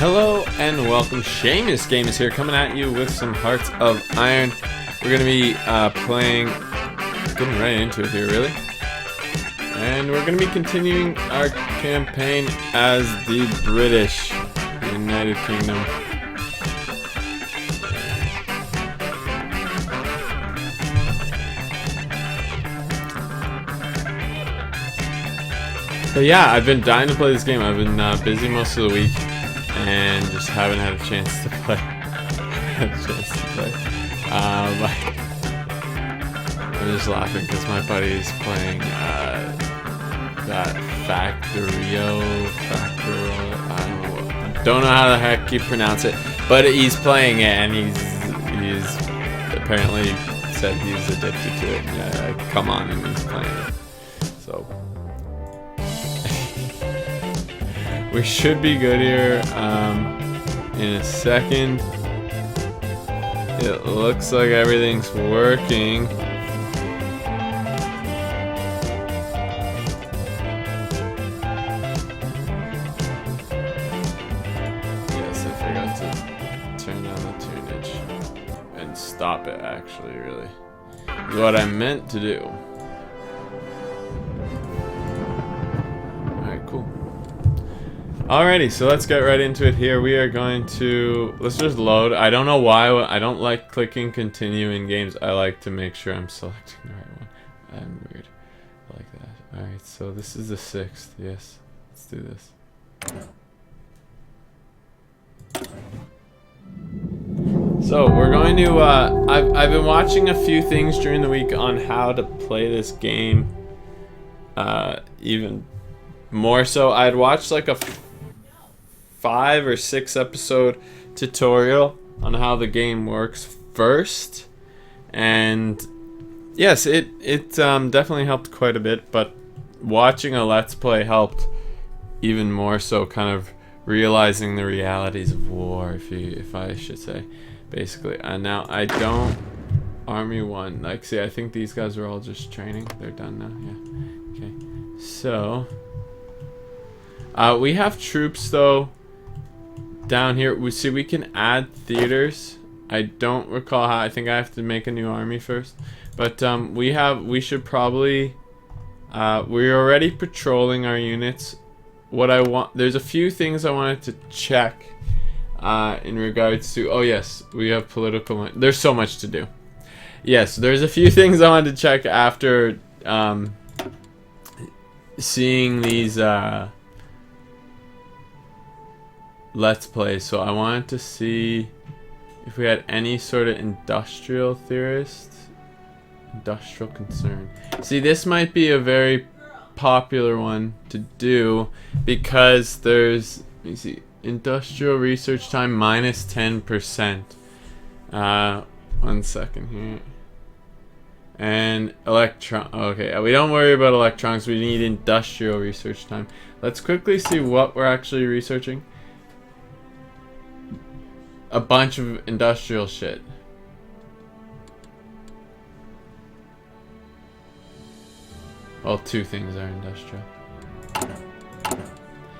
Hello and welcome. Seamus Games here, coming at you with some Hearts of Iron. We're going to be getting right into it here, really. And we're going to be continuing our campaign as the British United Kingdom. But yeah, I've been dying to play this game. I've been busy most of the week and just haven't had a chance to play. I'm just laughing because my buddy is playing that Factorio. I don't know how the heck you pronounce it, but he's playing it and he's apparently said he's addicted to it. Yeah, come on, and he's playing it. So we should be good here in a second. It looks like everything's working. Yes, I forgot to turn down the tunage and stop it, actually, really. Is what I meant to do. Alright, cool. Alrighty, so let's get right into it here. We are going to... Let's just load. I don't know why. I don't like clicking continue in games. I like to make sure I'm selecting the right one. I'm weird. I like that. Alright, so this is the 6th. Yes. Let's do this. So, we're going to... I've been watching a few things during the week on how to play this game. Even more so. I'd watched like a 5 or 6 episode tutorial on how the game works first, and yes, it definitely helped quite a bit, but watching a let's play helped even more so, kind of realizing the realities of war, if I should say, basically. And now I don't Army 1, like, see, I think these guys are all just training. They're done now. Yeah, okay, so we have troops though down here. We see we can add theaters. I don't recall how. I think I have to make a new army first, but we should probably we're already patrolling our units. What I want, there's a few things I wanted to check in regards to, oh yes, we have political, there's so much to do. Yes, there's a few things I wanted to check after seeing these let's play. So I wanted to see if we had any sort of industrial concern. See, this might be a very popular one to do because there's, let me see, industrial research time minus 10%. 1 second here. And okay, we don't worry about electronics, we need industrial research time. Let's quickly see what we're actually researching. A bunch of industrial shit. Well, 2 things are industrial.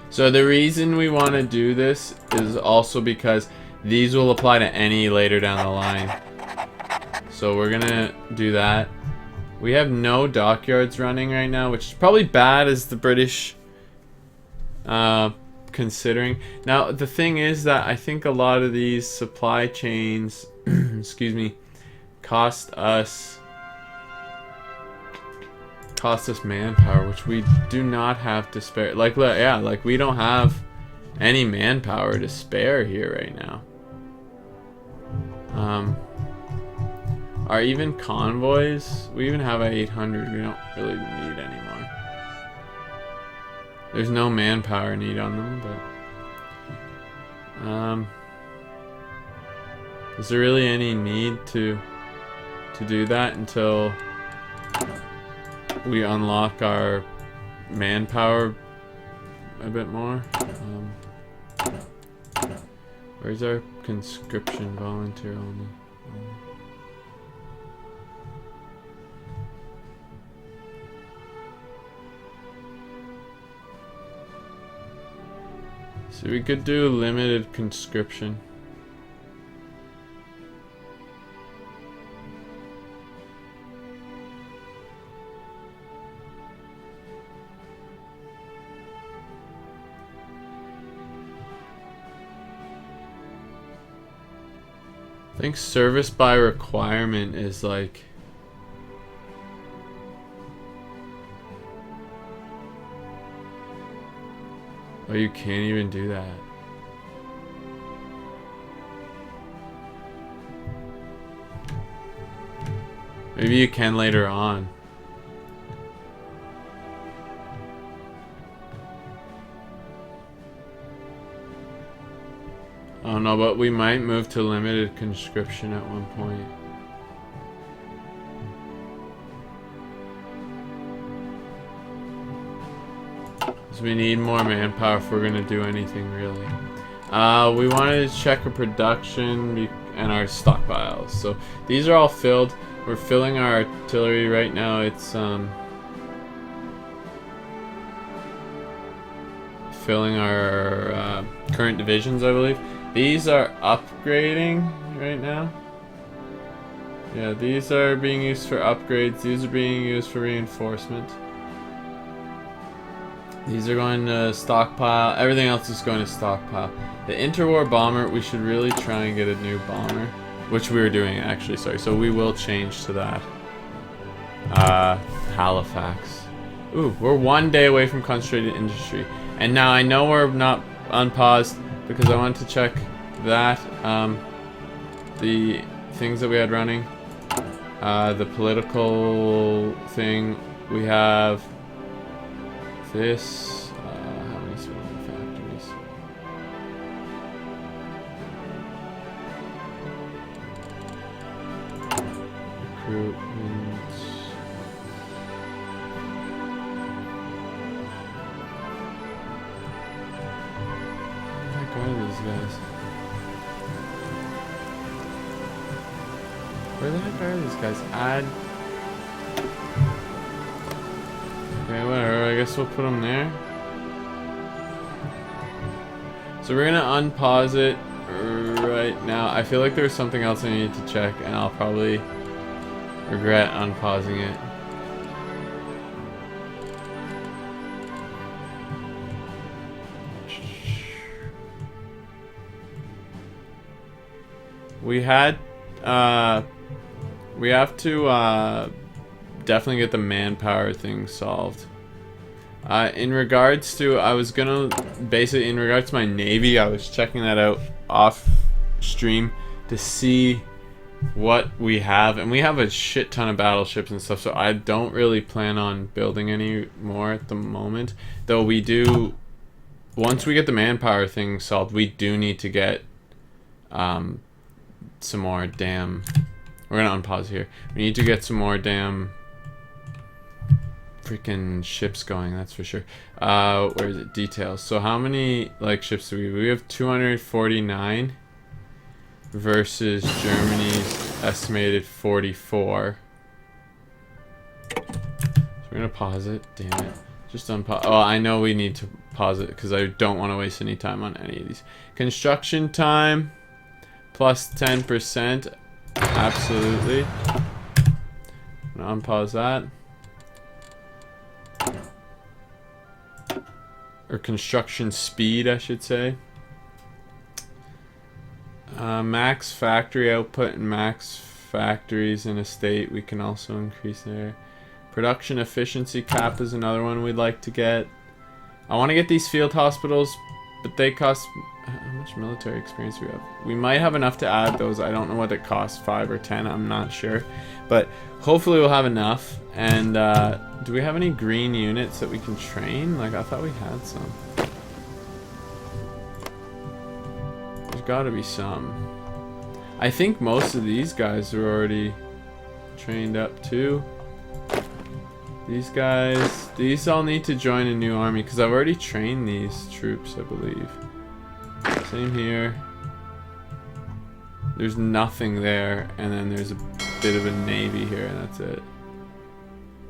So the reason we want to do this is also because these will apply to any later down the line. So we're gonna do that. We have no dockyards running right now, which is probably bad as the British considering. Now the thing is that I think a lot of these supply chains excuse me, cost us manpower, which we do not have to spare. Like, yeah, like we don't have any manpower to spare here right now. Are even convoys, we even have a 800, we don't really need anymore. There's no manpower need on them, but is there really any need to do that until we unlock our manpower a bit more? Where's our conscription volunteer only? So we could do limited conscription. I think service by requirement is like... Oh, you can't even do that. Maybe you can later on. Oh no, but we might move to limited conscription at one point. Because we need more manpower if we're going to do anything really. We wanted to check our production and our stockpiles. So these are all filled. We're filling our artillery right now. It's filling our current divisions, I believe. These are upgrading right now. Yeah, these are being used for upgrades. These are being used for reinforcement. These are going to stockpile. Everything else is going to stockpile. The interwar bomber, we should really try and get a new bomber. Which we were doing, actually, sorry. So we will change to that. Halifax. Ooh, we're 1 day away from concentrated industry. And now I know we're not unpaused because I want to check that. The things that we had running. The political thing. We have this. How many smelting factories? Recruitment. Where the heck are these guys? Where the heck are these guys? Add. Okay, whatever. I guess we'll put them there. So we're gonna unpause it right now. I feel like there's something else I need to check, and I'll probably regret unpausing it. We have to definitely get the manpower thing solved. In regards to, I was gonna basically, in regards to my navy, I was checking that out off stream to see what we have, and we have a shit ton of battleships and stuff, so I don't really plan on building any more at the moment. Though we do, once we get the manpower thing solved, we do need to get some more damn, we're gonna unpause here. We need to get some more damn freaking ships going, that's for sure. Where is it? Details. So how many like ships do we have? 249 versus Germany's estimated 44. So we're gonna pause it. Damn it. Just unpause. Oh, I know we need to pause it because I don't want to waste any time on any of these. Construction time plus 10%. Absolutely. I'm gonna unpause that. Or construction speed, I should say. Max factory output and max factories in a state, we can also increase there. Production efficiency cap is another one we'd like to get. I want to get these field hospitals, but they cost... How much military experience do we have? We might have enough to add those. I don't know what it costs, 5 or 10, I'm not sure. But hopefully we'll have enough. And do we have any green units that we can train? Like, I thought we had some. There's got to be some. I think most of these guys are already trained up too. These guys, these all need to join a new army because I've already trained these troops, I believe. Same here. There's nothing there, and then there's a bit of a navy here, and that's it.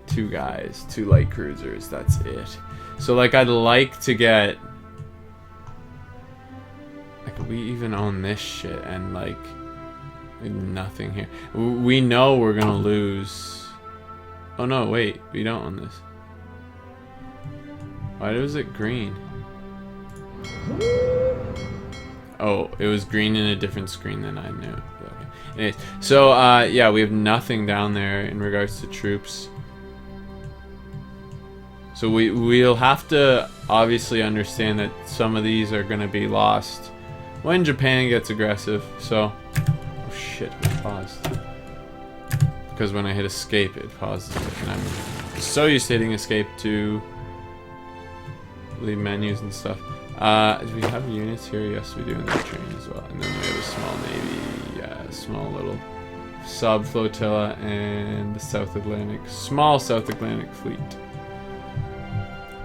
2 guys, 2 light cruisers, that's it. So like I'd like to get Like, we even own this shit, and like nothing here. We know we're gonna lose. Oh no, wait, we don't own this. Why was it green? Oh, it was green in a different screen than I knew. Okay. Anyways, so yeah, we have nothing down there in regards to troops. So we'll have to obviously understand that some of these are gonna be lost when Japan gets aggressive. So, oh shit, it paused. Because when I hit escape, it pauses it, and I'm so used to hitting escape to leave menus and stuff. Do we have units here? Yes, we do in the train as well. And then we have a small navy, yeah, small little sub flotilla, and the South Atlantic, small South Atlantic fleet.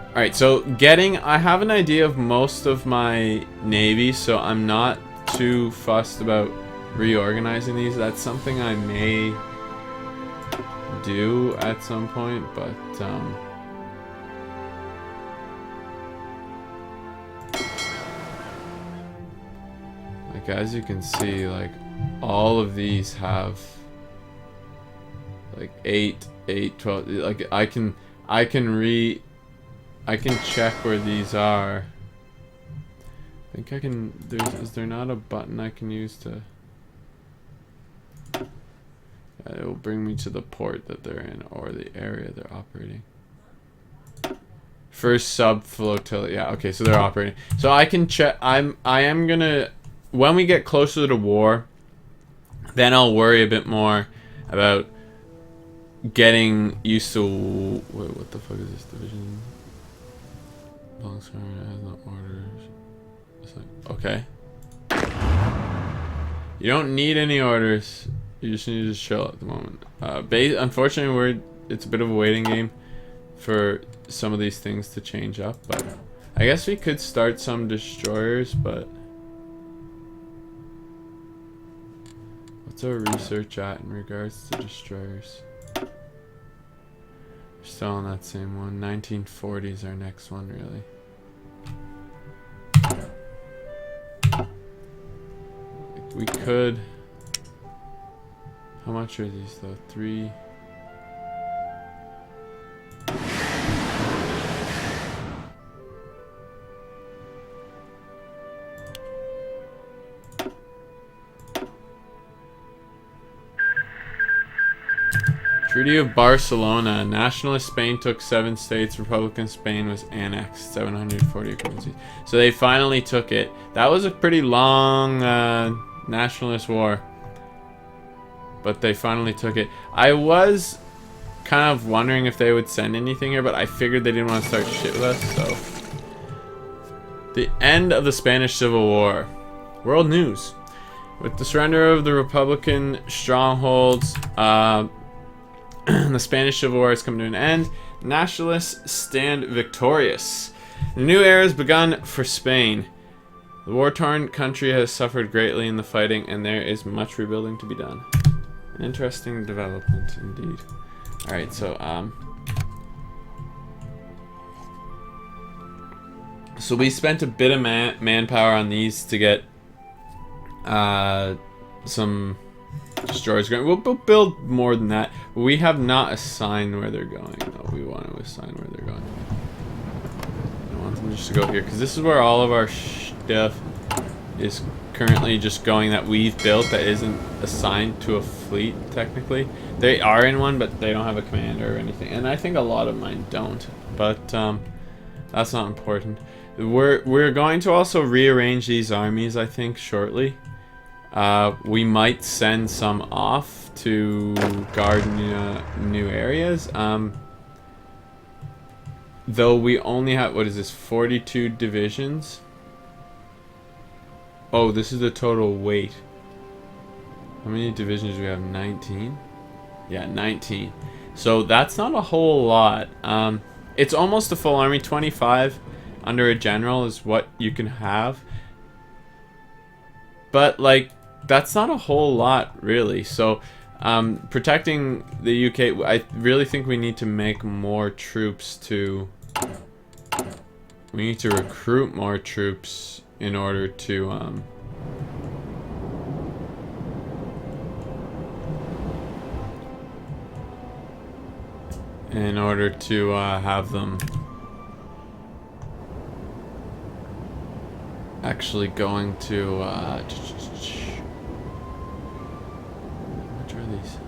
Alright, so I have an idea of most of my navy, so I'm not too fussed about reorganizing these. That's something I may do at some point, but like, as you can see, like, all of these have like 8, 12, like I can check where these are. I think I can, is there not a button I can use to, it will bring me to the port that they're in or the area they're operating. First sub flotilla, yeah, okay, so they're operating. So I can check, I am gonna, when we get closer to war, then I'll worry a bit more about getting used to, wait, what the fuck is this division? Long summer has no orders. It's like, okay. You don't need any orders. You just need to chill at the moment. Unfortunately, it's a bit of a waiting game for some of these things to change up, but I guess we could start some destroyers, but what's our research at in regards to destroyers? Still on that same one. 1940 is our next one, really. We could. How much are these though? 3. Treaty of Barcelona. Nationalist Spain took 7 states. Republican Spain was annexed. 740 provinces. So they finally took it. That was a pretty long nationalist war. But they finally took it. I was kind of wondering if they would send anything here, but I figured they didn't want to start shit with us, so. The end of the Spanish Civil War. World news. With the surrender of the Republican strongholds, the Spanish Civil War has come to an end. Nationalists stand victorious. The new era has begun for Spain. The war-torn country has suffered greatly in the fighting, and there is much rebuilding to be done. An interesting development, indeed. Alright, so, so we spent a bit of manpower on these to get, some destroyers going. We'll build more than that. We have not assigned where they're going, though. We want to assign where they're going. I don't want them just to go here, because this is where all of our stuff is currently just going that we've built that isn't assigned to a fleet, technically. They are in one, but they don't have a commander or anything. And I think a lot of mine don't, but that's not important. We're going to also rearrange these armies, I think, shortly. We might send some off to guard new areas. Though we only have, what is this, 42 divisions? Oh, this is the total weight. How many divisions do we have? 19? Yeah, 19. So that's not a whole lot. It's almost a full army. 25 under a general is what you can have. But, like, that's not a whole lot, really. So, protecting the UK, I really think we need to make more troops to... We need to recruit more troops in order to in order to have them actually going to which are these?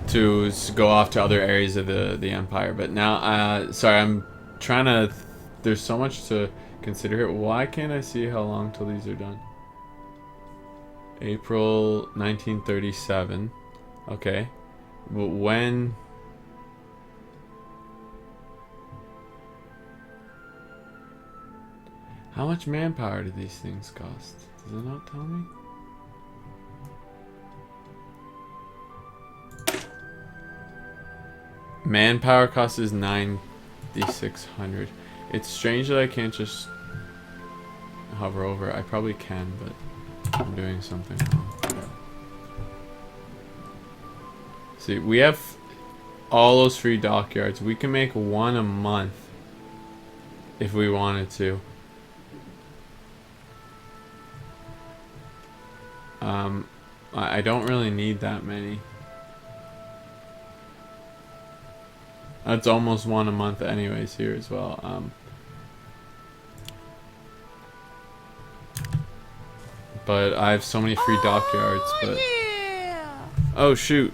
To go off to other areas of the empire. But now, sorry, I'm trying to. There's so much to consider here. Why can't I see how long till these are done? April 1937. Okay, but when? How much manpower do these things cost? Does it not tell me? Manpower cost is 9,600. It's strange that I can't just hover over. I probably can, but I'm doing something wrong. See, we have all those free dockyards. We can make one a month if we wanted to. I don't really need that many. That's almost one a month anyways here as well. But I have so many free dockyards, but... Oh, shoot.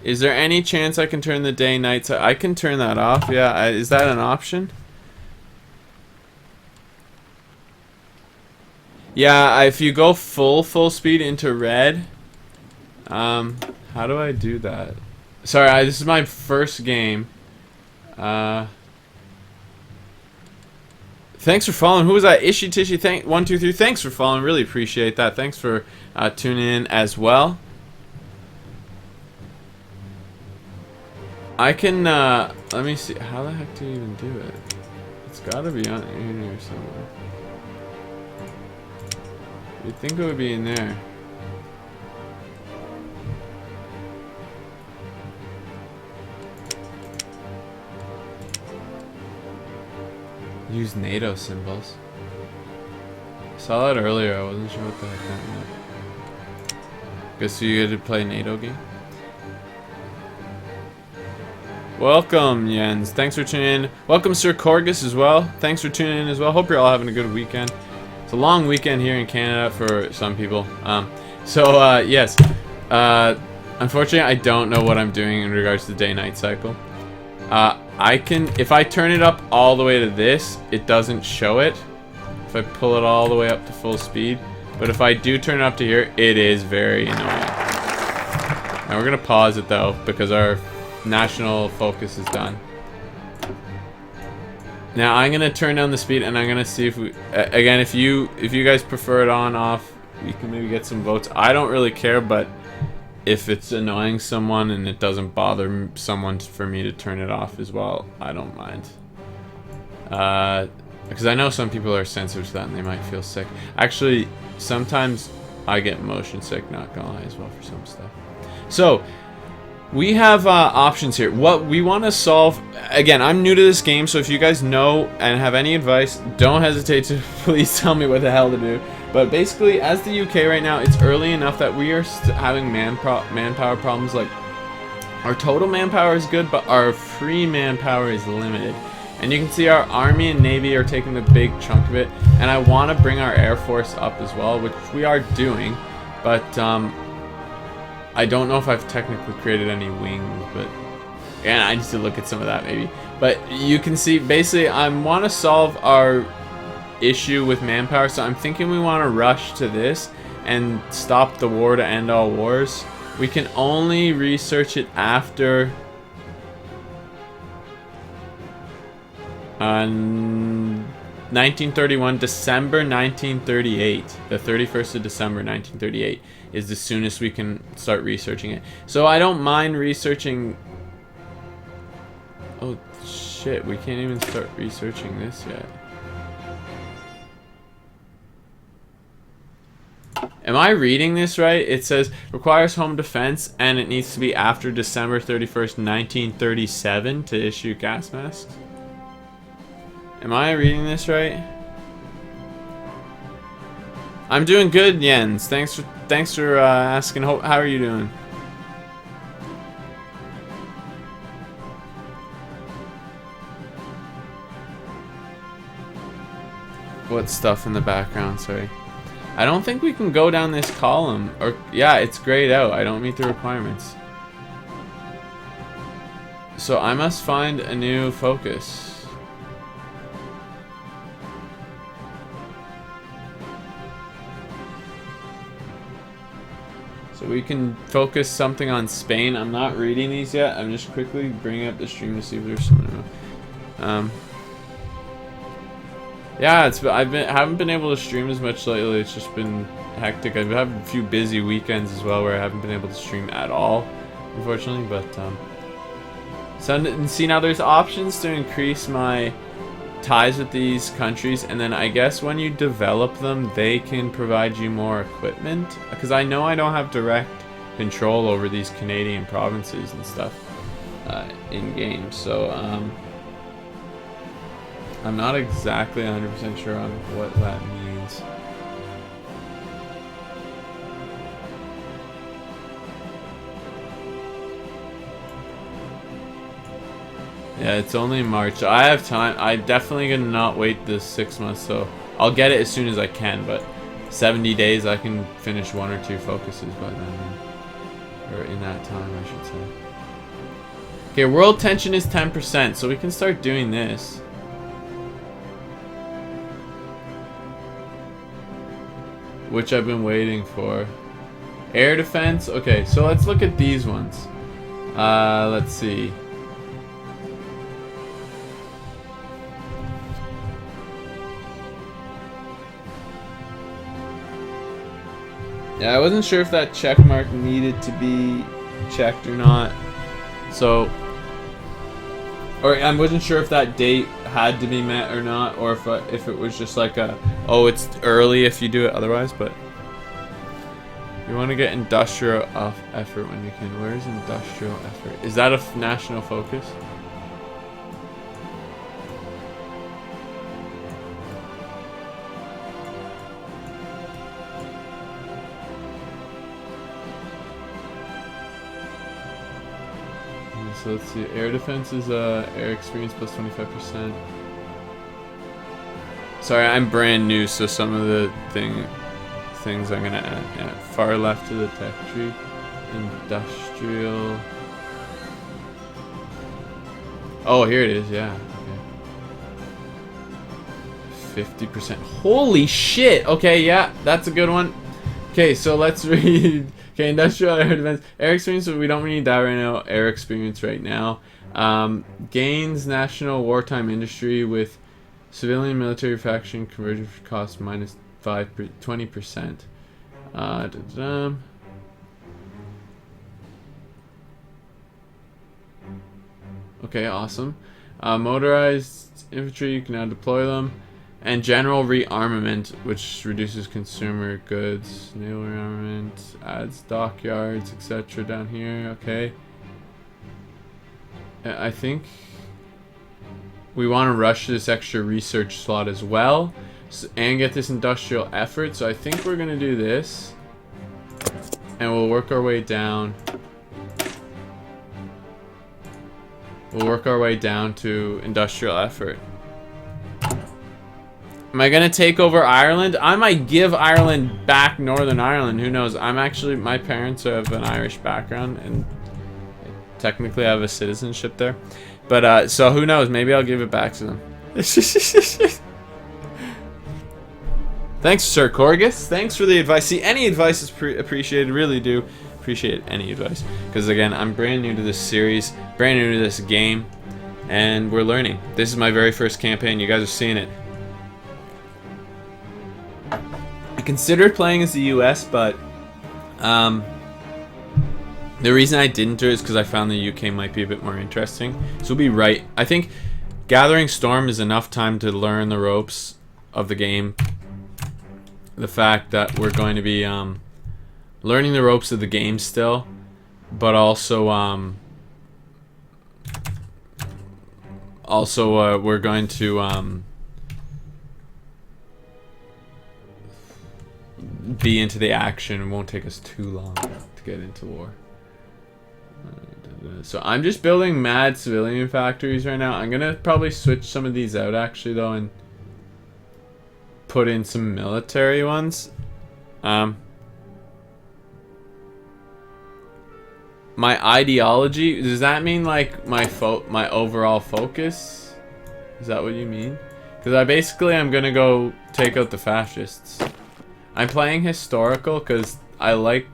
Is there any chance I can turn the day-night... I can turn that off, yeah. Is that an option? Yeah, if you go full speed into red... how do I do that? Sorry, this is my first game. Thanks for following. Who was that? Ishy Tishy. 123. Thanks for following. Really appreciate that. Thanks for tuning in as well. I can. Let me see. How the heck do you even do it? It's got to be on in here somewhere. You'd think it would be in there. Use NATO symbols. I saw that earlier. I wasn't sure what the heck that meant. Guess you had to play a NATO game. Welcome, Jens. Thanks for tuning in. Welcome, Sir Corgus, as well. Thanks for tuning in as well. Hope you're all having a good weekend. It's a long weekend here in Canada for some people. Yes. Unfortunately, I don't know what I'm doing in regards to the day-night cycle. I can, if I turn it up all the way to this, it doesn't show it. If I pull it all the way up to full speed. But if I do turn it up to here, it is very annoying. Now we're going to pause it though, because our national focus is done. Now I'm going to turn down the speed and I'm going to see if we, again, if you guys prefer it on, off, we can maybe get some votes. I don't really care, but if it's annoying someone and it doesn't bother someone for me to turn it off as well, I don't mind. Because I know some people are sensitive to that and they might feel sick. Actually, sometimes I get motion sick, not gonna lie, as well for some stuff. So, we have options here. What we want to solve... Again, I'm new to this game, so if you guys know and have any advice, don't hesitate to please tell me what the hell to do. But basically, as the UK right now, it's early enough that we are having manpower problems. Like, our total manpower is good, but our free manpower is limited. And you can see our Army and Navy are taking the big chunk of it. And I want to bring our Air Force up as well, which we are doing. But I don't know if I've technically created any wings, but... Yeah, I need to look at some of that maybe. But you can see, basically, I want to solve our issue with manpower, so I'm thinking we want to rush to this and stop the war to end all wars. We can only research it after 1931, December 1938. The 31st of December 1938 is the soonest we can start researching it. So I don't mind researching... Oh shit, we can't even start researching this yet. Am I reading this right? It says requires home defense and it needs to be after December 31st, 1937 to issue gas masks. Am I reading this right? I'm doing good, Jens. Thanks for asking. How are you doing? What stuff in the background? Sorry. I don't think we can go down this column. Or yeah, it's grayed out. I don't meet the requirements. So I must find a new focus. So we can focus something on Spain. I'm not reading these yet. I'm just quickly bringing up the stream to see if there's someone. Yeah, haven't been able to stream as much lately. It's just been hectic. I've had a few busy weekends as well where I haven't been able to stream at all, unfortunately. But so see, now there's options to increase my ties with these countries, and then I guess when you develop them, they can provide you more equipment. Because I know I don't have direct control over these Canadian provinces and stuff in game, so I'm not exactly 100% sure on what that means. Yeah, it's only March. So I have time. I'm definitely gonna not wait the 6 months, so I'll get it as soon as I can, but 70 days I can finish 1 or 2 focuses by then. Or in that time, I should say. Okay, world tension is 10%, so we can start doing this. Which I've been waiting for. Air defense. Okay, so let's look at these ones. Let's see. Yeah, I wasn't sure if that check mark needed to be checked or not. So, or I wasn't sure if that date had to be met or not, or if it was just like a, oh, it's early if you do it otherwise. But you want to get industrial effort when you can. Where's industrial effort? Is that a national focus? So let's see, air defense is air experience plus 25%. Sorry, I'm brand new, so some of the things I'm gonna add. Yeah, far left of the tech tree, industrial. Oh, here it is. Yeah. Okay. 50%. Holy shit. Okay, yeah, that's a good one. Okay, so let's read. Okay, industrial air defense. Air experience, we don't need that right now. Air experience right now. Gains national wartime industry with civilian military faction conversion cost minus 20%. Okay, awesome. Motorized infantry, you can now deploy them. And general rearmament, which reduces consumer goods. Naval rearmament, adds dockyards, etc. down here. Okay. I think we want to rush this extra research slot as well, and get this industrial effort. So I think we're going to do this. And we'll work our way down. We'll work our way down to industrial effort. Am I gonna take over Ireland? I might give Ireland back Northern Ireland. Who knows? My parents have an Irish background, and technically I have a citizenship there. But so who knows? Maybe I'll give it back to them. Thanks, Sir Corgus. Thanks for the advice. See, any advice is appreciated. Really do appreciate any advice, because again, I'm brand new to this series, brand new to this game, and we're learning. This is my very first campaign. You guys are seeing it. I considered playing as the US, but the reason I didn't do it is because I found the UK might be a bit more interesting. So we'll be right. I think Gathering Storm is enough time to learn the ropes of the game. The fact that we're going to be learning the ropes of the game still, but also we're going to be into the action. It won't take us too long to get into war. So I'm just building mad civilian factories right now. I'm gonna probably switch some of these out actually though, and put in some military ones. My ideology, does that mean like my overall focus? Is that what you mean? Because I'm gonna go take out the fascists. I'm playing historical because I'm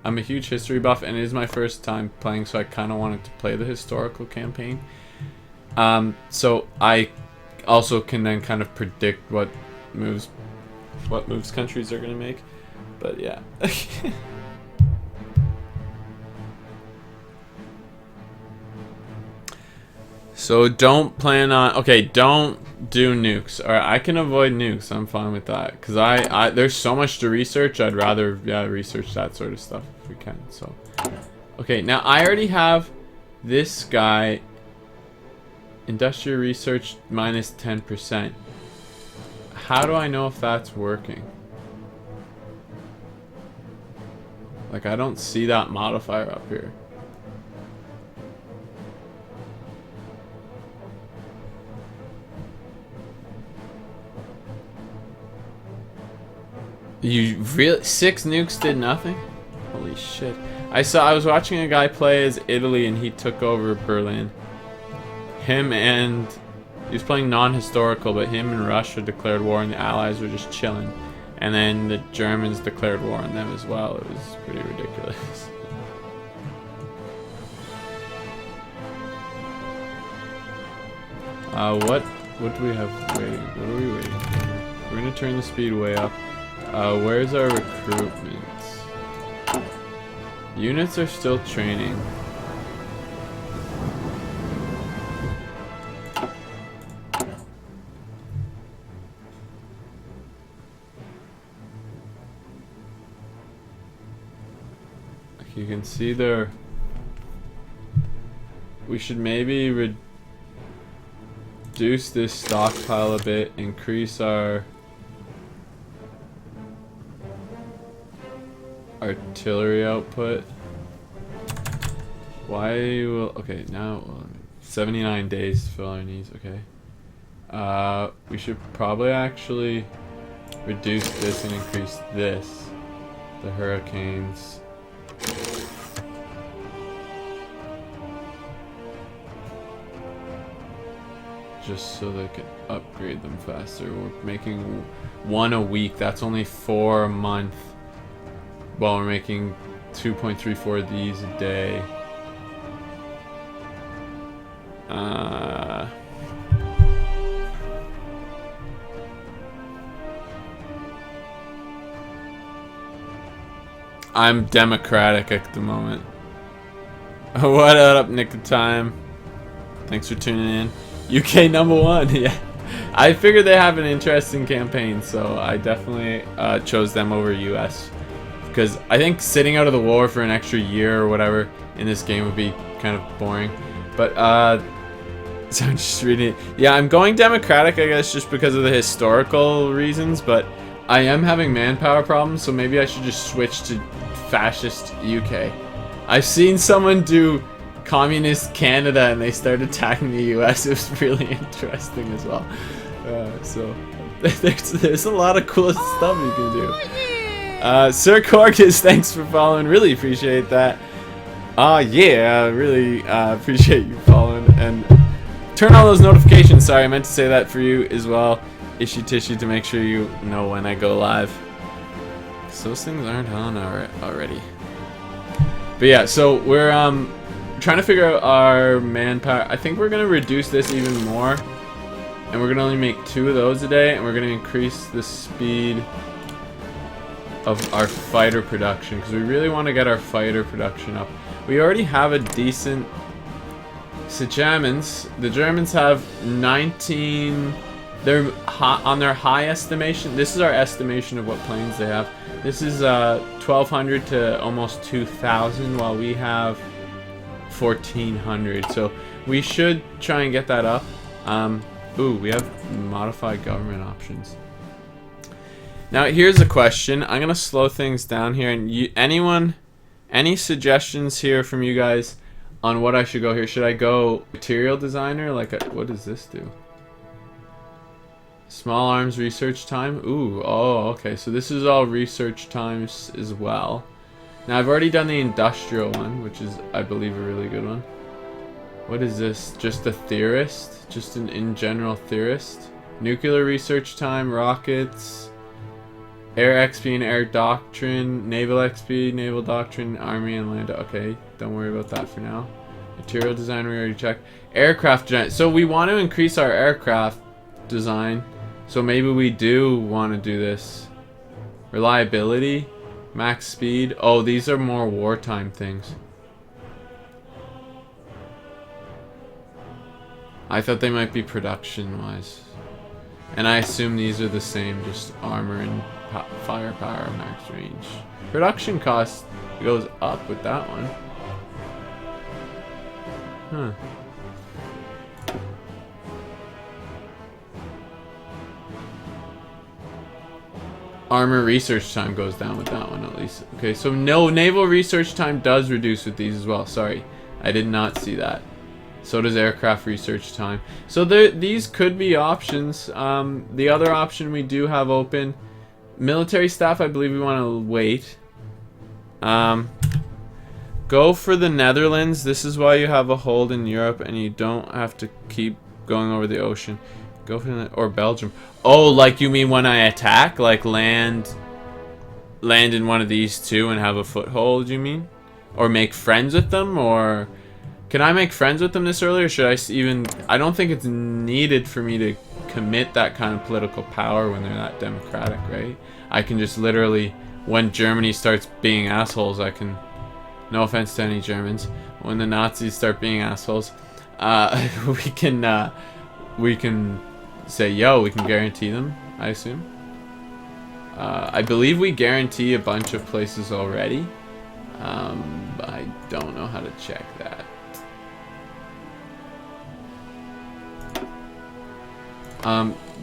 a huge history buff and it is my first time playing, so I kind of wanted to play the historical campaign. So I also can then kind of predict what moves countries are gonna make. But yeah. So don't do nukes. Alright, I can avoid nukes. I'm fine with that. Because there's so much to research. I'd rather, research that sort of stuff if we can. So, okay, now I already have this guy. Industrial research minus 10%. How do I know if that's working? Like, I don't see that modifier up here. You really 6 nukes did nothing? Holy shit. I was watching a guy play as Italy and he took over Berlin. He was playing non-historical, but him and Russia declared war and the Allies were just chilling. And then the Germans declared war on them as well. It was pretty ridiculous. What do we have waiting? What are we waiting for? We're gonna turn the speed way up. Where's our recruitment? Units are still training. Like you can see there. We should maybe reduce this stockpile a bit, increase our artillery output. Okay, now 79 days to fill our needs. Okay, we should probably actually reduce this and increase this, the hurricanes. Just so they can upgrade them faster. We're making 1 a week. That's only 4 a month. Well, we're making 2.34 of these a day. I'm democratic at the moment. What up, Nick of Time? Thanks for tuning in. UK #1, yeah. I figured they have an interesting campaign, so I definitely chose them over US. Because I think sitting out of the war for an extra year or whatever in this game would be kind of boring. But, so I'm just reading it. Yeah, I'm going democratic, I guess, just because of the historical reasons, but I am having manpower problems, so maybe I should just switch to fascist UK. I've seen someone do communist Canada and they started attacking the US. It was really interesting as well. So there's a lot of cool stuff you can do. Sir Corgus, thanks for following. Really appreciate that. Yeah, really appreciate you following. And turn on those notifications. Sorry, I meant to say that for you as well. Issue tissue to make sure you know when I go live. So those things aren't on already. But yeah, so we're trying to figure out our manpower. I think we're gonna reduce this even more, and we're gonna only make 2 of those a day, and we're gonna increase the speed of our fighter production because we really want to get our fighter production up. We already have a decent. So the Germans have 19. They're on their high estimation. This is our estimation of what planes they have. This is 1,200 to almost 2,000, while we have 1,400. So we should try and get that up. Ooh, we have modified government options. Now here's a question. I'm gonna slow things down here, and any suggestions here from you guys on what I should go here? Should I go material designer? What does this do? Small arms research time. Ooh, oh, okay. So this is all research times as well. Now, I've already done the industrial one, which is, I believe, a really good one. What is this? Just a theorist? Just an in general theorist? Nuclear research time, rockets, air XP and air doctrine, naval XP, naval doctrine, army and land. Okay, don't worry about that for now. Material design, we already checked. Aircraft design. So we want to increase our aircraft design. So maybe we do want to do this. Reliability, max speed. Oh, these are more wartime things. I thought they might be production-wise. And I assume these are the same, just armor and firepower, max range. Production cost goes up with that one. Huh. Armor research time goes down with that one at least. Okay, so no, naval research time does reduce with these as well. Sorry, I did not see that. So does aircraft research time. So these could be options. The other option we do have open, military staff, I believe we want to wait. Go for the Netherlands. This is why you have a hold in Europe and you don't have to keep going over the ocean. Go for the, or Belgium. Oh, like you mean when I attack? Like land in one of these two and have a foothold, you mean? Or make friends with them? Or can I make friends with them this early? Or should I even... I don't think it's needed for me to commit that kind of political power when they're that democratic, right? I can just literally... When Germany starts being assholes, I can... No offense to any Germans. When the Nazis start being assholes, we can say, yo, we can guarantee them, I assume. I believe we guarantee a bunch of places already. But I don't know how to check that.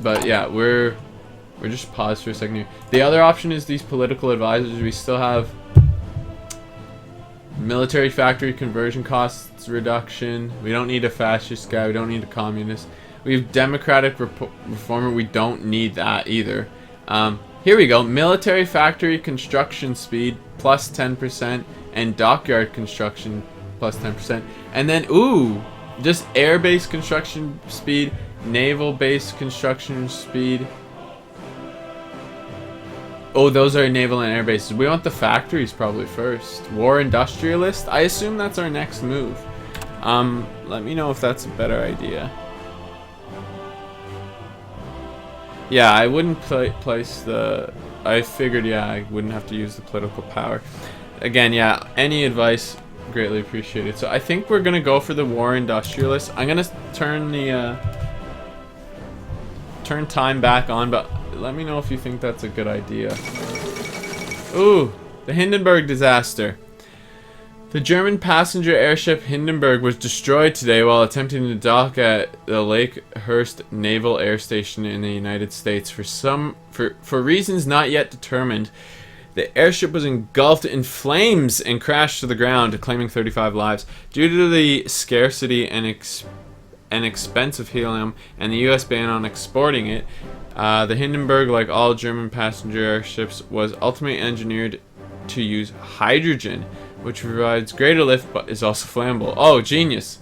But yeah, we're just pause for a second here. The other option is these political advisors. We still have military factory conversion costs reduction. We don't need a fascist guy. We don't need a communist. We have democratic reformer. We don't need that either. Here we go. Military factory construction speed plus 10% and dockyard construction plus 10%. And then, ooh, just air-based construction speed, naval-based construction speed. Oh, those are naval and air bases. We want the factories probably first. War industrialist. I assume that's our next move. Let me know if that's a better idea. Yeah, I wouldn't place the... I figured, yeah, I wouldn't have to use the political power. Again, yeah, any advice, greatly appreciated. So I think we're going to go for the war industrialist. I'm going to turn the... turn time back on, but let me know if you think that's a good idea. Ooh, the Hindenburg disaster. The German passenger airship Hindenburg was destroyed today while attempting to dock at the Lakehurst Naval Air Station in the United States. For reasons not yet determined, the airship was engulfed in flames and crashed to the ground, claiming 35 lives. Due to the scarcity and expense of helium and the U.S. ban on exporting it, the Hindenburg, like all German passenger airships, was ultimately engineered to use hydrogen, which provides greater lift but is also flammable. Oh, genius.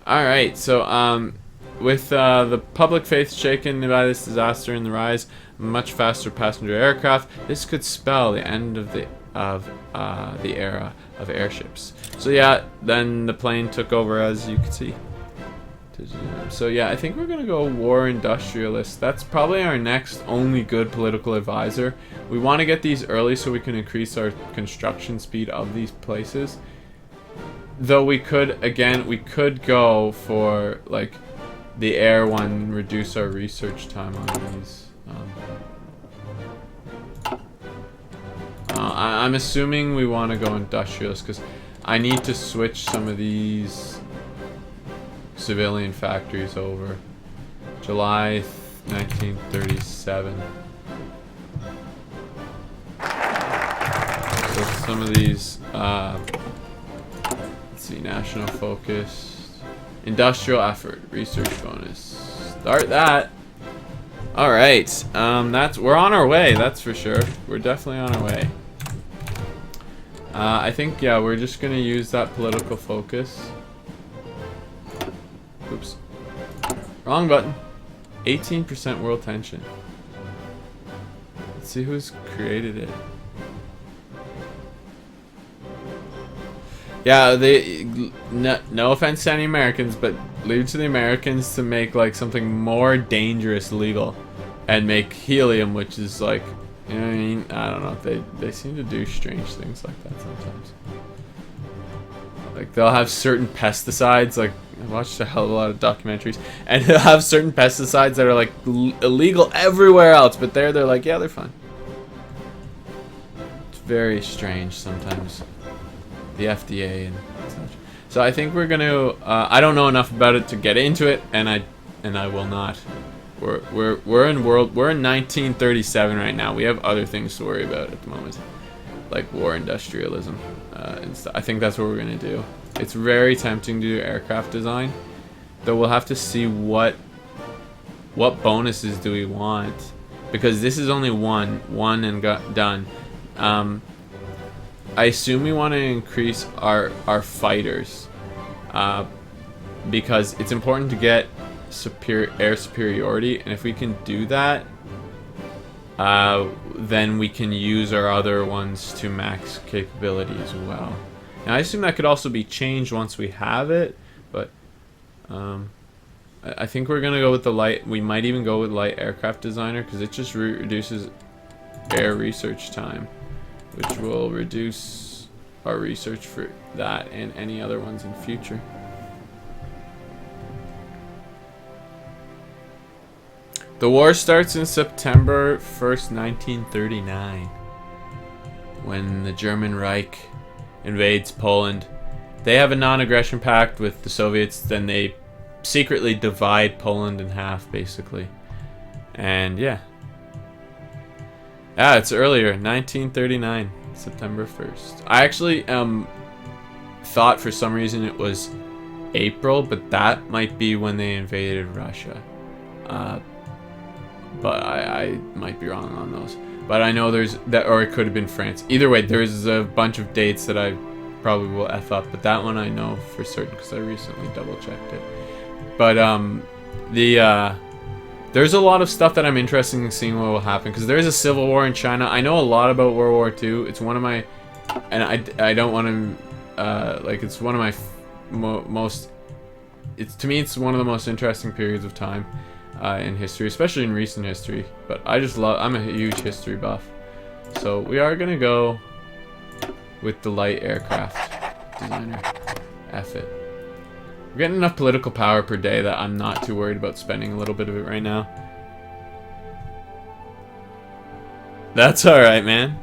Alright, so with the public faith shaken by this disaster and the rise of much faster passenger aircraft, this could spell the end of the era of airships. So yeah, then the plane took over, as you can see. So yeah, I think we're gonna go war industrialist. That's probably our next only good political advisor. We want to get these early so we can increase our construction speed of these places. Though we could, again, we could go for like the air one and reduce our research time on these. I'm assuming we want to go industrialist because I need to switch some of these civilian factories over. July 1937. So some of these, let's see, national focus, industrial effort, research bonus. Start that. All right. We're on our way. That's for sure. We're definitely on our way. I think, yeah, we're just gonna use that political focus. Oops. Wrong button. 18% world tension. Let's see who's created it. Yeah, no offense to any Americans, but leave it to the Americans to make like something more dangerous legal, and make helium, which is like, you know what I mean? I don't know. They seem to do strange things like that sometimes. Like they'll have certain pesticides. Like I watched a hell of a lot of documentaries, and they'll have certain pesticides that are like illegal everywhere else, but they're like, yeah, they're fine. It's very strange sometimes. The FDA and such. So I think we're gonna. I don't know enough about it to get into it, and I will not. We're in 1937 right now. We have other things to worry about at the moment, like war industrialism. And stuff. I think that's what we're gonna do. It's very tempting to do aircraft design, though we'll have to see what bonuses do we want, because this is only one and got done. I assume we want to increase our fighters, because it's important to get air superiority, and if we can do that, then we can use our other ones to max capability as well. Now I assume that could also be changed once we have it, but I think we're gonna go with the light. We might even go with light aircraft designer, because it just reduces air research time, which will reduce our research for that and any other ones in future. The war starts in September 1st, 1939, when the German Reich invades Poland. They have a non-aggression pact with the Soviets, then they secretly divide Poland in half, basically. And yeah. Ah, it's earlier, 1939, September 1st. I actually thought for some reason it was April, but that might be when they invaded Russia. But I might be wrong on those. But I know there's that, or it could have been France. Either way, there's a bunch of dates that I probably will F up, but that one I know for certain because I recently double checked it. But there's a lot of stuff that I'm interested in seeing what will happen, because there's a civil war in China. I know a lot about World War II. It's one of my, and I don't want to like, it's one of my most. It's, to me, it's one of the most interesting periods of time in history, especially in recent history. But I just love. I'm a huge history buff, so we are gonna go with the light aircraft designer. F it. We're getting enough political power per day that I'm not too worried about spending a little bit of it right now. That's alright, man.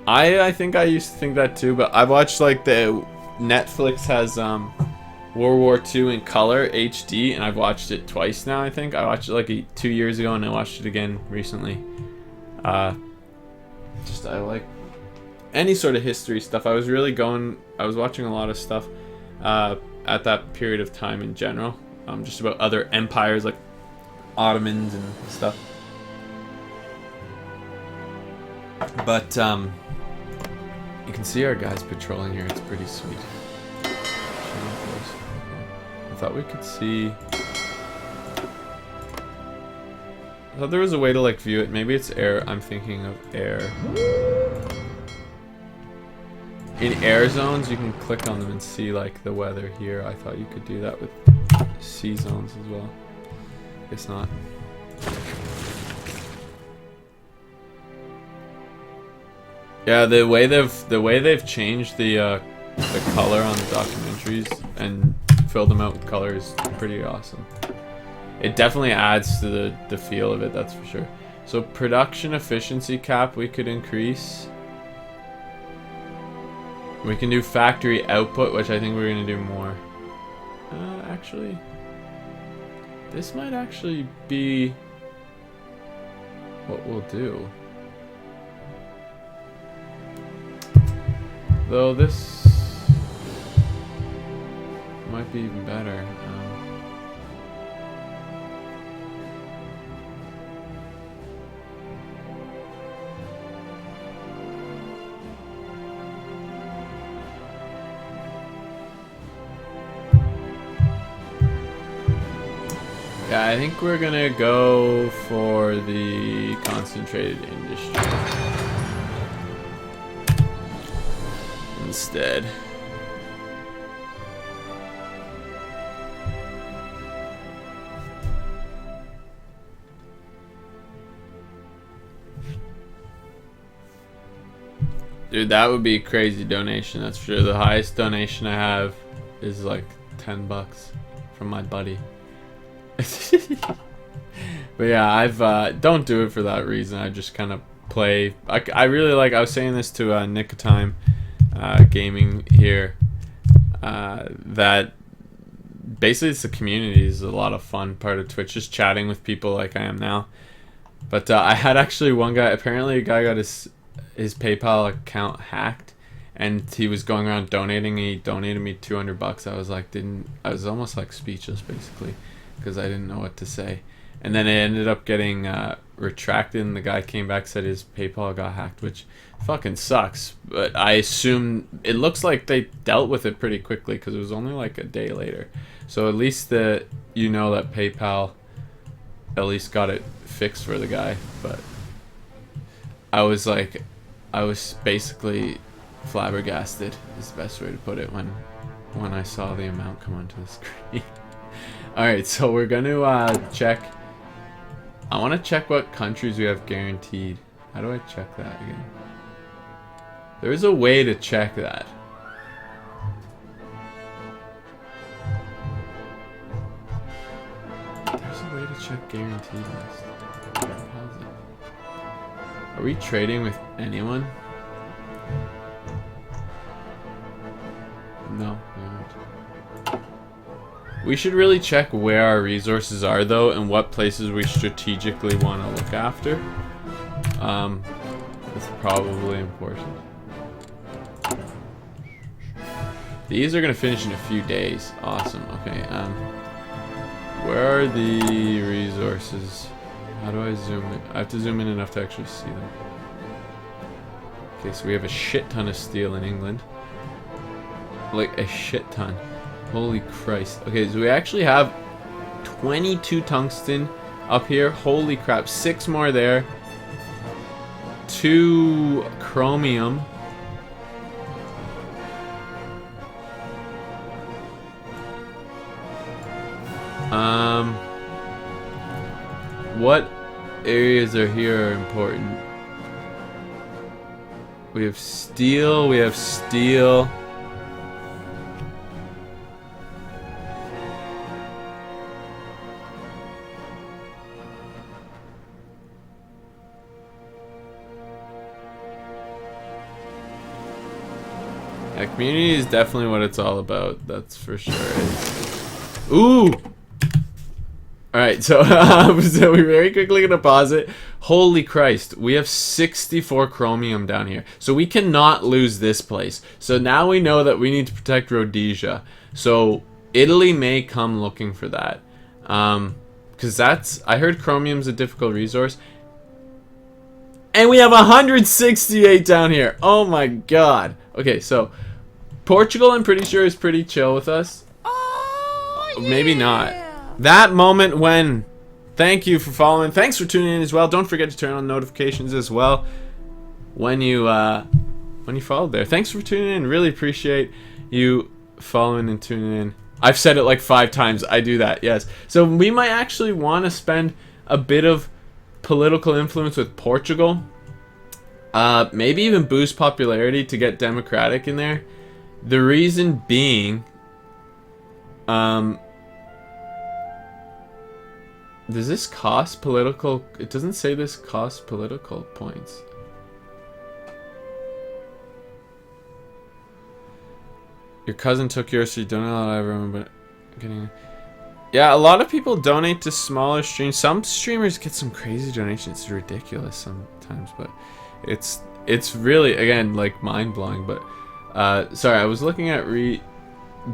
I think I used to think that too, but I've watched like the Netflix has World War II in color HD, and I've watched it twice now. I think I watched it like 2 years ago, and I watched it again recently. Just I like any sort of history stuff. I was watching a lot of stuff at that period of time in general, just about other empires like Ottomans and stuff. But you can see our guys patrolling here. It's pretty sweet. I thought we could see. I thought there was a way to like view it. Maybe it's air. I'm thinking of air. In air zones, you can click on them and see like the weather here. I thought you could do that with sea zones as well. Guess not. Yeah, the way they've changed the color on the documentaries and filled them out with color is pretty awesome. It definitely adds to the feel of it, that's for sure. So production efficiency cap we could increase. We can do factory output, which I think we're gonna do more. Actually, this might actually be what we'll do. Though this might be even better. Yeah, I think we're gonna go for the concentrated industry instead. Dude, that would be a crazy donation, that's for sure. The highest donation I have is like $10 from my buddy. But yeah, I've don't do it for that reason. I just kind of play. I really like. I was saying this to Nick of Time Gaming here. That basically it's the community is a lot of fun part of Twitch. Just chatting with people like I am now. But I had actually one guy. Apparently, a guy got his PayPal account hacked, and he was going around donating. He donated me $200. I was like, I was almost like speechless basically, because I didn't know what to say. And then it ended up getting retracted, and the guy came back, said his PayPal got hacked, which fucking sucks. But I assume it looks like they dealt with it pretty quickly, because it was only like a day later. So at least that PayPal at least got it fixed for the guy. But I was basically flabbergasted is the best way to put it when I saw the amount come onto the screen. Alright, so we're going to check. I want to check what countries we have guaranteed. How do I check that again? There is a way to check that. There's a way to check guaranteed list. Deposit. Are we trading with anyone? No, we aren't. We should really check where our resources are, though, and what places we strategically want to look after. That's probably important. These are going to finish in a few days. Awesome. Okay. Where are the resources? How do I zoom in? I have to zoom in enough to actually see them. Okay, so we have a shit ton of steel in England. Like, a shit ton. Holy Christ. Okay, so we actually have 22 tungsten up here. Holy crap. 6 more there. 2 chromium. What areas are here are important? We have steel. We have steel. Yeah, community is definitely what it's all about. That's for sure. Ooh! Alright, so, so we're very quickly going to pause it. Holy Christ, we have 64 chromium down here. So we cannot lose this place. So now we know that we need to protect Rhodesia. So Italy may come looking for that. Because I heard chromium's a difficult resource. And we have 168 down here. Oh my god. Okay, so Portugal, I'm pretty sure, is pretty chill with us. Oh, yeah. Maybe not. That moment when, thank you for following. Thanks for tuning in as well. Don't forget to turn on notifications as well when you followed there. Thanks for tuning in. Really appreciate you following and tuning in. I've said it like 5 times. I do that, yes. So we might actually want to spend a bit of political influence with Portugal. Maybe even boost popularity to get democratic in there. The reason being, does this cost political? It doesn't say this costs political points. Your cousin took yours, so you don't know everyone, but getting. Yeah, a lot of people donate to smaller streams. Some streamers get some crazy donations. It's ridiculous sometimes, but it's really, again, like mind-blowing. But sorry, I was looking at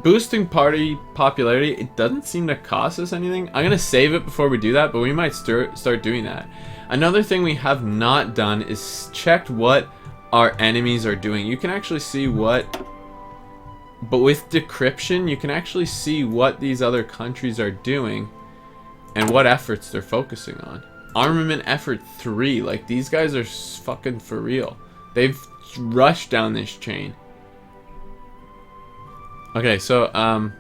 boosting party popularity. It doesn't seem to cost us anything. I'm gonna save it before we do that, but we might start doing that. Another thing we have not done is checked what our enemies are doing. You can actually see what, but with decryption, you can actually see what these other countries are doing. and what efforts they're focusing on. Armament effort 3. Like, these guys are fucking for real. They've rushed down this chain. Okay, so,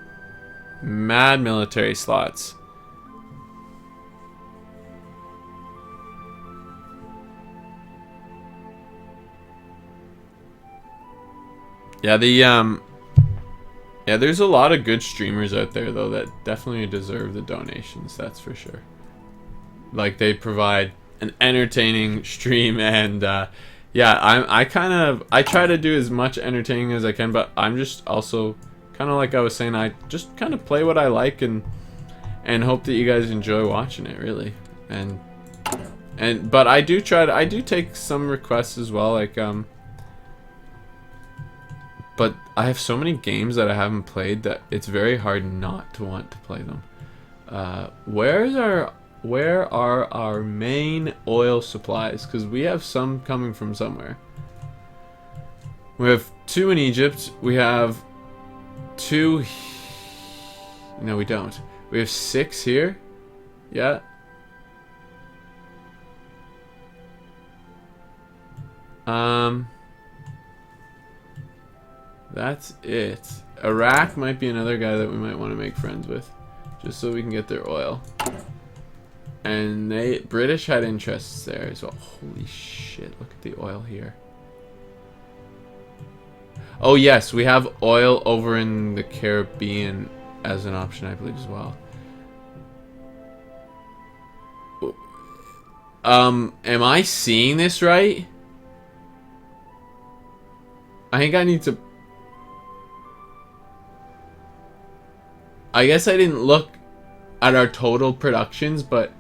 mad military slots. Yeah, there's a lot of good streamers out there, though, that definitely deserve the donations, that's for sure. Like, they provide an entertaining stream, and, yeah, I try to do as much entertaining as I can, but I'm just also, kind of like I was saying, I just kind of play what I like, and hope that you guys enjoy watching it, really. But I do take some requests as well, like, but I have so many games that I haven't played that it's very hard not to want to play them. Where are our main oil supplies? Because we have some coming from somewhere. We have 2 in Egypt. We have 2... No, we don't. We have 6 here. Yeah. That's it. Iraq might be another guy that we might want to make friends with, just so we can get their oil. And British had interests there as well. Holy shit, look at the oil here. Oh yes, we have oil over in the Caribbean as an option, I believe, as well. Am I seeing this right? I think I need to... I guess I didn't look at our total productions, but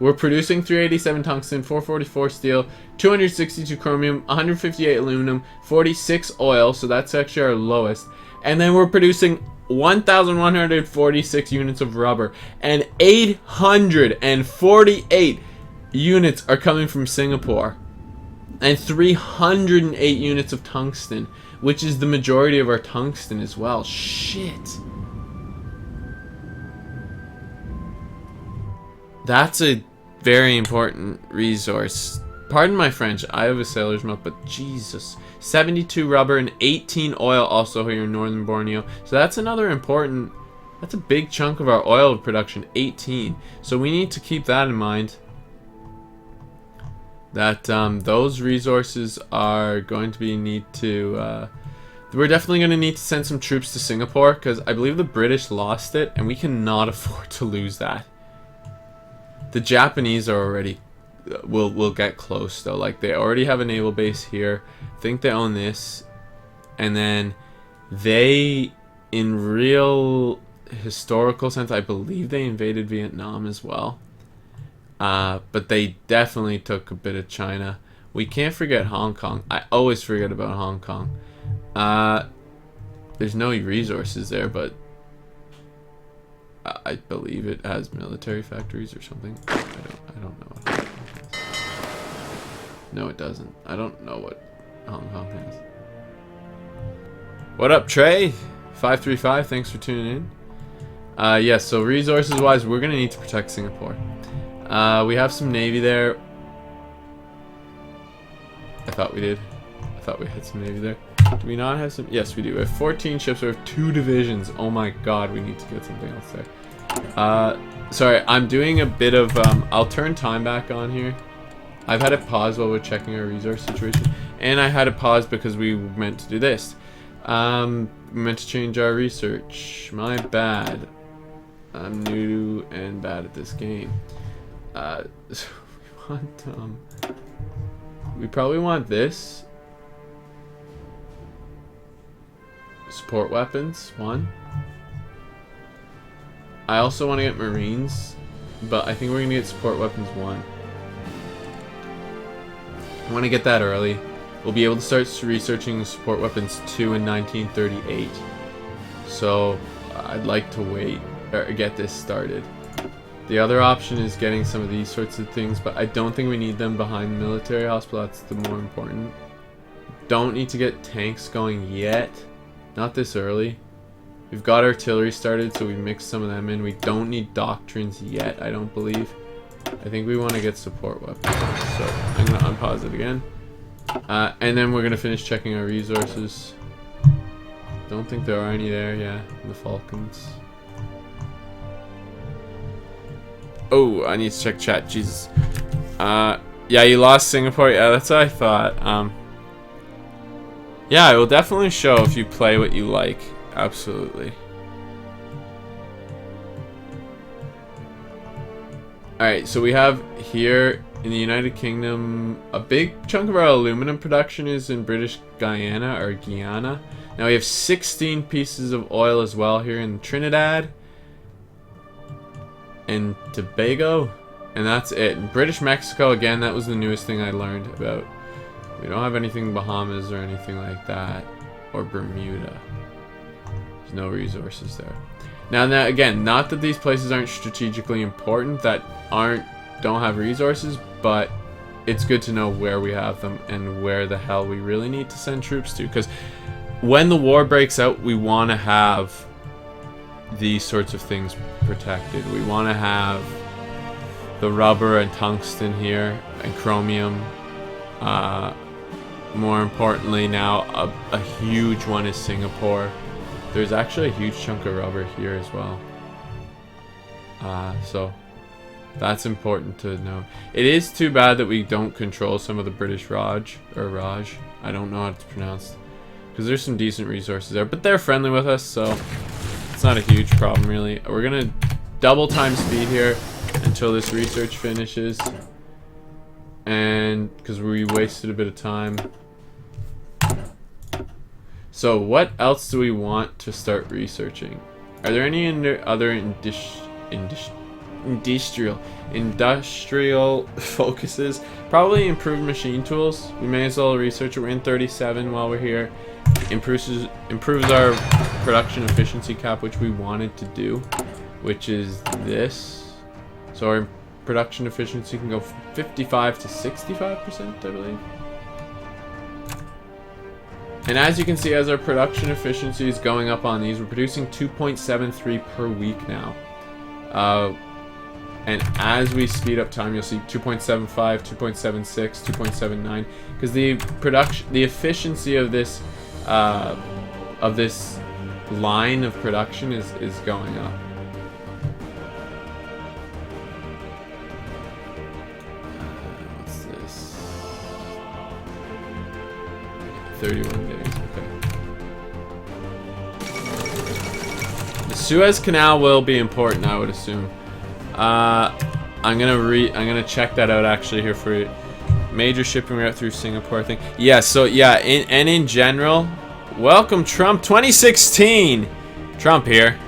we're producing 387 tungsten, 444 steel, 262 chromium, 158 aluminum, 46 oil, so that's actually our lowest. And then we're producing 1,146 units of rubber, and 848 units are coming from Singapore. And 308 units of tungsten, which is the majority of our tungsten as well. Shit. That's a very important resource. Pardon my French, I have a sailor's milk, but Jesus. 72 rubber and 18 oil also here in northern Borneo. So that's another important, that's a big chunk of our oil production, 18. So we need to keep that in mind. That those resources are going to be we're definitely going to need to send some troops to Singapore, because I believe the British lost it, and we cannot afford to lose that. The Japanese are already will get close though. Like, they already have a naval base here. I think they own this, and then they, in real historical sense, I believe they invaded Vietnam as well. But they definitely took a bit of China. We can't forget Hong Kong. I always forget about Hong Kong. There's no resources there, but I believe it has military factories or something. I don't know what Hong Kong has. No, it doesn't. I don't know what Hong Kong has. What up, Trey? 535, thanks for tuning in. Yeah, so resources wise, we're gonna need to protect Singapore. We have some navy there. I thought we did. I thought we had some navy there. Do we not have some? Yes, we do. We have 14 ships. We have 2 divisions. Oh my god, we need to get something else there. Sorry, I'm doing a bit of, I'll turn time back on here. I've had it pause while we're checking our resource situation. And I had it pause because we meant to do this. We meant to change our research. My bad. I'm new and bad at this game. So we want, we probably want this. Support weapons, 1. I also want to get Marines, but I think we're going to get support weapons 1. I want to get that early. We'll be able to start researching support weapons 2 in 1938. So I'd like to wait, or get this started. The other option is getting some of these sorts of things, but I don't think we need them behind the military hospital. That's the more important. Don't need to get tanks going yet. Not this early. We've got artillery started, so we mixed some of them in. We don't need doctrines yet, I don't believe. I think we want to get support weapons. So I'm going to unpause it again. And then we're going to finish checking our resources. Don't think there are any there, yeah. The Falcons. Oh, I need to check chat, Jesus. Yeah, you lost Singapore. Yeah, that's what I thought. Yeah, it will definitely show if you play what you like. Absolutely. Alright, so we have here in the United Kingdom, a big chunk of our aluminum production is in British Guyana or Guyana. Now we have 16 pieces of oil as well here in Trinidad and Tobago, and that's it. In British Mexico, again, that was the newest thing I learned about. We don't have anything in Bahamas or anything like that, or Bermuda. There's no resources there. Now again, not that these places aren't strategically important, that don't have resources, but it's good to know where we have them and where the hell we really need to send troops to, because when the war breaks out, we want to have these sorts of things protected. We want to have the rubber and tungsten here and chromium. More importantly now, a huge one is Singapore. There's actually a huge chunk of rubber here as well. So that's important to know. It is too bad that we don't control some of the British Raj. I don't know how it's pronounced. Because there's some decent resources there. But they're friendly with us, so it's not a huge problem really. We're going to double time speed here until this research finishes. And because we wasted a bit of time. So what else do we want to start researching? Are there any other industrial focuses? Probably improved machine tools. We may as well research it. We're in 37 while we're here. Improves our production efficiency cap, which we wanted to do, which is this. So our production efficiency can go 55 to 65%, I believe. And as you can see, as our production efficiency is going up on these, we're producing 2.73 per week now. And as we speed up time, you'll see 2.75, 2.76, 2.79, because the efficiency of this line of production is going up. What's this? 31 days. Okay. The Suez Canal will be important, I would assume. I'm gonna check that out actually here for you. Major shipping route through Singapore, I think. Yeah, so yeah, in general, welcome Trump 2016. Trump here.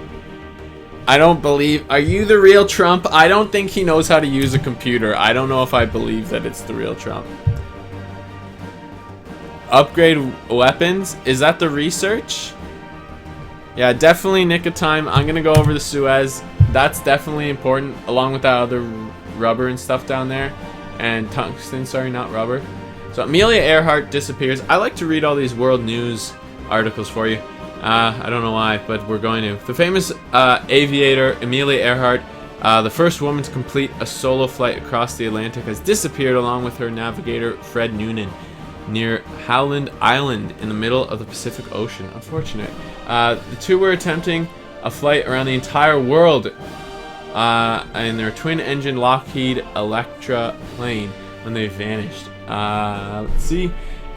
I don't believe. Are you the real Trump? I don't think he knows how to use a computer. I don't know if I believe that it's the real Trump. Upgrade weapons. Is that the research? Yeah, definitely nick of time. I'm gonna go over the Suez. That's definitely important, along with that other rubber and stuff down there. And tungsten, sorry, not rubber. So Amelia Earhart disappears. I like to read all these world news articles for you. I don't know why, but we're going to. The famous aviator Amelia Earhart, the first woman to complete a solo flight across the Atlantic, has disappeared along with her navigator Fred Noonan near Howland Island in the middle of the Pacific Ocean. Unfortunate. The two were attempting a flight around the entire world in their twin-engine Lockheed Electra plane when they vanished. Let's see.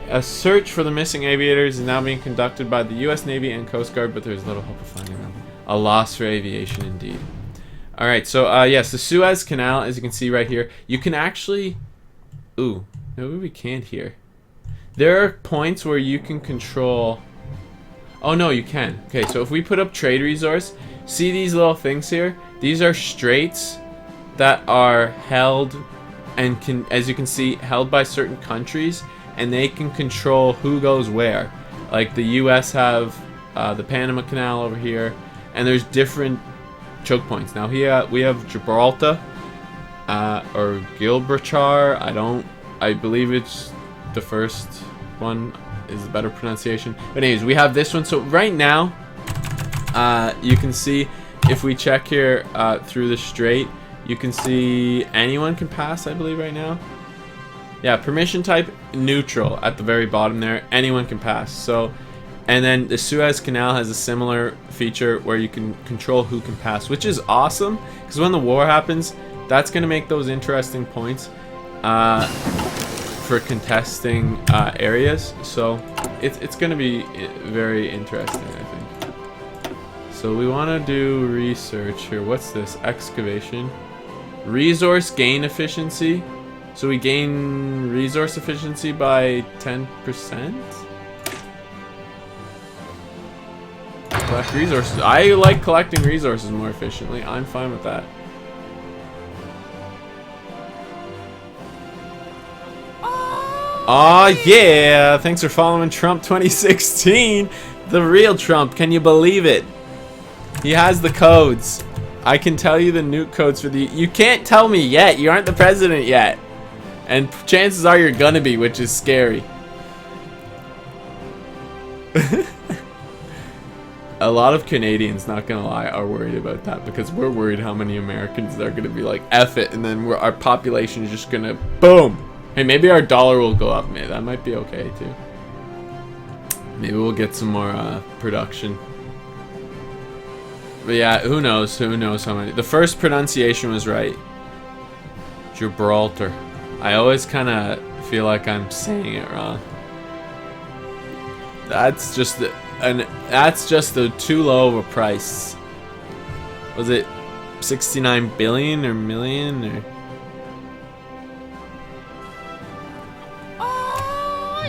A search for the missing aviators is now being conducted by the U.S. Navy and Coast Guard, but there's little hope of finding them. A loss for aviation, indeed. All right, so yes, the Suez Canal, as you can see right here, you can actually. Ooh, maybe we can't here. There are points where you can control. Oh no, you can. Okay, so if we put up trade resource, see these little things here? These are straits that are held and can, as you can see, held by certain countries, and they can control who goes where. Like the US have the Panama Canal over here, and there's different choke points. Now here we have Gibraltar or Gibraltar. I believe it's the first one is the better pronunciation. But anyways, we have this one. So right now, You can see if we check here through the strait, you can see anyone can pass, I believe, right now. Yeah, permission type neutral at the very bottom there. Anyone can pass. So, and then the Suez Canal has a similar feature where you can control who can pass, which is awesome because when the war happens, that's going to make those interesting points for contesting areas. So it's going to be very interesting, I think. So we want to do research here. What's this? Excavation. Resource gain efficiency. So we gain resource efficiency by 10%. Collect resources. I like collecting resources more efficiently. I'm fine with that. Aw, yeah! Thanks for following Trump 2016. The real Trump. Can you believe it? He has the codes. I can tell you the nuke codes for the... You can't tell me yet. You aren't the president yet. And chances are you're gonna be, which is scary. A lot of Canadians, not gonna lie, are worried about that because we're worried how many Americans are gonna be like, F it, and then our population is just gonna boom. Hey, maybe our dollar will go up. Maybe that might be okay too. Maybe we'll get some more production. But yeah, who knows? Who knows how many? The first pronunciation was right. Gibraltar. I always kind of feel like I'm saying it wrong. That's just the too low of a price. Was it 69 billion or million or?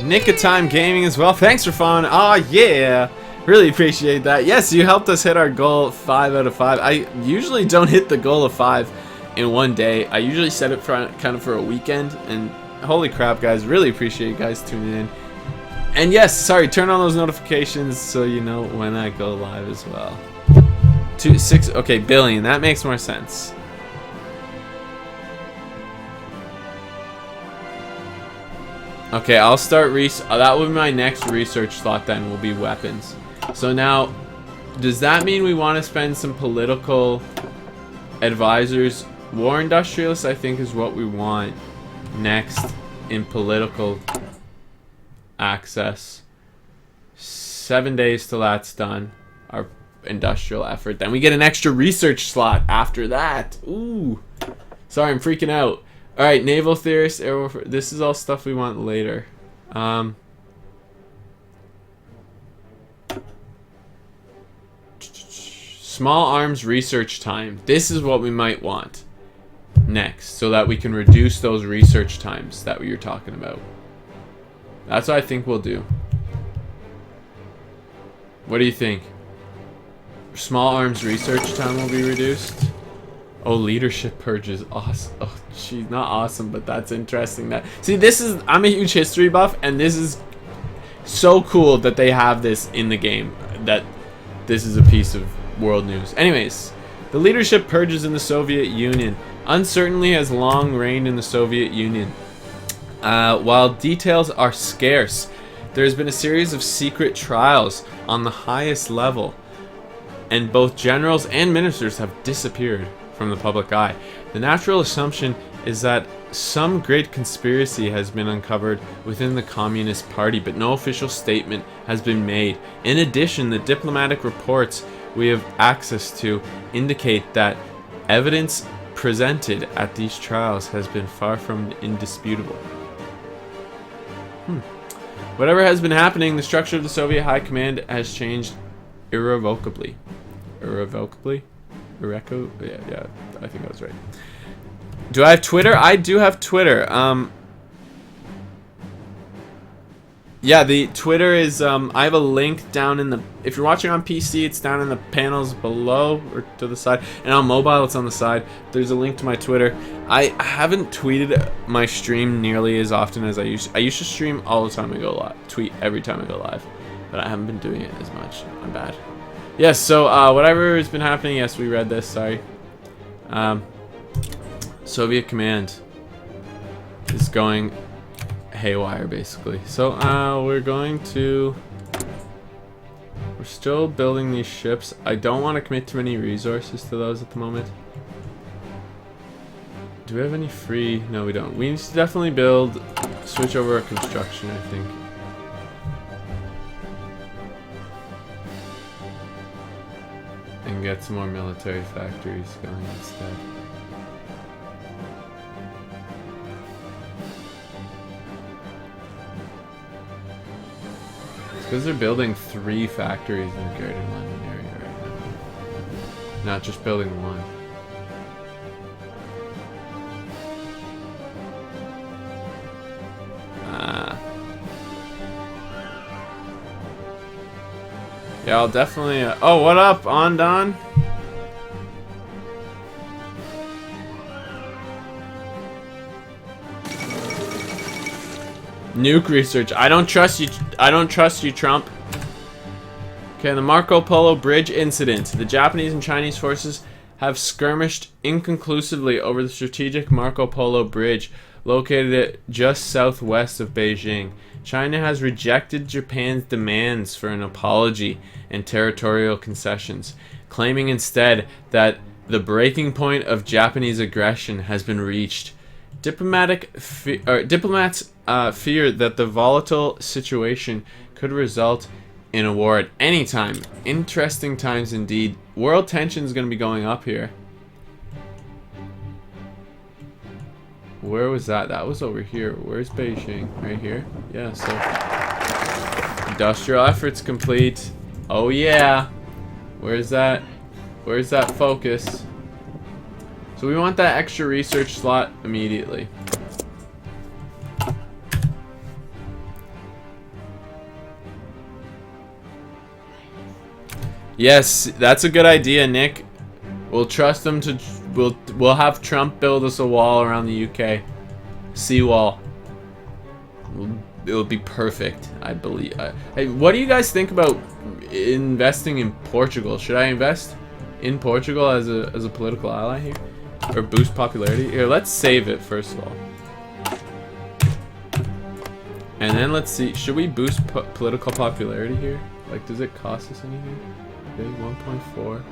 Nick of Time Gaming as well. Thanks for following. Oh yeah, really appreciate that. Yes, you helped us hit our goal 5 out of 5. I usually don't hit the goal of 5 in one day. I usually set it for kind of for a weekend. And holy crap, guys, really appreciate you guys tuning in. And yes, sorry, turn on those notifications so you know when I go live as well. 6 okay, billion. That makes more sense. Okay, I'll start that will be my next research slot then, will be weapons. So now, does that mean we want to spend some political advisors? War industrialists, I think, is what we want next in political access. 7 days till that's done, our industrial effort. Then we get an extra research slot after that. Ooh. Sorry, I'm freaking out. Alright, naval theorist, this is all stuff we want later. Small arms research time. This is what we might want next, so that we can reduce those research times that we were talking about. That's what I think we'll do. What do you think? Small arms research time will be reduced. Oh, leadership purges. Awesome. Oh, geez, not awesome, but that's interesting. See, this is... I'm a huge history buff, and this is so cool that they have this in the game. That this is a piece of world news. Anyways, the leadership purges in the Soviet Union. Uncertainty has long reigned in the Soviet Union. While details are scarce, there has been a series of secret trials on the highest level, and both generals and ministers have disappeared from the public eye. The natural assumption is that some great conspiracy has been uncovered within the Communist Party, but no official statement has been made. In addition, the diplomatic reports we have access to indicate that evidence presented at these trials has been far from indisputable. Whatever has been happening, the structure of the Soviet High Command has changed irrevocably. Irrevocably? Yeah, I think that was right. Do I have Twitter? I do have Twitter. Yeah, the Twitter is, I have a link down in the, if you're watching on PC, it's down in the panels below or to the side, and on mobile, it's on the side. There's a link to my Twitter. I haven't tweeted my stream nearly as often as I used to. I used to stream all the time I go live, tweet every time I go live, but I haven't been doing it as much. I'm bad. Yes, so whatever has been happening, yes, we read this, sorry. Soviet command is going haywire, basically. So we're still building these ships. I don't want to commit too many resources to those at the moment. Do we have any free? No, we don't. We need to definitely switch over our construction, I think. And get some more military factories going instead. It's because they're building 3 factories in the Greater London area right now. Not just building 1. Yeah, I'll definitely... oh, what up, Ondon? Nuke research. I don't trust you. I don't trust you, Trump. Okay, the Marco Polo Bridge incident. The Japanese and Chinese forces have skirmished inconclusively over the strategic Marco Polo Bridge, located just southwest of Beijing. China has rejected Japan's demands for an apology and territorial concessions, claiming instead that the breaking point of Japanese aggression has been reached. Diplomats fear that the volatile situation could result in a war at any time. Interesting times indeed. World tension is going to be going up here. Where was that? That was over here. Where's Beijing? Right here? Yeah, so... industrial efforts complete. Oh yeah! Where's that? Where's that focus? So we want that extra research slot immediately. Yes, that's a good idea, Nick. We'll trust them to... We'll have Trump build us a wall around the UK. Seawall. It'll be perfect, I believe. Hey, what do you guys think about investing in Portugal? Should I invest in Portugal as a political ally here? Or boost popularity? Here, let's save it first of all. And then let's see. Should we boost political popularity here? Like, does it cost us anything? Okay, 1.4.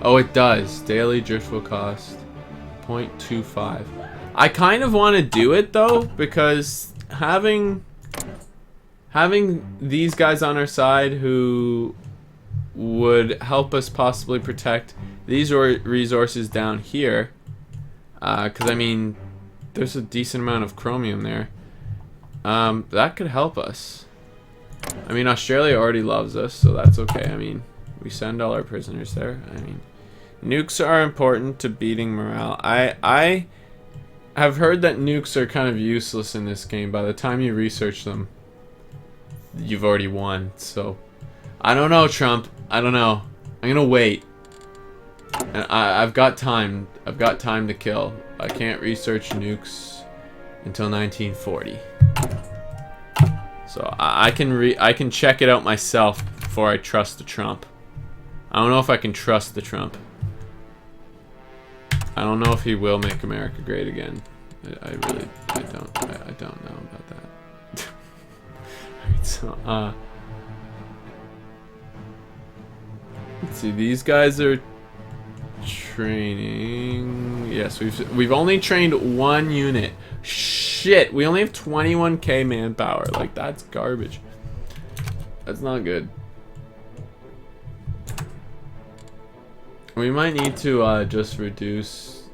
Oh, it does. Daily drift will cost 0.25. I kind of want to do it though, because having these guys on our side who would help us possibly protect these resources down here, because I mean, there's a decent amount of chromium there. That could help us. I mean, Australia already loves us, so that's okay. I mean, we send all our prisoners there. I mean, nukes are important to beating morale. I have heard that nukes are kind of useless in this game. By the time you research them, you've already won. So, I don't know, Trump. I don't know. I'm gonna wait. And I've got time. I've got time to kill. I can't research nukes until 1940. So I can check it out myself before I trust the Trump. I don't know if I can trust the Trump. I don't know if he will make America great again. I don't know about that. Alright, so let's see, these guys are training. Yes, we've only trained 1 unit. Shit, we only have 21k manpower. Like, that's garbage. That's not good. We might need to just reduce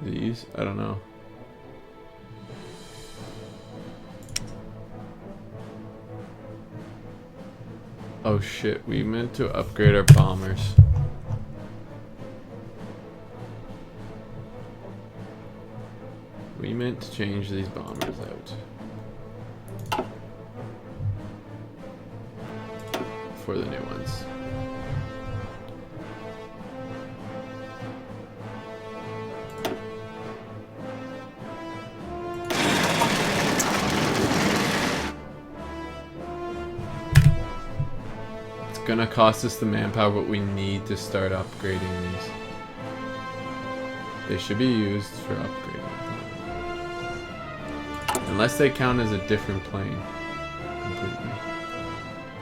these. I don't know. Oh shit, we meant to upgrade our bombers. We meant to change these bombers out for the new ones. It's gonna cost us the manpower, but we need to start upgrading these. They should be used for upgrading. Unless they count as a different plane. Completely.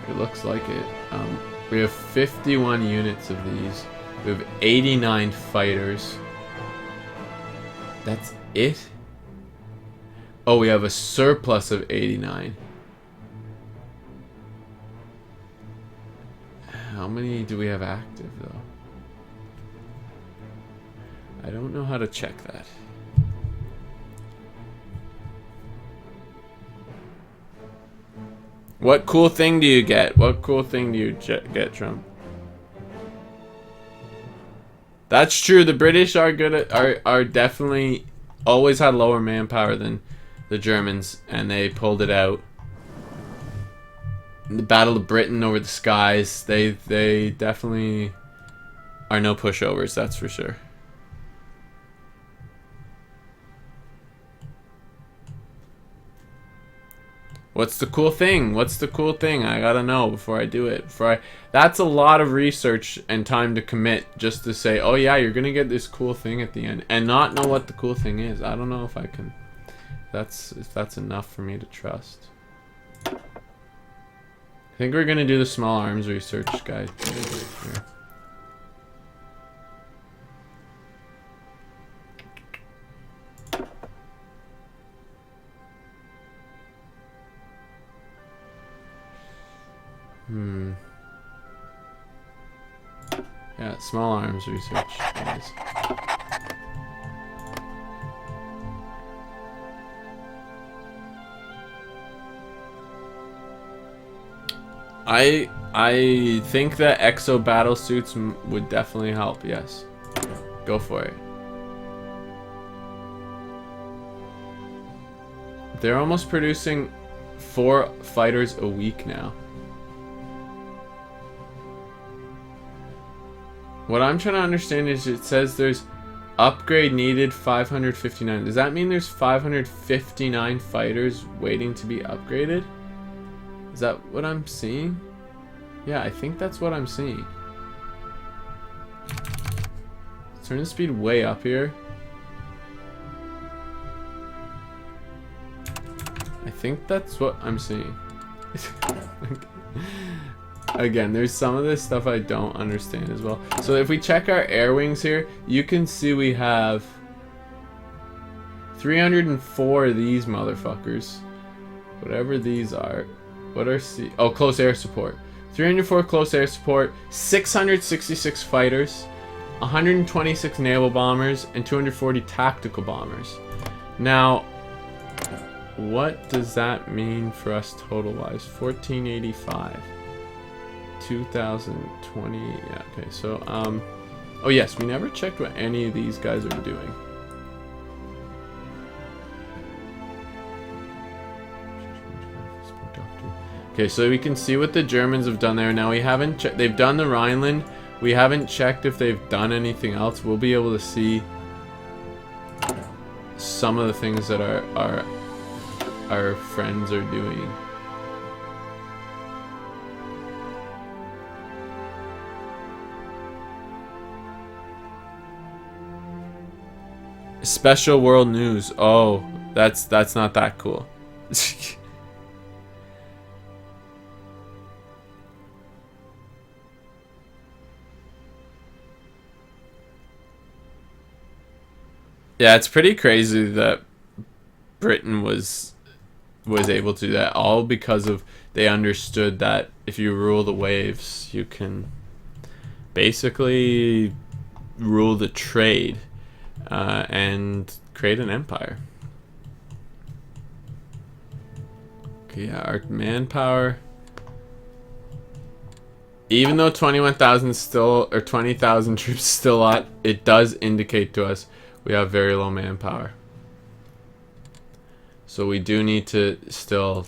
It looks like it. We have 51 units of these. We have 89 fighters. That's it? Oh, we have a surplus of 89. How many do we have active, though? I don't know how to check that. What cool thing do you get? What cool thing do you get, Trump? That's true. The British are good at are definitely always had lower manpower than the Germans, and they pulled it out. In the Battle of Britain over the skies, they definitely are no pushovers. That's for sure. What's the cool thing? What's the cool thing? I gotta know before I do it. That's a lot of research and time to commit just to say, oh yeah, you're gonna get this cool thing at the end, and not know what the cool thing is. I don't know if I can. If that's enough for me to trust. I think we're gonna do the small arms research guide here. Yeah, small arms research, guys. I think that exo battle suits would definitely help. Yes, go for it. They're almost producing 4 fighters a week now. What I'm trying to understand is it says there's upgrade needed 559. Does that mean there's 559 fighters waiting to be upgraded? Is that what I'm seeing? Yeah, I think that's what I'm seeing. Turn the speed way up here. I think that's what I'm seeing. Again, there's some of this stuff I don't understand as well. So if we check our air wings here, you can see we have 304 of these motherfuckers. Whatever these are. What are oh, close air support. 304 close air support, 666 fighters, 126 naval bombers, and 240 tactical bombers. Now, what does that mean for us total-wise? 1485. 2020. Yeah, okay, so, oh yes, we never checked what any of these guys are doing. Okay, so we can see what the Germans have done there. Now we haven't checked. They've done the Rhineland. We haven't checked if they've done anything else. We'll be able to see some of the things that our friends are doing. Special world news. Oh, that's not that cool. Yeah, it's pretty crazy that Britain was able to do that, all because of they understood that if you rule the waves, you can basically rule the trade and create an empire. Okay, yeah, our manpower. Even though 21,000 still, or 20,000 troops still a lot, it does indicate to us we have very low manpower. So we do need to still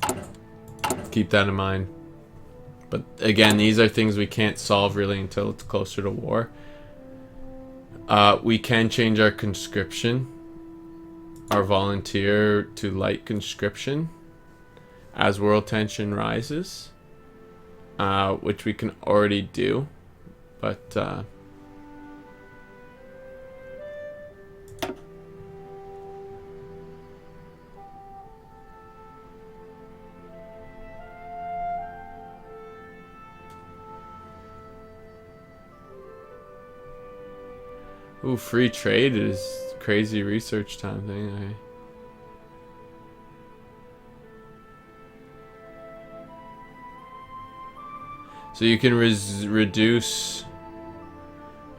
keep that in mind. But again, these are things we can't solve really until it's closer to war. We can change our conscription, our volunteer to light conscription as world tension rises, which we can already do, but Ooh, free trade is crazy research time thing. Okay. So you can reduce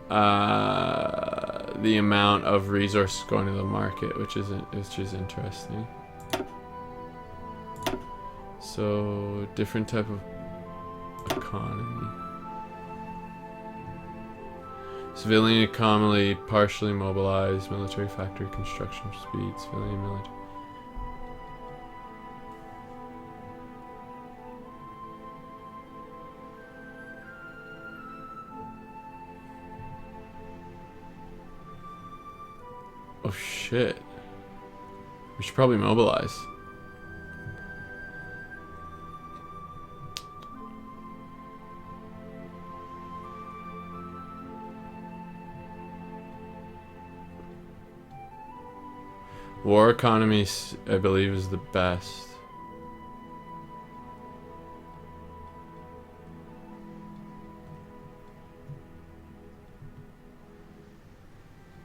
the amount of resources going to the market, which is interesting. So different type of economy. Civilian economy partially mobilized, military factory construction speed, civilian military. Oh shit. We should probably mobilize. War economy, I believe, is the best.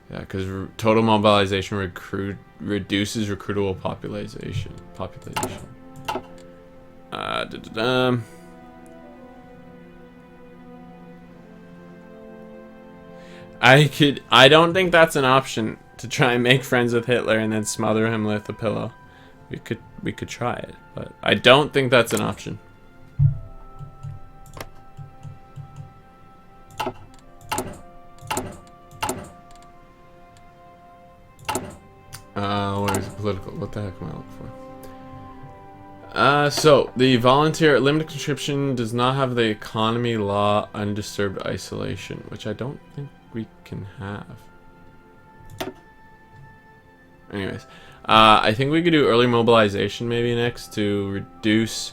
Yeah, because total mobilization reduces recruitable population. I don't think that's an option to try and make friends with Hitler and then smother him with a pillow. We could try it, but I don't think that's an option. Where's political? What the heck am I looking for? So the volunteer limited conscription does not have the economy law undisturbed isolation, which I don't think we can have. Anyways, I think we could do early mobilization maybe next to reduce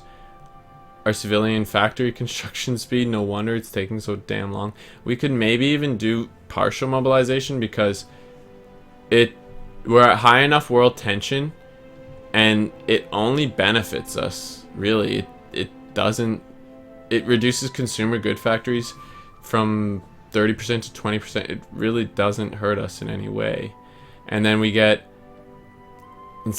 our civilian factory construction speed. No wonder it's taking so damn long. We could maybe even do partial mobilization because we're at high enough world tension and it only benefits us, really. It reduces consumer good factories from 30% to 20%. It really doesn't hurt us in any way. And then we get I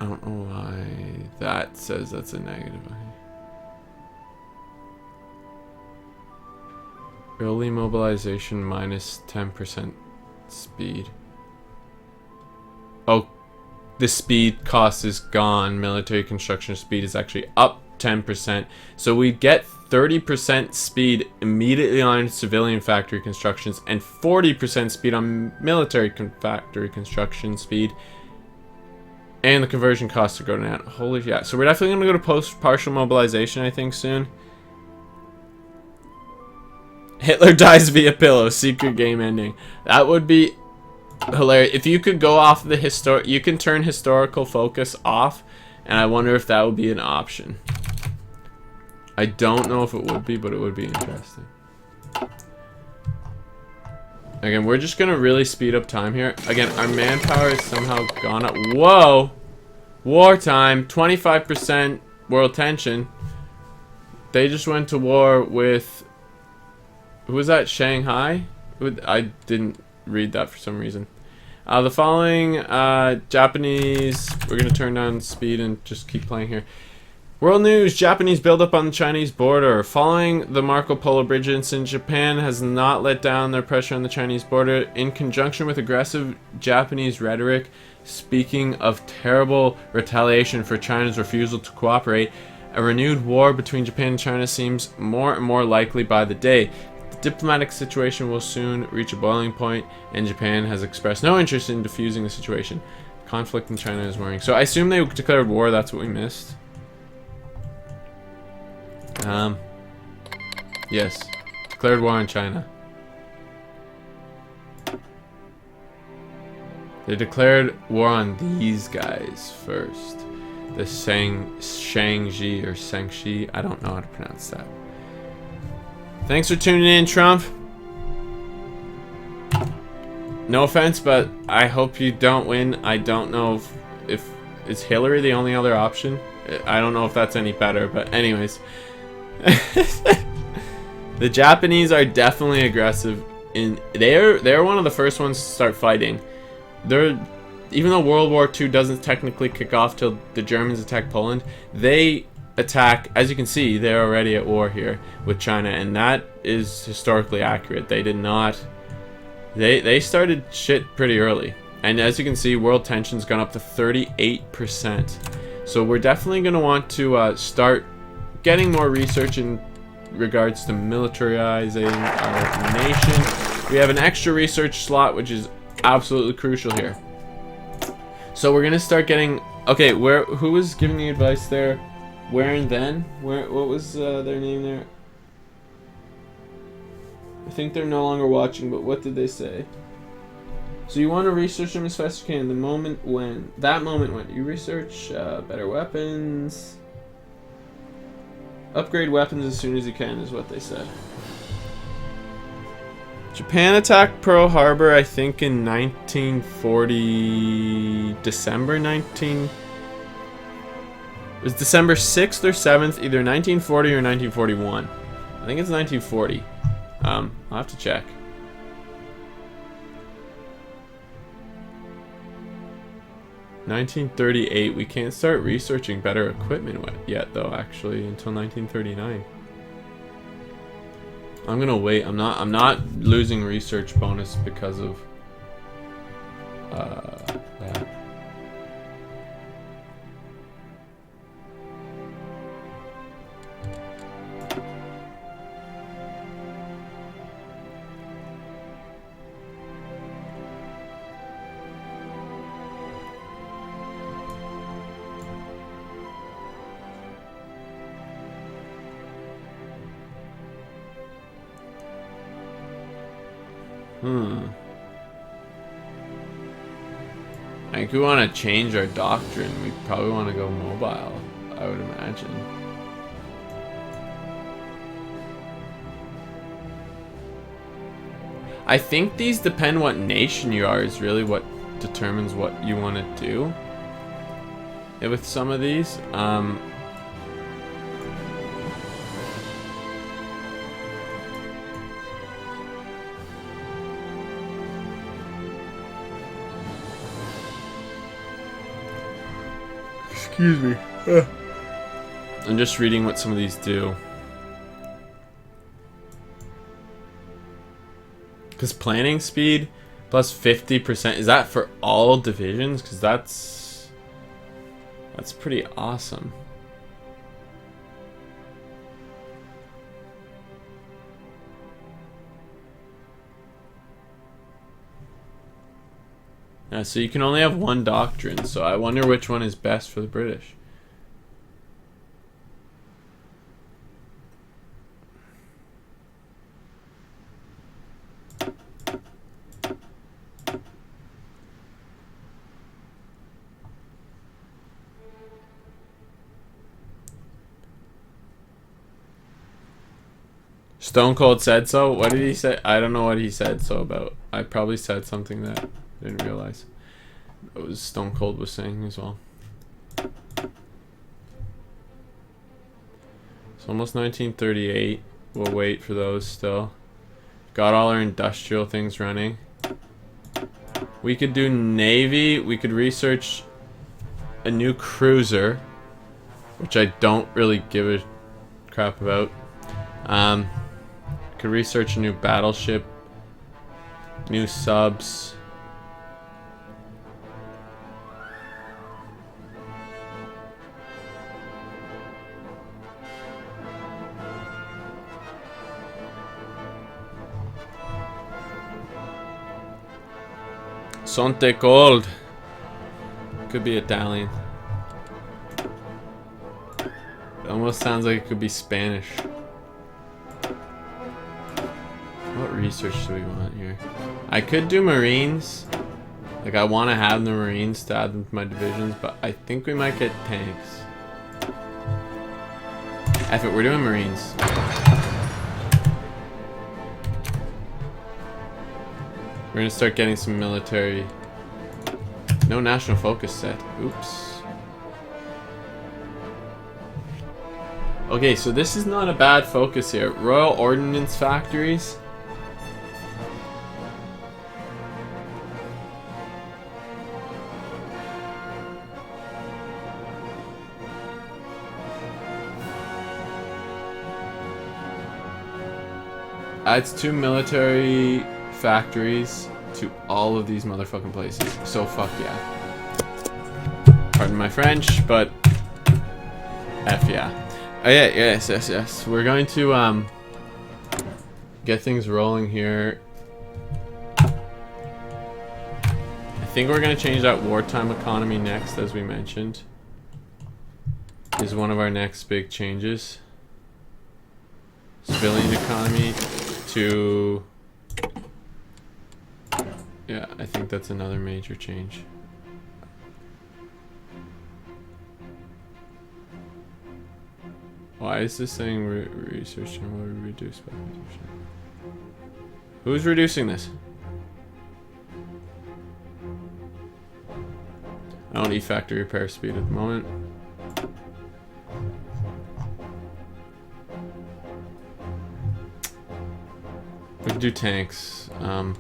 don't know why that says that's a negative. Early mobilization minus 10% speed. Oh, the speed cost is gone. Military construction speed is actually up 10%. So we get 30% speed immediately on civilian factory constructions and 40% speed on military factory construction speed. And the conversion costs are going down. Holy yeah. So we're definitely going to go to partial mobilization, I think, soon. Hitler dies via pillow. Secret game ending. That would be hilarious. If you could go off the you can turn historical focus off, and I wonder if that would be an option. I don't know if it would be, but it would be interesting. Again, we're just gonna really speed up time here. Again, our manpower has somehow gone up. Whoa! Wartime, 25% world tension. They just went to war with... Who was that? Shanghai? I didn't read that for some reason. The following Japanese... We're gonna turn down speed and just keep playing here. World news, Japanese buildup on the Chinese border. Following the Marco Polo Bridge incident, Japan has not let down their pressure on the Chinese border. In conjunction with aggressive Japanese rhetoric, speaking of terrible retaliation for China's refusal to cooperate, a renewed war between Japan and China seems more and more likely by the day. The diplomatic situation will soon reach a boiling point, and Japan has expressed no interest in diffusing the situation. Conflict in China is worrying. So I assume they declared war, that's what we missed. Yes. Declared war on China. They declared war on these guys first. The Shangji or Shangxi. I don't know how to pronounce that. Thanks for tuning in, Trump. No offense, but I hope you don't win. I don't know if is Hillary the only other option? I don't know if that's any better, but anyways. The Japanese are definitely aggressive. They're one of the first ones to start fighting. Even though World War II doesn't technically kick off till the Germans attack Poland, they attack, as you can see, they're already at war here with China, and that is historically accurate. They did not... They started shit pretty early. And as you can see, world tension's gone up to 38%. So we're definitely going to want to start getting more research in regards to militarizing our nation. We have an extra research slot, which is absolutely crucial here. So we're gonna start getting... Okay, who was giving you advice there? Where and then? What was their name there? I think they're no longer watching, but what did they say? So you want to research them as fast as you can. That moment when you research better weapons, upgrade weapons as soon as you can is what they said. Japan attacked Pearl Harbor, I think, in 1940... December 19... It was December 6th or 7th, either 1940 or 1941. I think it's 1940. I'll have to check. $1938. We can't start researching better equipment yet, though, actually, until 1939. I'm gonna wait. I'm not losing research bonus because of that. I think we want to change our doctrine. We probably want to go mobile, I would imagine. I think these depend what nation you are is really what determines what you want to do. With some of these, excuse me. I'm just reading what some of these do. Because planning speed plus 50%, is that for all divisions? Because that's pretty awesome. Yeah, so you can only have one doctrine, so I wonder which one is best for the British. Stone Cold said so? What did he say? I don't know what he said so about. I probably said something that I didn't realize. It was Stone Cold was saying as well. It's almost 1938. We'll wait for those still. Got all our industrial things running. We could do Navy. We could research a new cruiser, which I don't really give a crap about. Could research a new battleship, new subs. Sonte cold. Could be Italian. It almost sounds like it could be Spanish. What research do we want here? I could do Marines. Like, I want to have the Marines to add them to my divisions, but I think we might get tanks. F it, we're doing Marines. We're gonna start getting some military. No national focus set. Oops. Okay, so this is not a bad focus here. Royal Ordnance Factories. Adds 2 military factories to all of these motherfucking places. So fuck yeah. Pardon my French, but F yeah. Oh yeah, yes. We're going to get things rolling here. I think we're gonna change that wartime economy next, as we mentioned. Is one of our next big changes. Civilian economy to... Yeah, I think that's another major change. Why is this saying research and will reduce by reduction? Who's reducing this? I don't need factory repair speed at the moment. We can do tanks. We're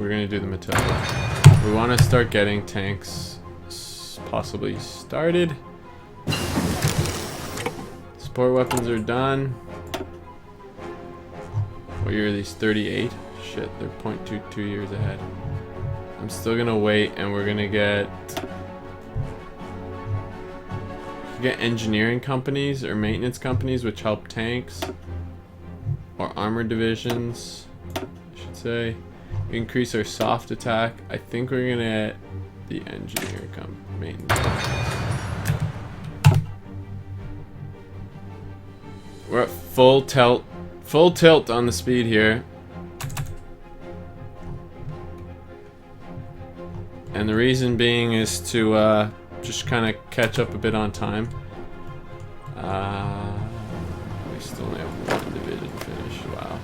gonna do the Matilda. We want to start getting tanks possibly started. Support weapons are done. What year are these? 38? Shit, they're 0.22 years ahead. I'm still gonna wait, and we're gonna get engineering companies or maintenance companies which help tanks or armored divisions, I should say. Increase our soft attack. I think we're gonna get the engineer maintenance companies. We're at full tilt on the speed here. And the reason being is to just kind of catch up a bit on time. We still only have one division finished. Wow.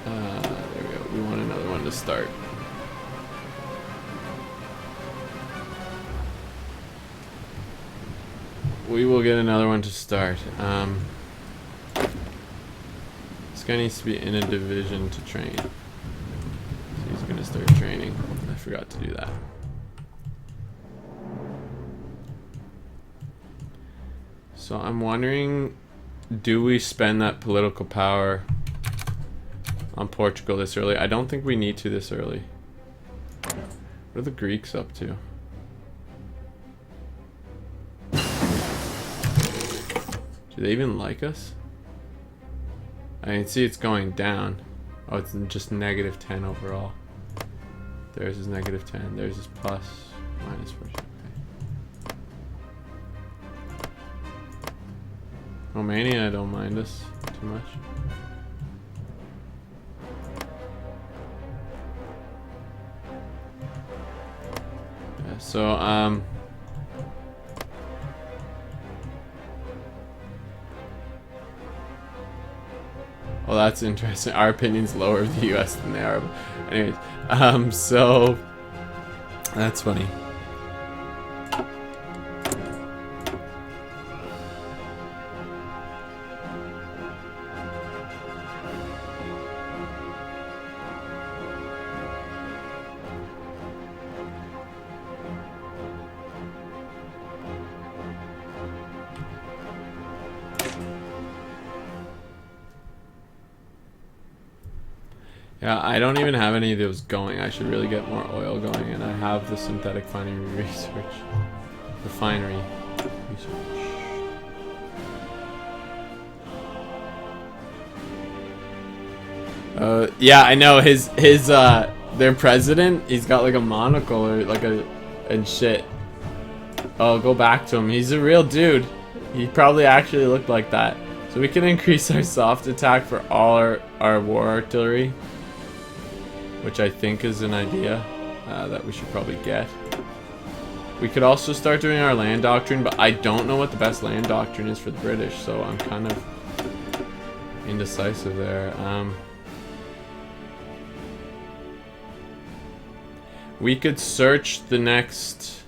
There we go. We want another one to start. We will get another one to start. This guy needs to be in a division to train. So he's gonna start training. I forgot to do that. So I'm wondering, do we spend that political power on Portugal this early? I don't think we need to this early. What are the Greeks up to? Do they even like us? I can see it's going down. Oh, it's just -10 overall. Theirs is -10. Theirs is plus, minus 40. Okay. Romania, I don't mind us too much. Yeah, so, well, that's interesting. Our opinion's lower of the US than they are. But anyways, so that's funny. Yeah, I don't even have any of those going. I should really get more oil going, and I have the synthetic refinery research. Yeah, I know their president, he's got like a monocle or like and shit. Oh, go back to him. He's a real dude. He probably actually looked like that. So we can increase our soft attack for all our war artillery, which I think is an idea that we should probably get. We could also start doing our land doctrine, but I don't know what the best land doctrine is for the British, so I'm kind of indecisive there. We could search the next...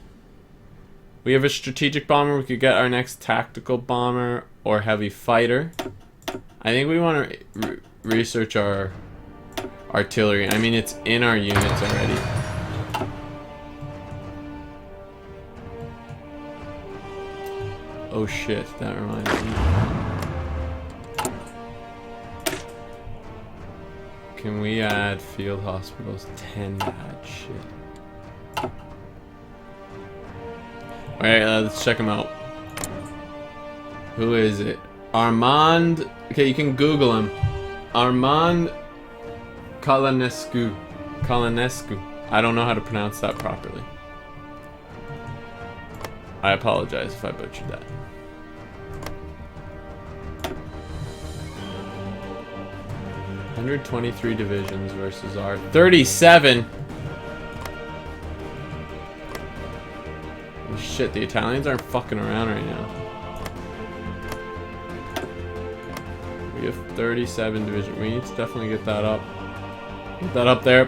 We have a strategic bomber. We could get our next tactical bomber or heavy fighter. I think we want to research our artillery. I mean, it's in our units already. Oh shit, that reminds me. Can we add field hospitals? 10 bad shit. Alright, let's check them out. Who is it? Armand. Okay, you can Google him. Armand Colonescu. I don't know how to pronounce that properly. I apologize if I butchered that. $123 divisions versus our 37. Oh, shit, the Italians aren't fucking around right now. We have 37 division. We need to definitely get that up. Get that up there.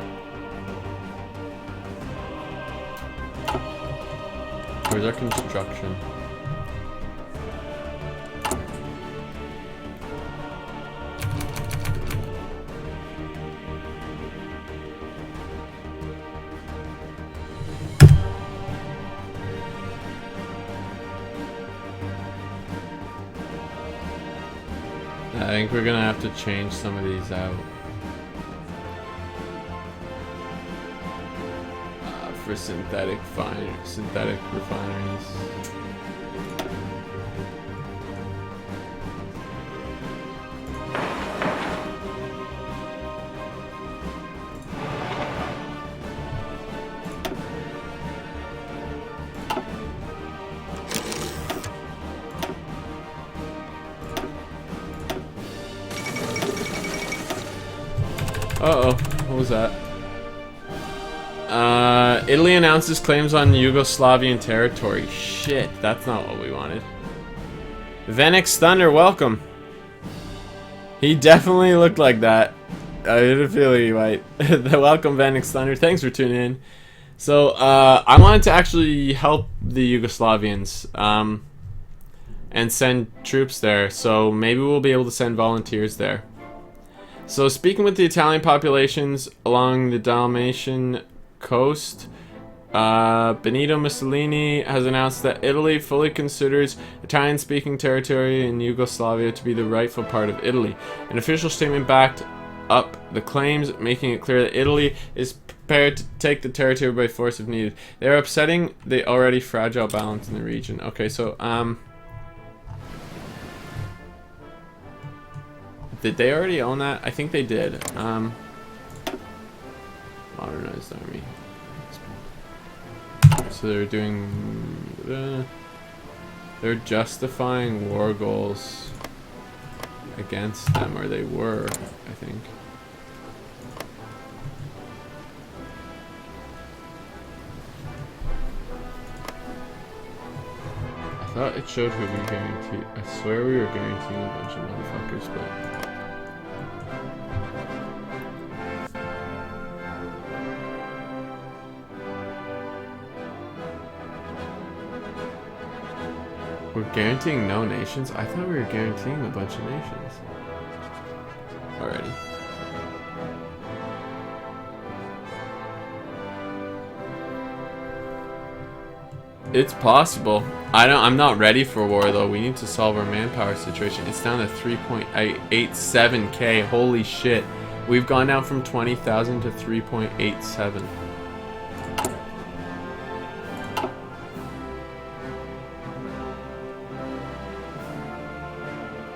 Where's our construction? I think we're gonna have to change some of these out. For synthetic refineries. Uh-oh, what was that? Italy announces claims on Yugoslavian territory. Shit, that's not what we wanted. Venix Thunder, welcome. He definitely looked like that. I had a feeling he might. Welcome, Venix Thunder. Thanks for tuning in. So, I wanted to actually help the Yugoslavians and send troops there. So maybe we'll be able to send volunteers there. So speaking with the Italian populations along the Dalmatian coast, Benito Mussolini has announced that Italy fully considers Italian-speaking territory in Yugoslavia to be the rightful part of Italy. An official statement backed up the claims, making it clear that Italy is prepared to take the territory by force if needed. They are upsetting the already fragile balance in the region. Okay, so did they already own that? I think they did. Modernized army. So they're doing... they're justifying war goals against them, or they were, I think. I thought it showed who we guaranteed. I swear we were guaranteeing a bunch of motherfuckers, but... We're guaranteeing no nations? I thought we were guaranteeing a bunch of nations already. It's possible. I'm not ready for war though. We need to solve our manpower situation. It's down to 3.87k. Holy shit. We've gone down from 20,000 to 3.87.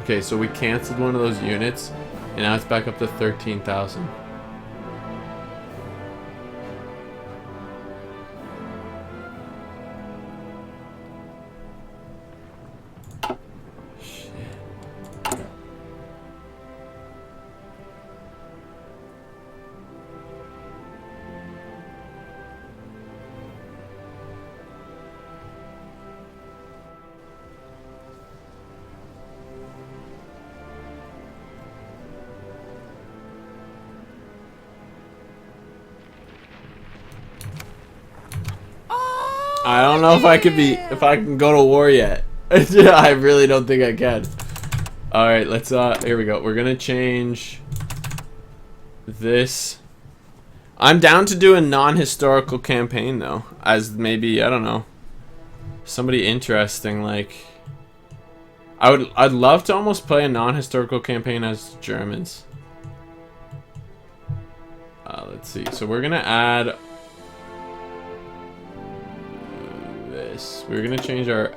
Okay, so we canceled one of those units, and now it's back up to 13,000. I don't know if I can go to war yet. I really don't think I can. All right, let's here we go. We're gonna change this. I'm down to do a non-historical campaign though, as maybe, I don't know, somebody interesting. Like, I'd love to almost play a non-historical campaign as Germans. Let's see. So we're gonna add this. We're gonna change our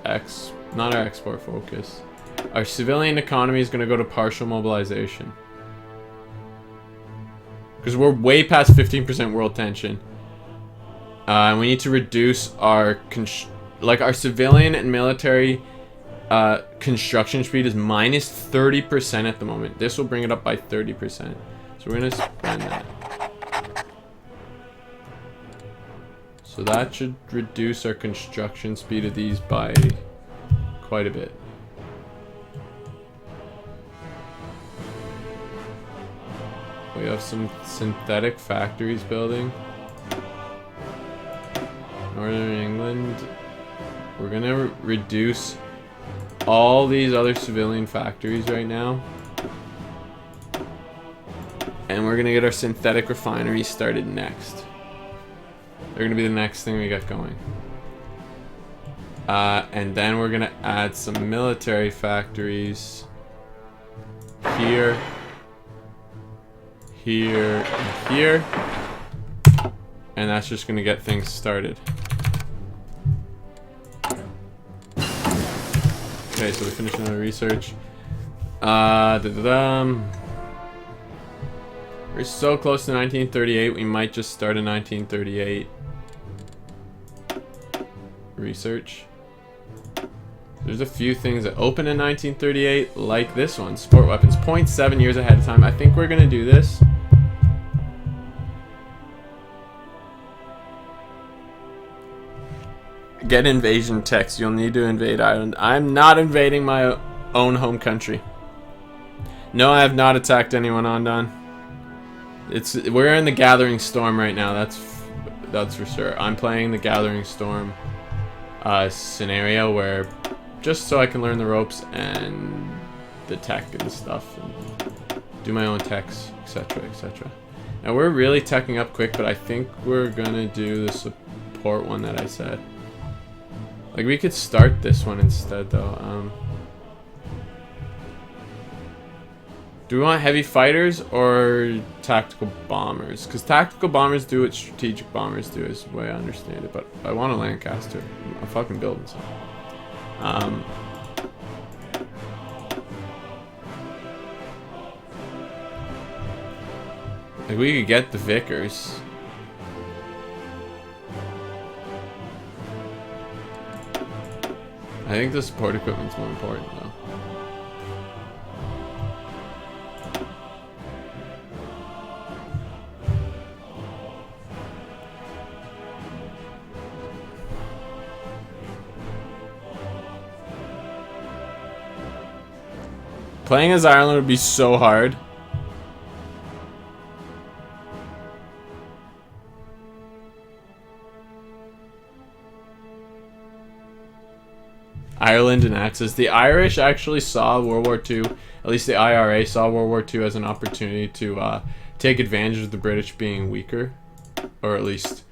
not our export focus. Our civilian economy is gonna go to partial mobilization. Because we're way past 15% world tension. And we need to reduce our our civilian and military construction speed is minus 30% at the moment. This will bring it up by 30%. So we're gonna spend that. So that should reduce our construction speed of these by quite a bit. We have some synthetic factories building. Northern England. We're gonna reduce all these other civilian factories right now. And we're gonna get our synthetic refineries started next. They're gonna be the next thing we get going. And then we're gonna add some military factories here, here, and here. And that's just gonna get things started. Okay, so we finished another research. We're so close to 1938, we might just start a 1938 research. There's a few things that open in 1938, like this one, sport weapons, 0.7 years ahead of time. I think we're gonna do this. Get invasion text. You'll need to invade Ireland. I'm not invading my own home country. No, I have not attacked anyone, Ondon. We're in the Gathering Storm right now. That's for sure. I'm playing the Gathering Storm scenario where just so I can learn the ropes and the tech and stuff, and do my own techs, etc., etc. Now we're really teching up quick, but I think we're gonna do the support one that I said. Like, we could start this one instead, though. Do we want heavy fighters or tactical bombers? Because tactical bombers do what strategic bombers do, is the way I understand it. But I want a Lancaster. I'm fucking building some. Like, we could get the Vickers. I think the support equipment's more important, though. Playing as Ireland would be so hard. Ireland and Axis. The Irish actually saw World War II, at least the IRA saw World War II as an opportunity to take advantage of the British being weaker, or at least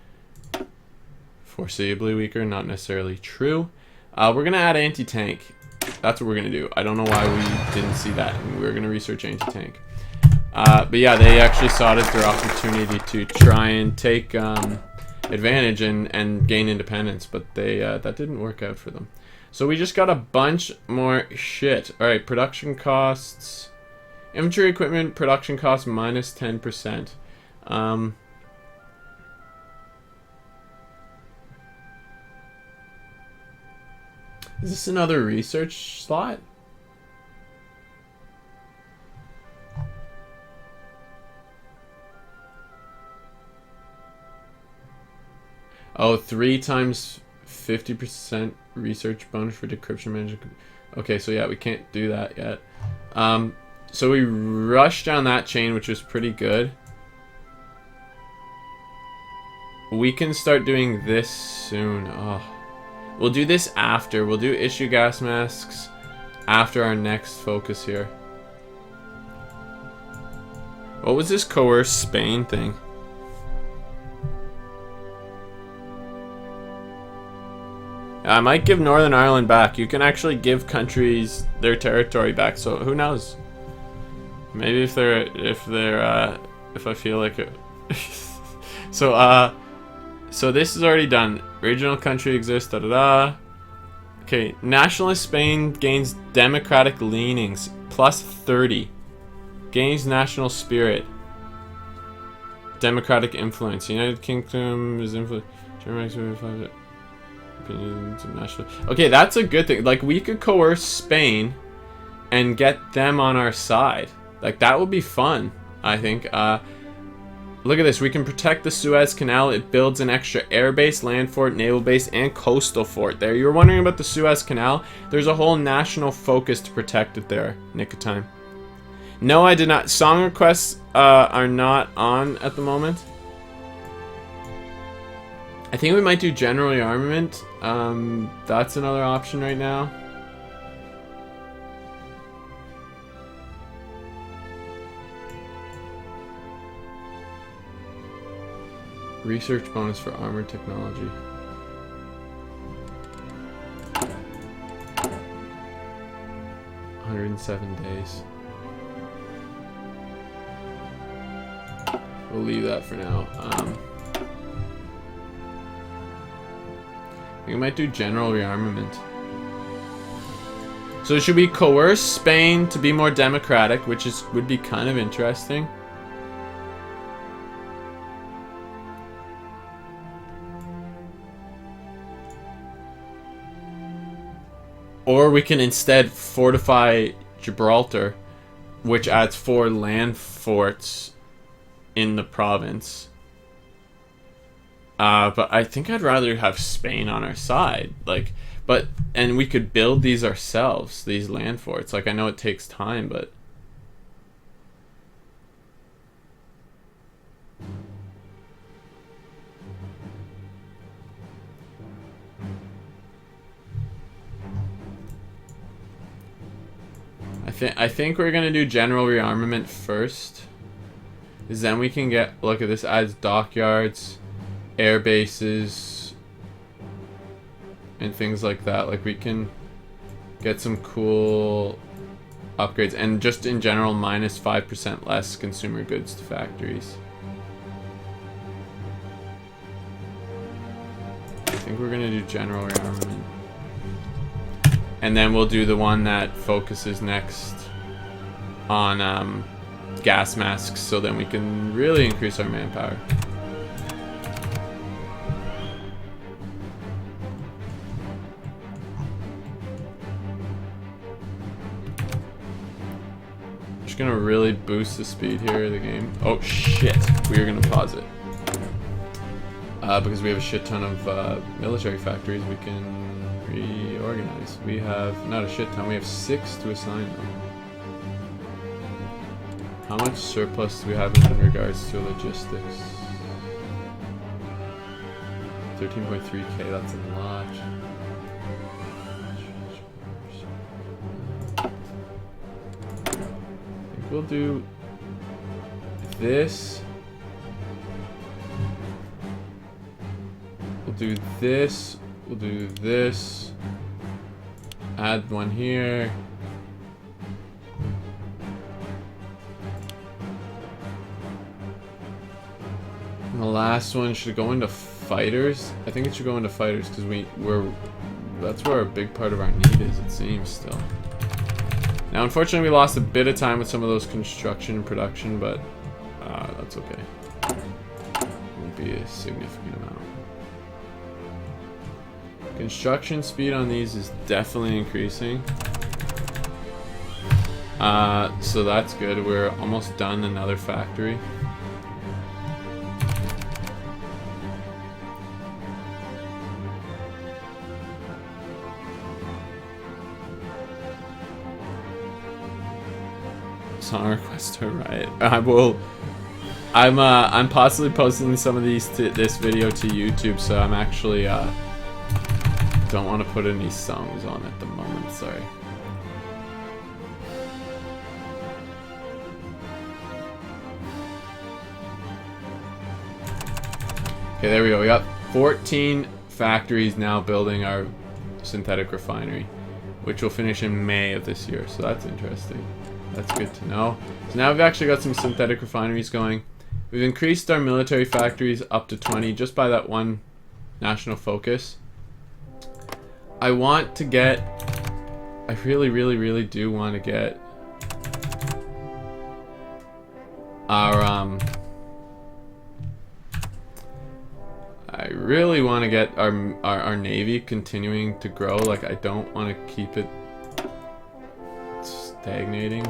foreseeably weaker, not necessarily true. We're going to add anti-tank. That's what we're going to do. I don't know why we didn't see that, and we're going to research anti-tank. But yeah, they actually saw it as their opportunity to try and take advantage and gain independence, but that didn't work out for them. So we just got a bunch more shit. Alright, production costs. Infantry equipment, production costs minus 10%. Is this another research slot? Oh, 3 times 50% research bonus for decryption management. Okay, so yeah, we can't do that yet. So we rushed down that chain, which was pretty good. We can start doing this soon. Oh, We'll do this after. We'll do issue gas masks after our next focus here. What was this coerce Spain thing? I might give Northern Ireland back. You can actually give countries their territory back, so who knows? Maybe if I feel like it. So this is already done. Regional country exists, da da da. Okay, nationalist Spain gains democratic leanings, plus 30. Gains national spirit. Democratic influence. United Kingdom is influence. Okay, that's a good thing. Like, we could coerce Spain and get them on our side. Like, that would be fun, I think. Look at this. We can protect the Suez Canal. It builds an extra air base, land fort, naval base, and coastal fort there. You were wondering about the Suez Canal? There's a whole national focus to protect it there. Nick of time. No, I did not. Song requests are not on at the moment. I think we might do general rearmament. That's another option right now. Research bonus for armored technology. $107 days. We'll leave that for now. We might do general rearmament. So should we coerce Spain to be more democratic, which would be kind of interesting? Or we can instead fortify Gibraltar, which adds 4 land forts in the province. But I think I'd rather have Spain on our side. Like, and we could build these ourselves, these land forts. Like, I know it takes time, but I think we're gonna do general rearmament first, because then we can get, look at this, adds dockyards, air bases, and things like that. Like, we can get some cool upgrades, and just in general, minus 5% less consumer goods to factories. I think we're gonna do general rearmament. And then we'll do the one that focuses next on gas masks, so then we can really increase our manpower. Just gonna really boost the speed here of the game. Oh shit, we are gonna pause it. Because we have a shit ton of military factories we can reorganize. We have, not a shit ton, we have 6 to assign them. How much surplus do we have in regards to logistics? 13.3k, that's a lot. I think we'll do this. We'll do this. We'll do this. Add one here. And the last one should go into fighters. I think it should go into fighters because that's where a big part of our need is, it seems, still. Now, unfortunately, we lost a bit of time with some of those construction and production, but that's okay. Won't be a significant amount. Construction speed on these is definitely increasing. So that's good. We're almost done another factory. Song request to riot. I'm possibly posting some of these this video to YouTube, so I'm actually don't want to put any songs on at the moment, sorry. Okay, there we go. We got 14 factories now building our synthetic refinery, which will finish in May of this year. So that's interesting. That's good to know. So now we've actually got some synthetic refineries going. We've increased our military factories up to 20 just by that one national focus. I want to get... I really do want to get our... I really want to get our navy continuing to grow. Like, I don't want to keep it stagnating.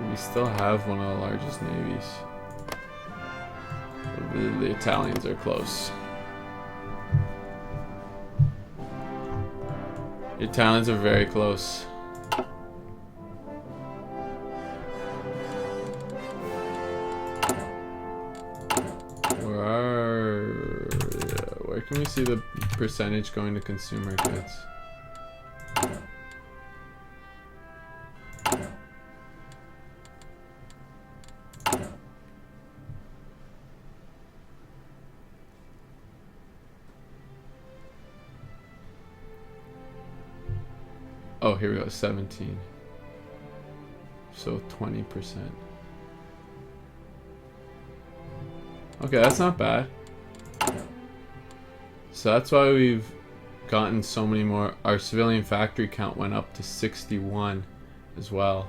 We still have one of the largest navies. The Italians are close. The Italians are very close. Where can we see the percentage going to consumer goods? Oh, here we go, 17. So 20%. Okay, that's not bad. So that's why we've gotten so many more. Our civilian factory count went up to 61 as well.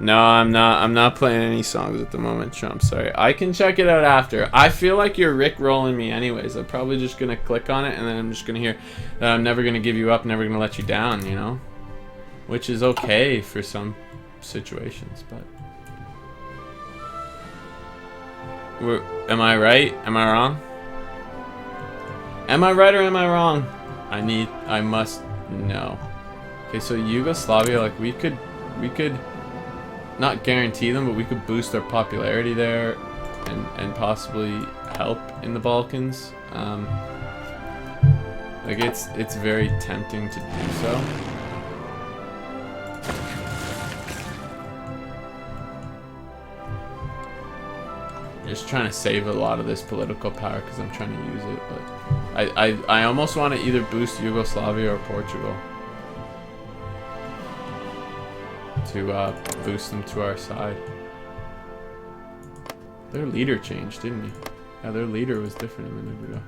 No, I'm not playing any songs at the moment, Trump. Sorry. I can check it out after. I feel like you're Rick-rolling me anyways. I'm probably just going to click on it and then I'm just going to hear that I'm never going to give you up, never going to let you down, you know? Which is okay for some situations, but... Am I right? Am I wrong? Am I right or am I wrong? I must know. Okay, so Yugoslavia, like we could not guarantee them, but we could boost our popularity there and possibly help in the Balkans. Like it's very tempting to do so. Just trying to save a lot of this political power because I'm trying to use it, but I almost want to either boost Yugoslavia or Portugal to boost them to our side. Their leader changed, didn't he? Yeah, their leader was different a minute ago.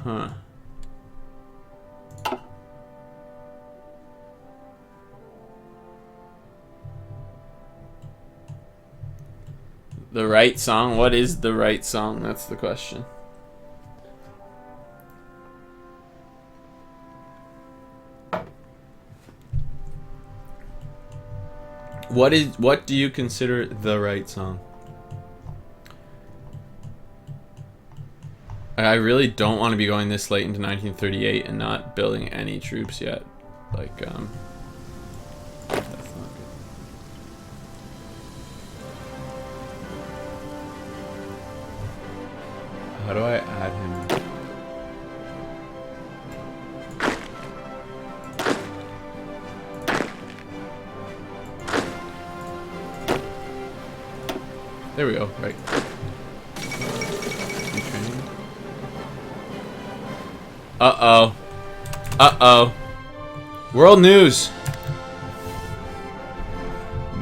Huh. The right song? What is the right song? That's the question. What do you consider the right song? I really don't want to be going this late into 1938 and not building any troops yet. Like, that's not good. How do I add him? There we go, right. Uh-oh. Uh-oh. World news.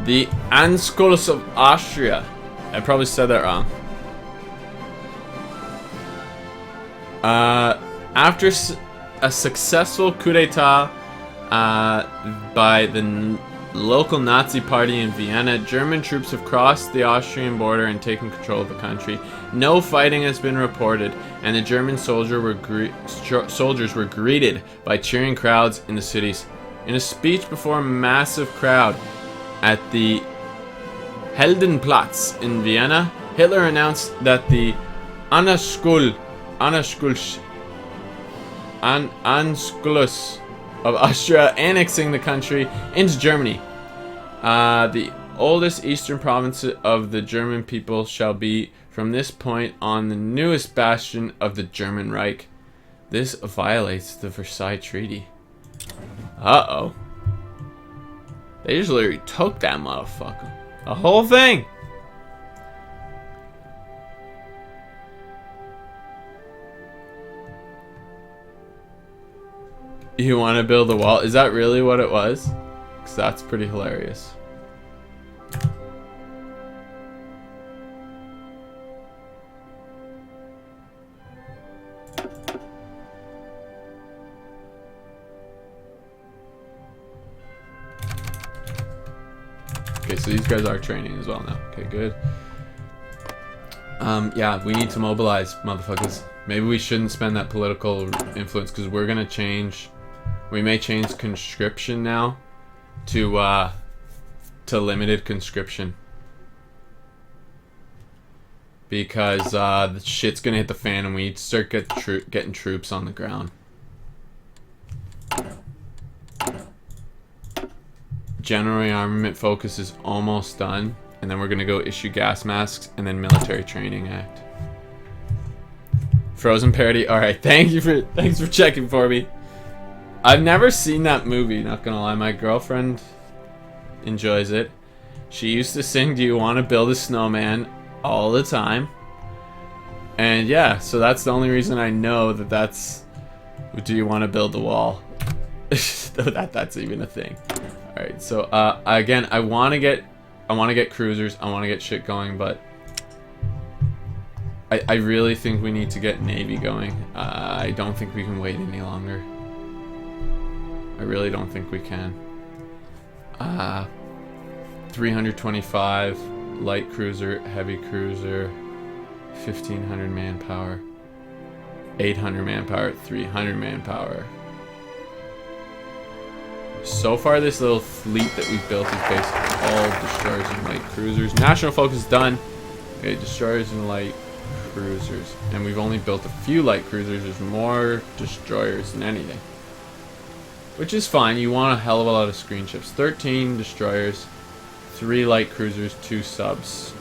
The Anschluss of Austria. I probably said that wrong. After a successful coup d'etat by the local Nazi party in Vienna, German troops have crossed the Austrian border and taken control of the country. No fighting has been reported, and the German soldiers were greeted by cheering crowds in the cities. In a speech before a massive crowd at the Heldenplatz in Vienna, Hitler announced that the Anschluss Anschluss of Austria, annexing the country into Germany. The oldest eastern province of the German people shall be from this point on the newest bastion of the German Reich. This violates the Versailles Treaty. Uh-oh. They just literally took that motherfucker. The whole thing. You want to build a wall? Is that really what it was? Because that's pretty hilarious. Okay, so these guys are training as well now. Okay, good. Yeah, we need to mobilize, motherfuckers. Maybe we shouldn't spend that political influence because we're gonna change. We may change conscription now to limited conscription because the shit's gonna hit the fan and we need to start getting troops on the ground. General rearmament focus is almost done, and then we're gonna go issue gas masks and then military training act. Frozen parody. All right, thanks for checking for me. I've never seen that movie, not gonna lie. My girlfriend enjoys it. She used to sing "Do You Want to Build a Snowman" all the time. And yeah, so that's the only reason I know that that's "Do You Want to Build the Wall?" that's even a thing. All right, so again, I want to get cruisers. I want to get shit going, but I really think we need to get Navy going. I don't think we can wait any longer. I really don't think we can. 325 light cruiser, heavy cruiser, 1500 manpower, 800 manpower, 300 manpower. So far, this little fleet that we've built is basically all destroyers and light cruisers. National focus done. Okay, destroyers and light cruisers, and we've only built a few light cruisers. There's more destroyers than anything, which is fine. You want a hell of a lot of screen ships. 13 destroyers, 3 light cruisers, 2 subs.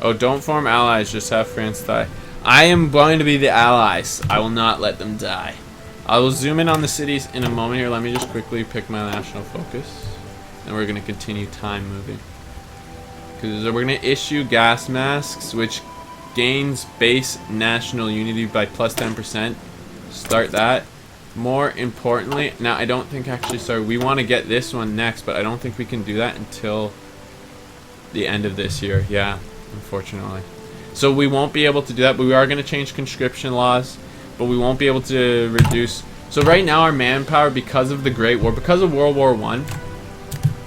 Oh, don't form allies, just have France die. I am going to be the allies. I will not let them die. I will zoom in on the cities in a moment here. Let me just quickly pick my national focus. And we're going to continue time moving. Because we're going to issue gas masks, which gains base national unity by plus 10%. Start that. More importantly, now I don't think actually, sorry, we want to get this one next, but I don't think we can do that until the end of this year. Yeah, unfortunately. So we won't be able to do that, but we are going to change conscription laws, but we won't be able to reduce. So right now our manpower, because of the Great War, because of World War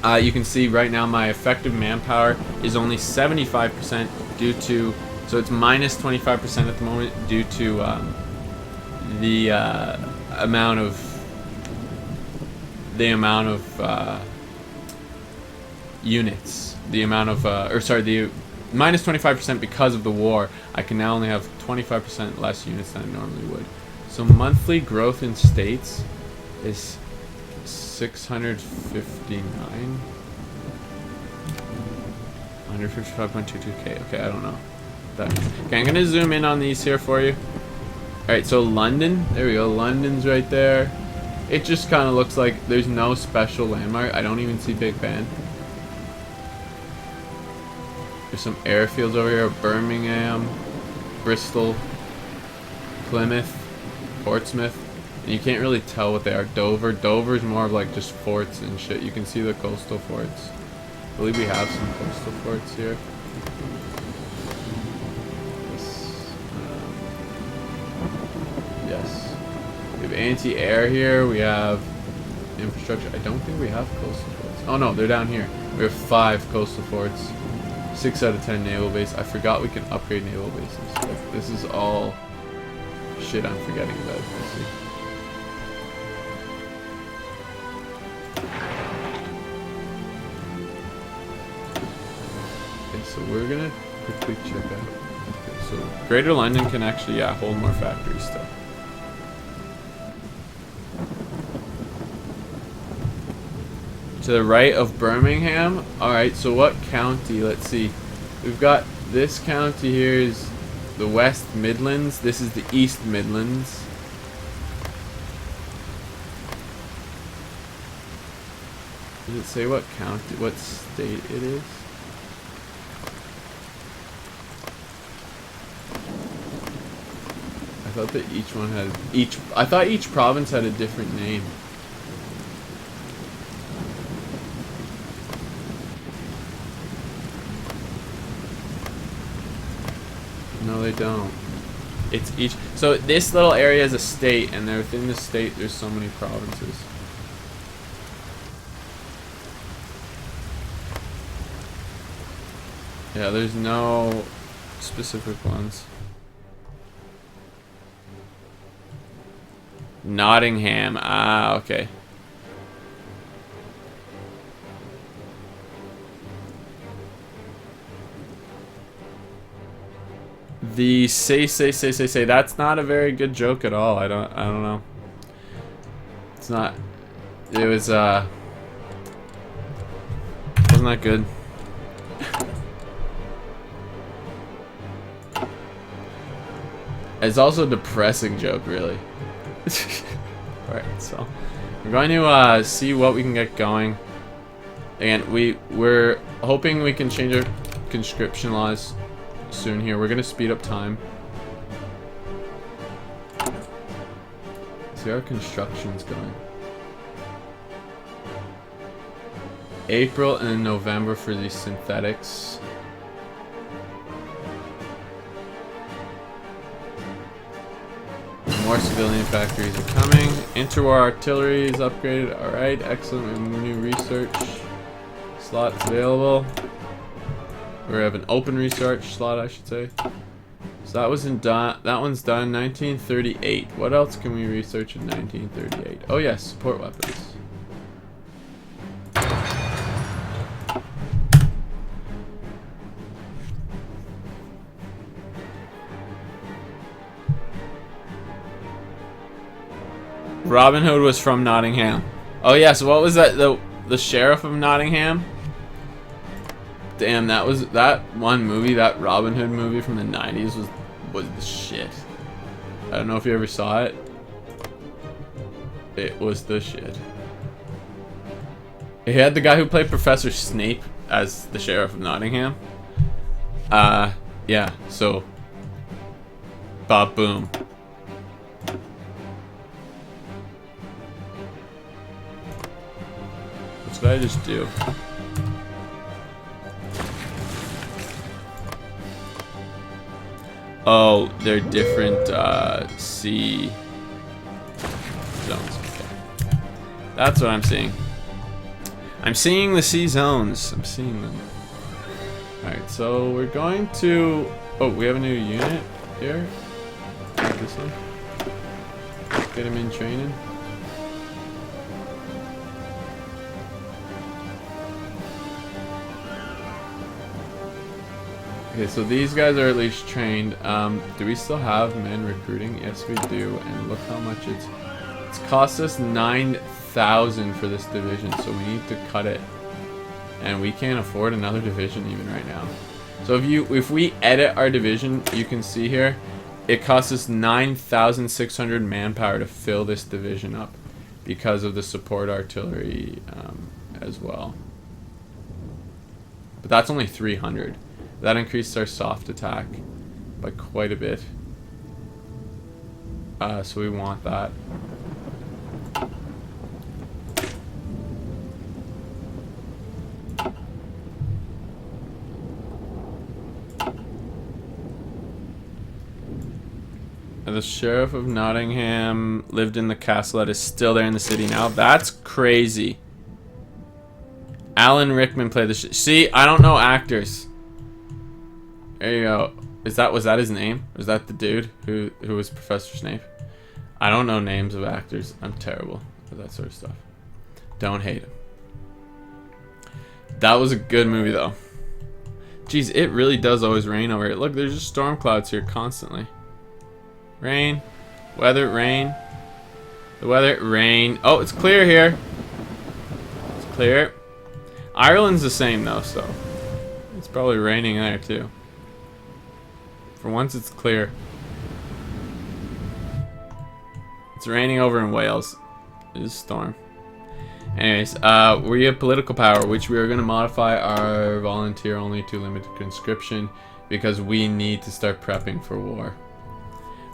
I, you can see right now my effective manpower is only 75% due to, so it's minus 25% at the moment due to the amount of units, the amount of the minus 25% because of the war. I can now only have 25% less units than I normally would. So monthly growth in states is 659, 155.22k. Okay, I don't know what that means. Okay, I'm gonna zoom in on these here for you. All right, so London, there we go. London's right there. It just kind of looks like there's no special landmark. I don't even see Big Ben. There's some airfields over here. Birmingham, Bristol, Plymouth, Portsmouth. And you can't really tell what they are. Dover's more of like just forts and shit. You can see the coastal forts. I believe we have some coastal forts here. Yes. We have anti-air here. We have infrastructure. I don't think we have coastal forts. Oh no, they're down here. We have 5 coastal forts. 6 out of 10 naval base. I forgot we can upgrade naval bases. Like, this is all shit I'm forgetting about. Let's see. Okay, so we're gonna quickly check out. Okay, so Greater London can actually, yeah, hold more factories still. To the right of Birmingham. Alright, so what county? Let's see. We've got this county here is the West Midlands. This is the East Midlands. Does it say what county, what state it is? I thought that each one had I thought each province had a different name. No, they don't. It's each. So this little area is a state, and within the state, there's so many provinces. Yeah, there's no specific ones. Nottingham. Ah, okay. The say. That's not a very good joke at all. I don't know. It's not. It was wasn't that good. It's also a depressing joke, really. Alright, so we're going to see what we can get going. Again, we're hoping we can change our conscription laws soon here. We're going to speed up time. See how our construction's going. April and November for these synthetics. More civilian factories are coming. Interwar artillery is upgraded. Alright, excellent. We have new research slots available. We have an open research slot, I should say. So that wasn't done. That one's done. 1938. What else can we research in 1938? Oh yes, support weapons. Robin Hood was from Nottingham. Oh yeah, so what was that? The sheriff of Nottingham? Damn, that was that one movie, that Robin Hood movie from the 90s was the shit. I don't know if you ever saw it. It was the shit. It had the guy who played Professor Snape as the sheriff of Nottingham. Yeah, so Bob Boom. What did I just do? Oh, they're different sea zones. Okay. That's what I'm seeing. I'm seeing the sea zones. I'm seeing them. Alright, so we're going to... Oh, we have a new unit here. This one. Let's get him in training. Okay, so these guys are at least trained. Do we still have men recruiting? Yes, we do. And look how much it's cost us 9,000 for this division, so we need to cut it. And we can't afford another division even right now. So if we edit our division, you can see here, it costs us 9,600 manpower to fill this division up because of the support artillery as well. But that's only 300. That increased our soft attack by quite a bit. So we want that. And the sheriff of Nottingham lived in the castle that is still there in the city now. That's crazy. Alan Rickman played the See, I don't know actors. There you go. Was that his name? Was that the dude who was Professor Snape? I don't know names of actors. I'm terrible at that sort of stuff. Don't hate him. That was a good movie though. Jeez, it really does always rain over here. Look, there's just storm clouds here constantly. Rain. Weather, rain. The weather, rain. Oh, it's clear here. It's clear. Ireland's the same though, so it's probably raining there too. For once it's clear. It's raining over in Wales. It's a storm. Anyways, we have political power, which we are going to modify our volunteer only to limited conscription because we need to start prepping for war.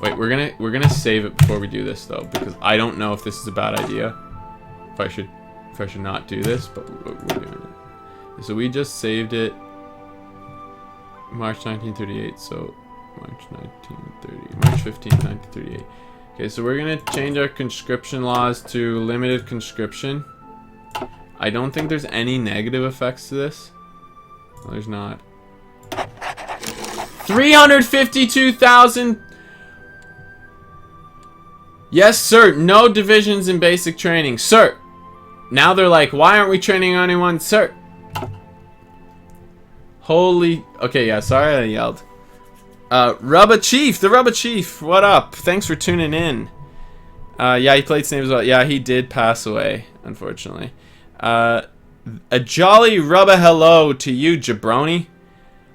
Wait, we're gonna save it before we do this though, because I don't know if this is a bad idea. If I should not do this, but we're doing it. So we just saved it March 1938. So March 1930, March 15th, 1938. Okay, so we're gonna change our conscription laws to limited conscription. I don't think there's any negative effects to this. Well, there's not. 352,000. Yes, sir. No divisions in basic training, sir. Now they're like, why aren't we training anyone, sir? Holy. Okay, yeah. Sorry, I yelled. Rubba Chief, the Rubba Chief. What up? Thanks for tuning in. Yeah, he played Snape as well. Yeah, he did pass away, unfortunately. A jolly rubba hello to you, jabroni.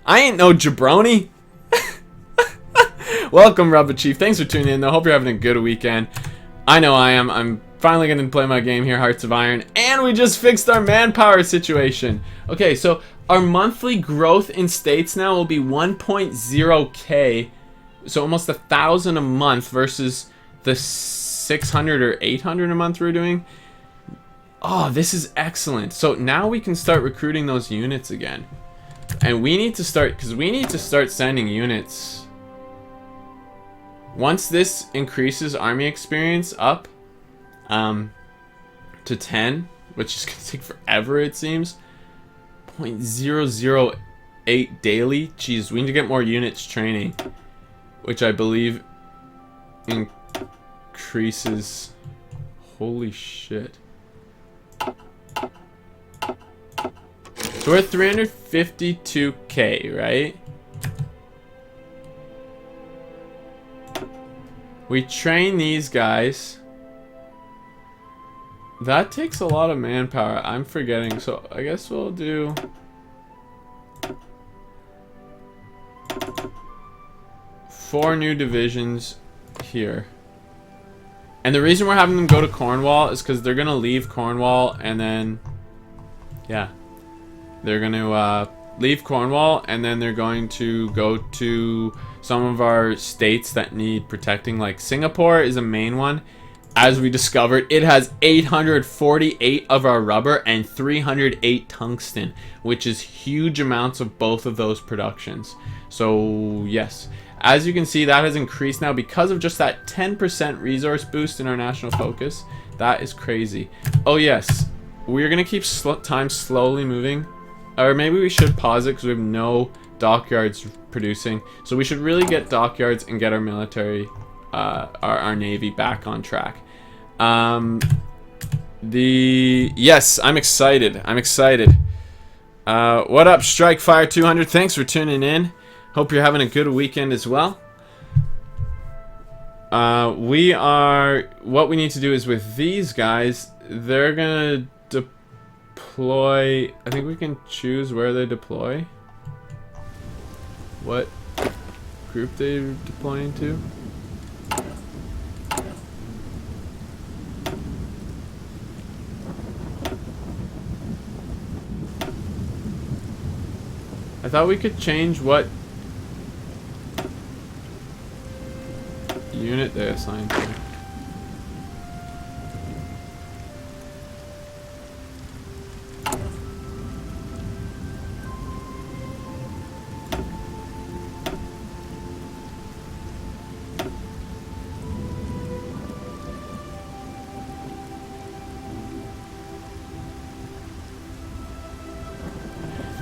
I ain't no jabroni. Welcome, Rubba Chief. Thanks for tuning in, though. Hope you're having a good weekend. I know I am. I'm finally going to play my game here, Hearts of Iron. And we just fixed our manpower situation. Okay, so our monthly growth in states now will be 1.0k. So almost 1,000 a month versus the 600 or 800 a month we're doing. Oh, this is excellent. So now we can start recruiting those units again. And we need to start, because we need to start sending units. Once this increases army experience up to 10, which is going to take forever, it seems. 0.008 daily. Jeez, we need to get more units training, which I believe increases. Holy shit. So we're at 352k, right? We train these guys. That takes a lot of manpower. I'm forgetting, so I guess we'll do 4 new divisions here. And the reason we're having them go to Cornwall is because they're gonna leave Cornwall and then, yeah, they're gonna leave Cornwall and then they're going to go to some of our states that need protecting. Like Singapore is a main one. As we discovered, it has 848 of our rubber and 308 tungsten, which is huge amounts of both of those productions. So yes, as you can see, that has increased now because of just that 10% resource boost in our national focus. That is crazy. Oh yes, we're gonna keep time slowly moving, or maybe we should pause it because we have no dockyards producing. So we should really get dockyards and get our military, our navy back on track. Yes, I'm excited. I'm excited. What up, Strikefire 200? Thanks for tuning in. Hope you're having a good weekend as well. What we need to do is with these guys, they're gonna deploy. I think we can choose where they deploy. What group they're deploying to. I thought we could change what unit they assigned to.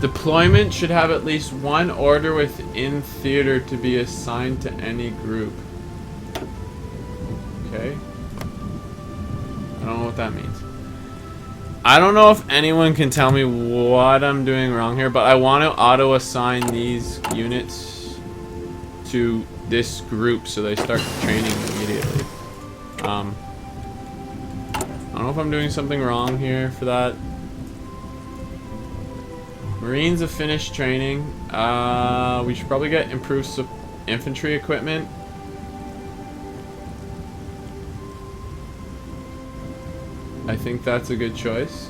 Deployment should have at least one order within theater to be assigned to any group. Okay. I don't know what that means. I don't know if anyone can tell me what I'm doing wrong here, but I want to auto-assign these units to this group so they start training immediately. I don't know if I'm doing something wrong here for that. Marines have finished training. We should probably get improved infantry equipment. I think that's a good choice.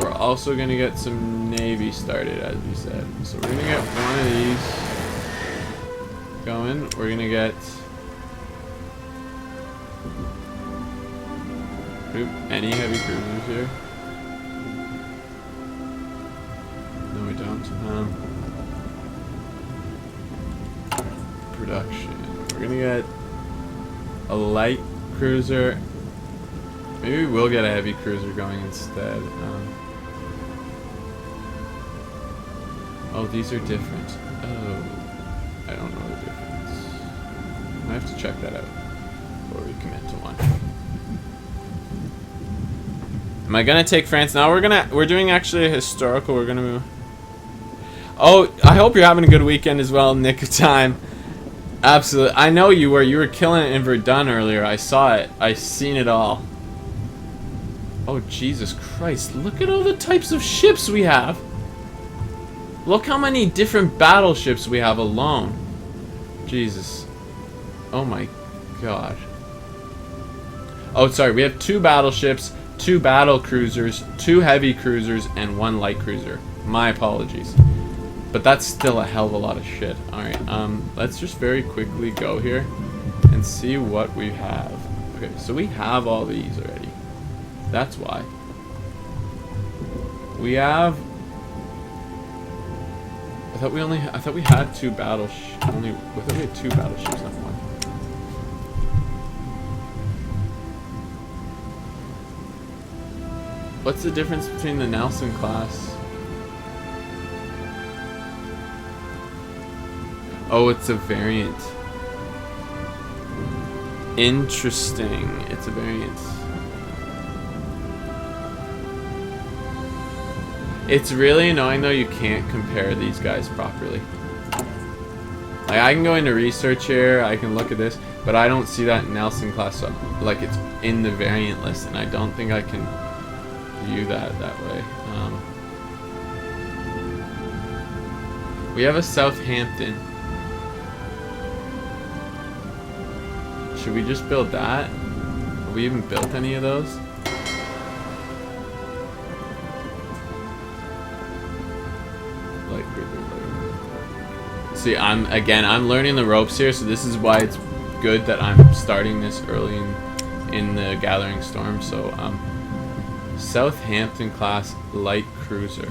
We're also going to get some Navy started, as we said. So we're going to get one of these going. We're going to get... any heavy cruisers here? No, we don't. Production. We're going to get a light cruiser. Maybe we will get a heavy cruiser going instead. Oh, these are different. Oh, I don't know the difference. I have to check that out before we commit to one. Am I gonna take France now? We're doing actually a historical. We're gonna move. Oh, I hope you're having a good weekend as well. Nick of time. Absolutely. I know you were. You were killing it in Verdun earlier. I saw it. I seen it all. Oh, Jesus Christ. Look at all the types of ships we have. Look how many different battleships we have alone. Jesus. Oh my God. Oh, sorry. We have 2 battleships, 2 battle cruisers, 2 heavy cruisers, and 1 light cruiser. My apologies. But that's still a hell of a lot of shit. Alright, let's just very quickly go here and see what we have. Okay, so we have all these already. That's why. We have... I thought we had 2 battleships. I thought we had 2 battleships, not 1. What's the difference between the Nelson class? Oh, it's a variant. Interesting. It's a variant. It's really annoying though you can't compare these guys properly. Like I can go into research here, I can look at this, but I don't see that Nelson class like it's in the variant list, and I don't think I can view that way. We have a Southampton. Should we just build that? Have we even built any of those? See, I'm learning the ropes here, so this is why it's good that I'm starting this early in the Gathering Storm. So, Southampton class light cruiser.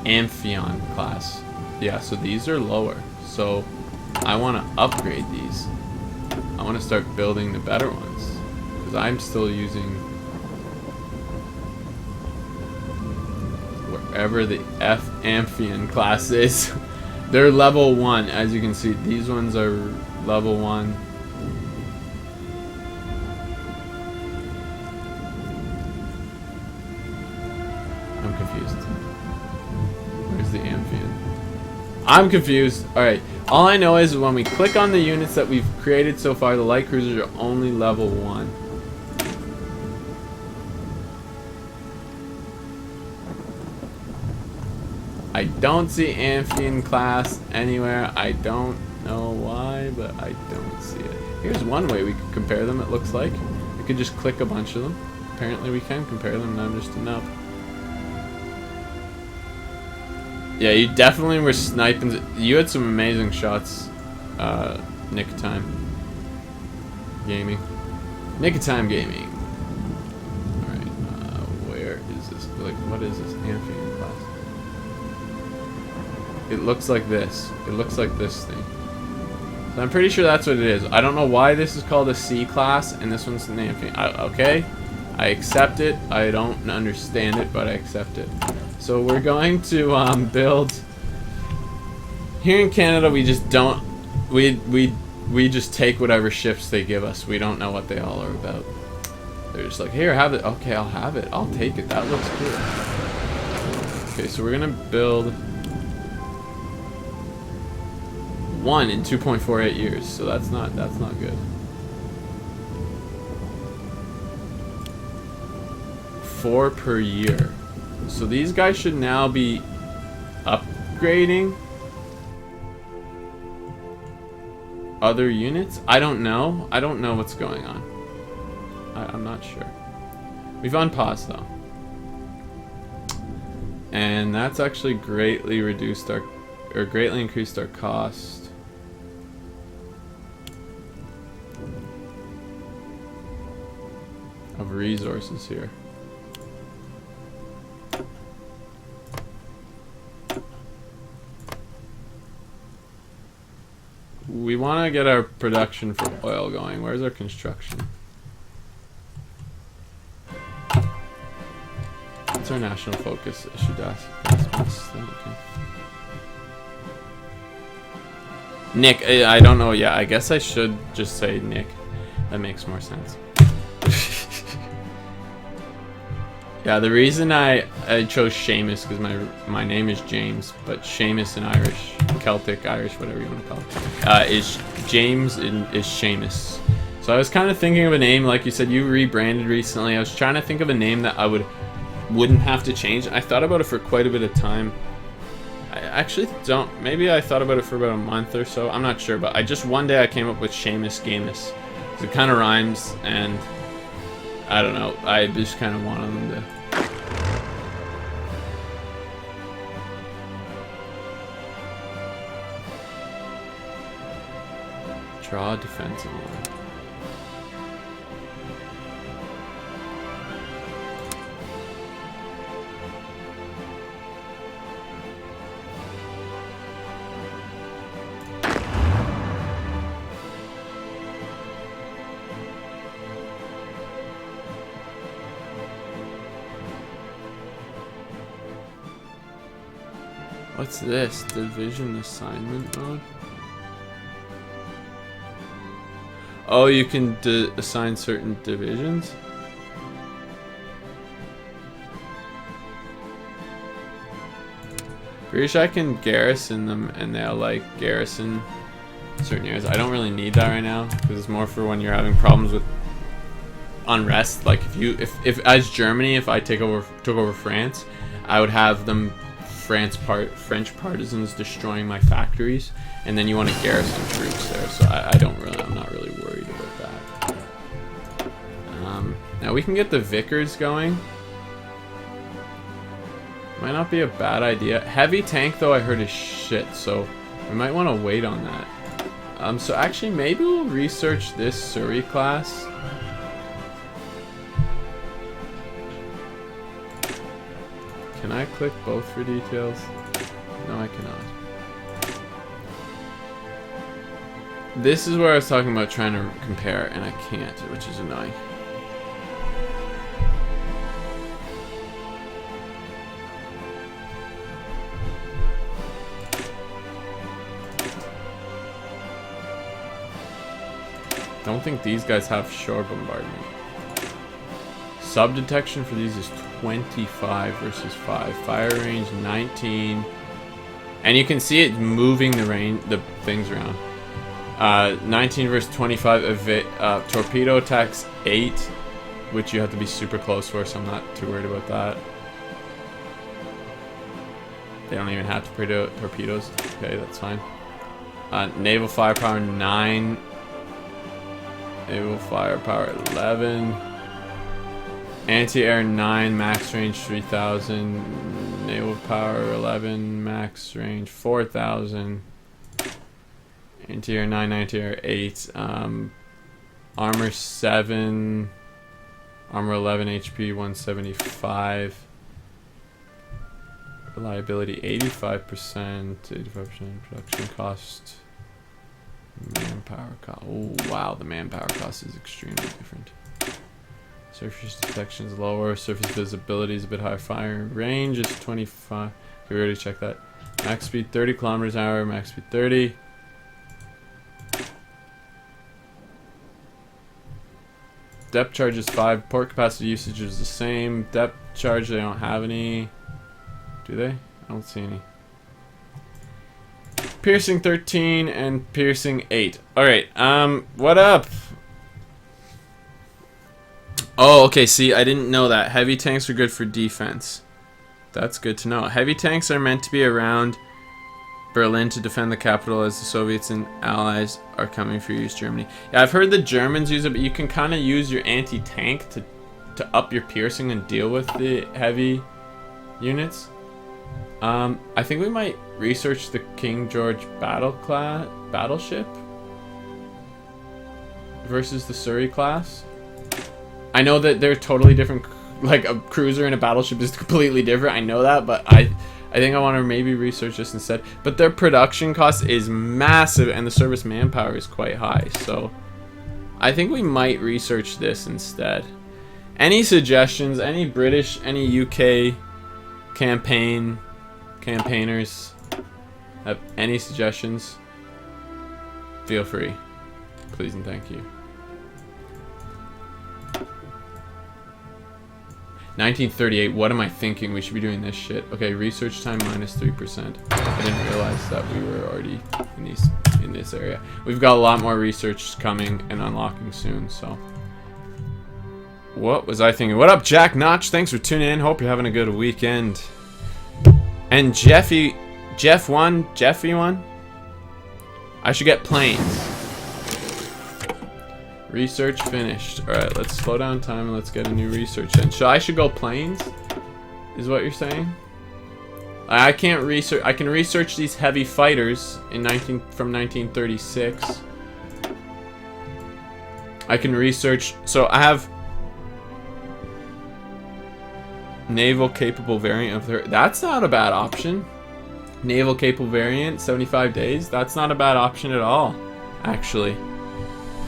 Amphion class. Yeah, so these are lower. So I want to upgrade these. I want to start building the better ones, because I'm still using wherever the F Amphion class is. They're level 1, as you can see. These ones are level 1. I'm confused. Where's the Amphion? I'm confused. Alright, all I know is when we click on the units that we've created so far, the light cruisers are only level 1. I don't see Amphion class anywhere. I don't know why, but I don't see it. Here's one way we could compare them, it looks like. We could just click a bunch of them. Apparently we can compare them, and I'm just a nub. Yeah, you definitely were sniping. You had some amazing shots, Nick of Time Gaming. Nick of Time Gaming. Alright, where is this? Like, what is this Amphion class? It looks like this. It looks like this thing. So I'm pretty sure that's what it is. I don't know why this is called a C class and this one's an Amphion. Okay, I accept it. I don't understand it, but I accept it. So we're going to build Here in Canada, we just don't. We just take whatever ships they give us. We don't know what they all are about. They're just like, here, have it. Okay, I'll have it. I'll take it. That looks cool. Okay, so we're gonna build one in 2.48 years. So that's not good. 4 per year. So these guys should now be upgrading other units. I don't know. I don't know what's going on. I'm not sure. We've unpaused though. And that's actually greatly reduced our, or greatly increased our cost. Of resources here. We want to get our production for oil going. Where's our construction? What's our national focus? I should ask. Okay. Nick, I don't know. Yeah, I guess I should just say Nick. That makes more sense. Yeah, the reason I chose Seamus because my name is James, but Seamus in Irish, Celtic, Irish, whatever you want to call it, is James is Seamus. So I was kind of thinking of a name, like you said, you rebranded recently. I was trying to think of a name that I wouldn't have to change. I thought about it for quite a bit of time. I actually don't. Maybe I thought about it for about a month or so. I'm not sure, but one day I came up with Seamus Gamus. It kind of rhymes, and I don't know. I just kind of wanted them to. Draw a defensive line. What's this? Division assignment mode? Oh, you can assign certain divisions? Pretty sure I can garrison them and they'll like garrison certain areas. I don't really need that right now because it's more for when you're having problems with unrest. Like if as Germany, if I took over France, I would have them French partisans destroying my factories, and then you want to garrison troops there. So I'm not really worried about that. Now we can get the Vickers going. Might not be a bad idea. Heavy tank though I heard is shit, so we might want to wait on that. So actually maybe we'll research this Surrey class. Can I click both for details? No, I cannot. This is where I was talking about trying to compare, and I can't, which is annoying. Don't think these guys have shore bombardment. Sub detection for these is 25 versus 5. Fire range 19. And you can see it moving the things around. 19 versus 25. Torpedo attacks 8, which you have to be super close for, so I'm not too worried about that. They don't even have torpedoes. Okay, that's fine. Naval firepower 9. Naval firepower 11. Anti-air 9, max range 3000. Naval power 11, max range 4000. Anti-air 9, anti-air 8. Armor 7. Armor 11, HP 175. Reliability 85%. 85% production cost. Manpower cost. Oh wow, the manpower cost is extremely different. Surface detection is lower. Surface visibility is a bit higher. Fire range is 25. Okay, we already checked that. Max speed 30 kilometers an hour, max speed 30. Depth charge is 5. Port capacity usage is the same. Depth charge, they don't have any. Do they? I don't see any. Piercing 13 and piercing 8. Alright, what up? Oh, okay, see, I didn't know that. Heavy tanks are good for defense. That's good to know. Heavy tanks are meant to be around Berlin to defend the capital as the Soviets and allies are coming for East Germany. Yeah, I've heard the Germans use it, but you can kind of use your anti-tank to up your piercing and deal with the heavy units. I think we might research the King George battleship versus the Surrey class. I know that they're totally different. Like a cruiser and a battleship is completely different. I know that, but I think I want to maybe research this instead. But their production cost is massive, and the service manpower is quite high. So I think we might research this instead. Any suggestions? Any British, any UK campaigners have any suggestions? Feel free, please and thank you. 1938, what am I thinking? We should be doing this shit. Okay, research time minus 3%. I didn't realize that we were already in this area. We've got a lot more research coming and unlocking soon, so. What was I thinking? What up, Jack Notch? Thanks for tuning in. Hope you're having a good weekend. And Jeff won. I should get planes. Research finished. Alright, let's slow down time and let's get a new research in. So I should go planes? Is what you're saying? I can't research. I can research these heavy fighters from 1936. I can research. So I have naval capable variant of the. That's not a bad option. Naval capable variant, 75 days. That's not a bad option at all, actually.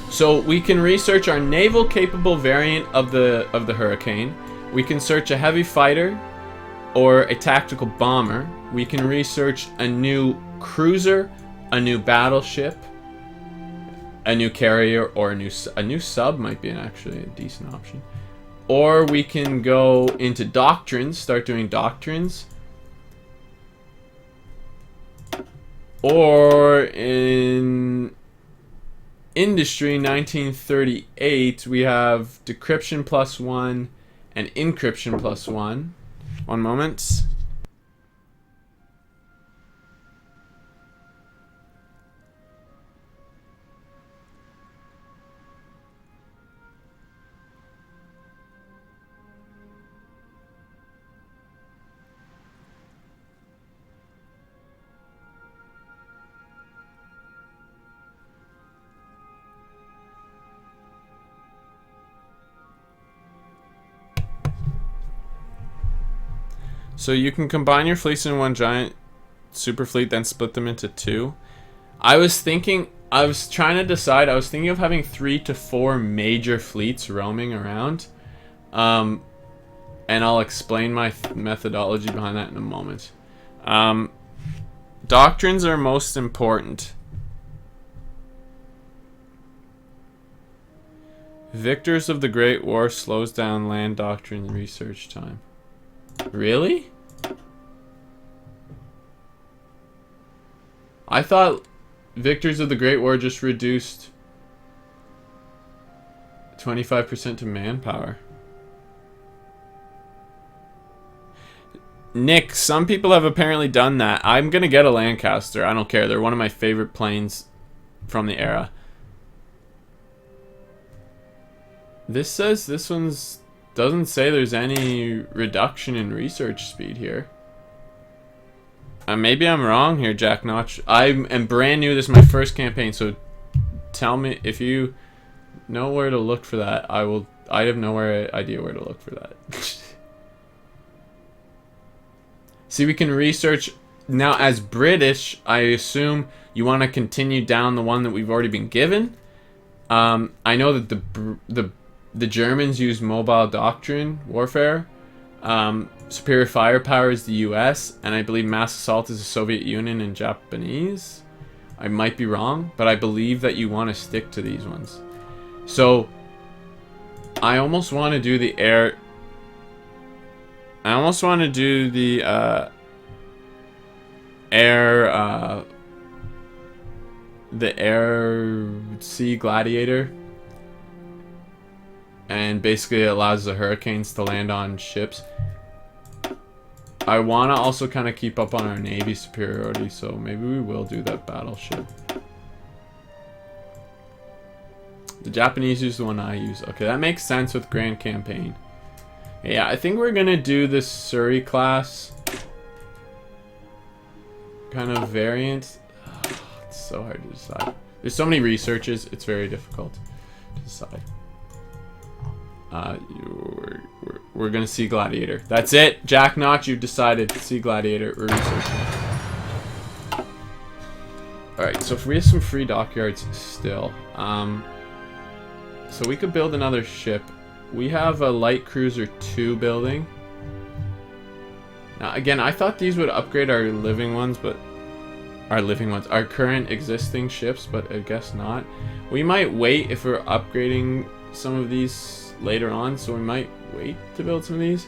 So we can research our naval capable variant of the Hurricane. We can search a heavy fighter or a tactical bomber. We can research a new cruiser, a new battleship, a new carrier, or a new sub might be actually a decent option. Or we can go into doctrines, start doing doctrines. Or in industry 1938, we have decryption +1 and encryption +1. One moment. So you can combine your fleets in one giant super fleet, then split them into two. I was trying to decide, I was thinking of having 3 to 4 major fleets roaming around. And I'll explain my methodology behind that in a moment. Doctrines are most important. Victors of the Great War slows down land doctrine research time. Really? I thought Victors of the Great War just reduced 25% to manpower. Nick, some people have apparently done that. I'm gonna get a Lancaster. I don't care. They're one of my favorite planes from the era. This says this one's doesn't say there's any reduction in research speed here. Maybe I'm wrong here, Jack Notch. I am brand new. This is my first campaign, so tell me if you know where to look for that. I have no idea where to look for that. See, we can research now as British. I assume you want to continue down the one that we've already been given. I know that the Germans use mobile doctrine warfare. Superior firepower is the US, and I believe mass assault is the Soviet Union and Japanese. I might be wrong, but I believe that you want to stick to these ones. So, I almost want to do the air... I almost want to do the, air sea gladiator. And basically it allows the hurricanes to land on ships. I want to also kind of keep up on our Navy superiority, so maybe we will do that battleship. The Japanese use the one I use. Okay, that makes sense with Grand Campaign. Yeah, I think we're going to do this Surrey class kind of variant. Oh, it's so hard to decide. There's so many researches, it's very difficult to decide. We're gonna see Gladiator. That's it. Jack Notch, you've decided. See Gladiator. We're researching. Alright, so if we have some free dockyards still, so we could build another ship. We have a light cruiser 2 building. Now again, I thought these would upgrade our our current existing ships, but I guess not. We might wait if we're upgrading some of these later on, so we might wait to build some of these.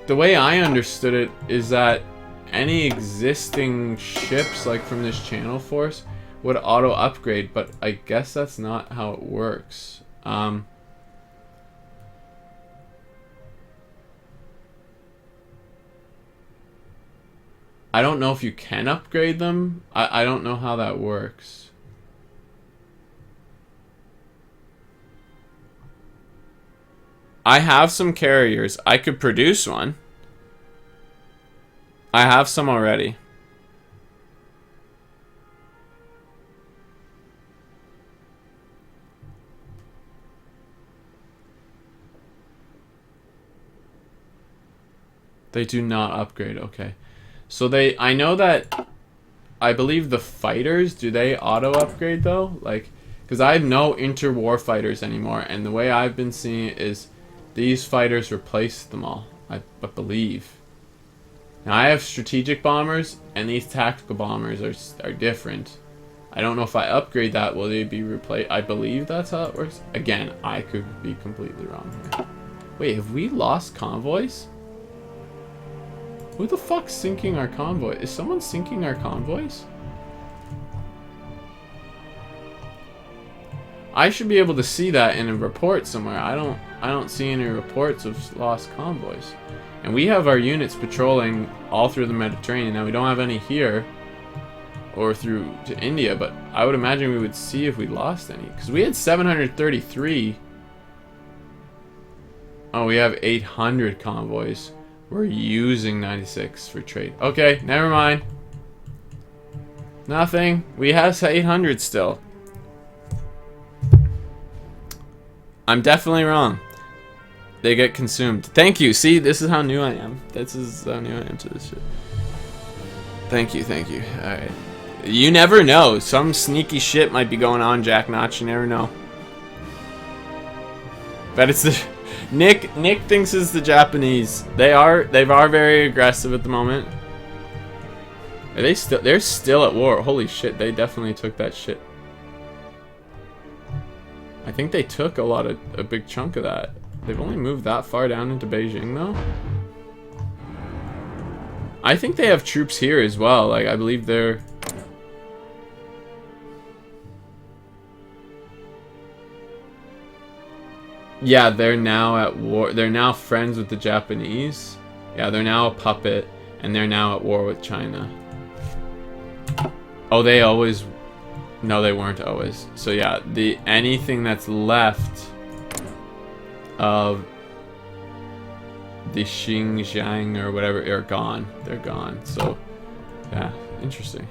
The way I understood it is that any existing ships, like from this channel force, would auto upgrade, but I guess that's not how it works. I don't know if you can upgrade them. I don't know how that works. I have some carriers. I could produce one. I have some already. They do not upgrade. Okay. So I know that, I believe the fighters, do they auto upgrade though? Like, because I have no interwar fighters anymore, and the way I've been seeing it is these fighters replace them all, I believe. Now I have strategic bombers, and these tactical bombers are different. I don't know if I upgrade that, will they be replaced? I believe that's how it works. Again, I could be completely wrong here. Wait, have we lost convoys? Who the fuck's sinking our convoy? Is someone sinking our convoys? I should be able to see that in a report somewhere. I don't see any reports of lost convoys. And we have our units patrolling all through the Mediterranean. Now we don't have any here or through to India, but I would imagine we would see if we lost any, because we had 733. Oh, we have 800 convoys. We're using 96 for trade. Okay, never mind. Nothing. We have 800 still. I'm definitely wrong. They get consumed. Thank you. See, this is how new I am. This is how new I am to this shit. Thank you, thank you. Alright. You never know. Some sneaky shit might be going on, Jack Notch. You never know. But it's the... Nick thinks it's the Japanese. They are very aggressive at the moment. Are they still... They're still at war. Holy shit, they definitely took that shit. I think they took a big chunk of that. They've only moved that far down into Beijing, though. I think they have troops here as well. Like, I believe they're... Yeah, they're now at war. They're now friends with the Japanese. Yeah, they're now a puppet, and they're now at war with China. Oh, they always... No, they weren't always. So yeah, anything that's left of the Xinjiang or whatever are gone. They're gone. So yeah, interesting.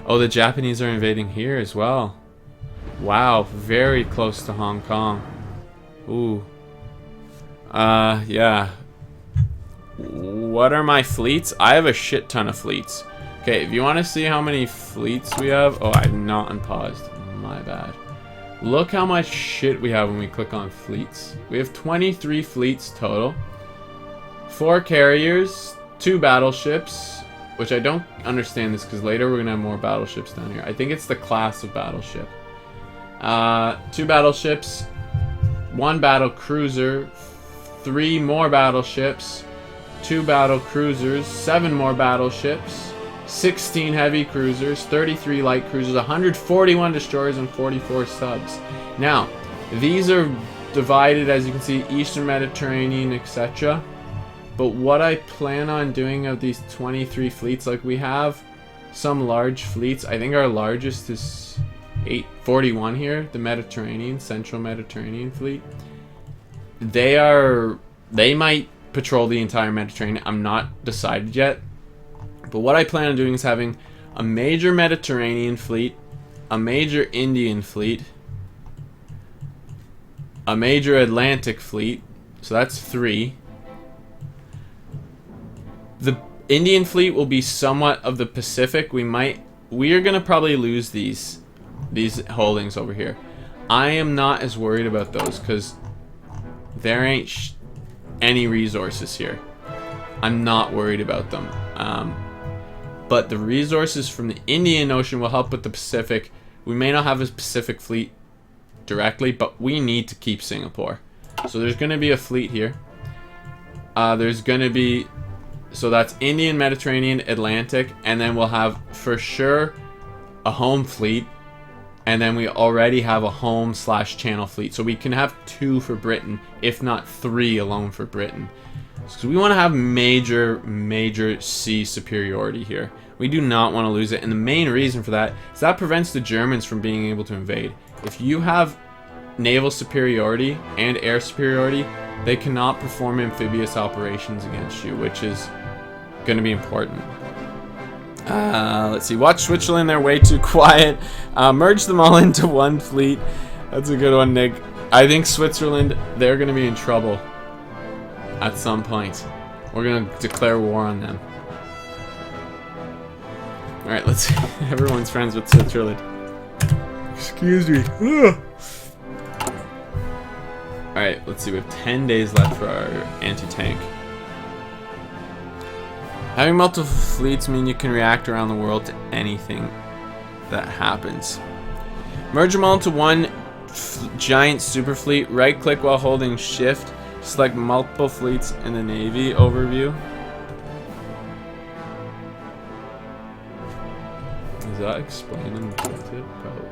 Oh, the Japanese are invading here as well. Wow, very close to Hong Kong. Ooh. Yeah. What are my fleets? I have a shit ton of fleets. Okay, if you want to see how many fleets we have... Oh, I've not unpaused. My bad. Look how much shit we have when we click on fleets. We have 23 fleets total. 4 carriers, 2 battleships, which I don't understand this because later we're gonna have more battleships down here. I think it's the class of battleship. 2 battleships, 1 battle cruiser, 3 more battleships, 2 battle cruisers, 7 more battleships, 16 heavy cruisers, 33 light cruisers, 141 destroyers, and 44 subs. Now, these are divided, as you can see, Eastern Mediterranean, etc. But what I plan on doing of these 23 fleets, like we have some large fleets. I think our largest is 841 here, the Mediterranean, Central Mediterranean fleet. They might patrol the entire Mediterranean. I'm not decided yet. But what I plan on doing is having a major Mediterranean fleet, a major Indian fleet, a major Atlantic fleet. So that's 3. The Indian fleet will be somewhat of the Pacific. We are gonna probably lose these holdings over here. I am not as worried about those because there ain't any resources here. I'm not worried about them. But the resources from the Indian Ocean will help with the Pacific. We may not have a Pacific fleet directly, but we need to keep Singapore. So there's going to be a fleet here. There's going to be... So that's Indian, Mediterranean, Atlantic, and then we'll have, for sure, a home fleet. And then we already have a home/channel fleet. So we can have 2 for Britain, if not 3 alone for Britain. So we want to have major sea superiority here. We do not want to lose it. And the main reason for that is that prevents the Germans from being able to invade. If you have naval superiority and air superiority, they cannot perform amphibious operations against you, which is going to be important. Let's see. Watch Switzerland. They're way too quiet. Merge them all into one fleet. That's a good one, Nick. I think Switzerland, they're going to be in trouble at some point. We're going to declare war on them. Alright, let's see. Everyone's friends with Switzerland. Excuse me. Alright, let's see. We have 10 days left for our anti-tank. Having multiple fleets mean you can react around the world to anything that happens. Merge them all into one giant super fleet. Right click while holding shift. Select multiple fleets in the Navy overview. Is that explaining the tip? Probably.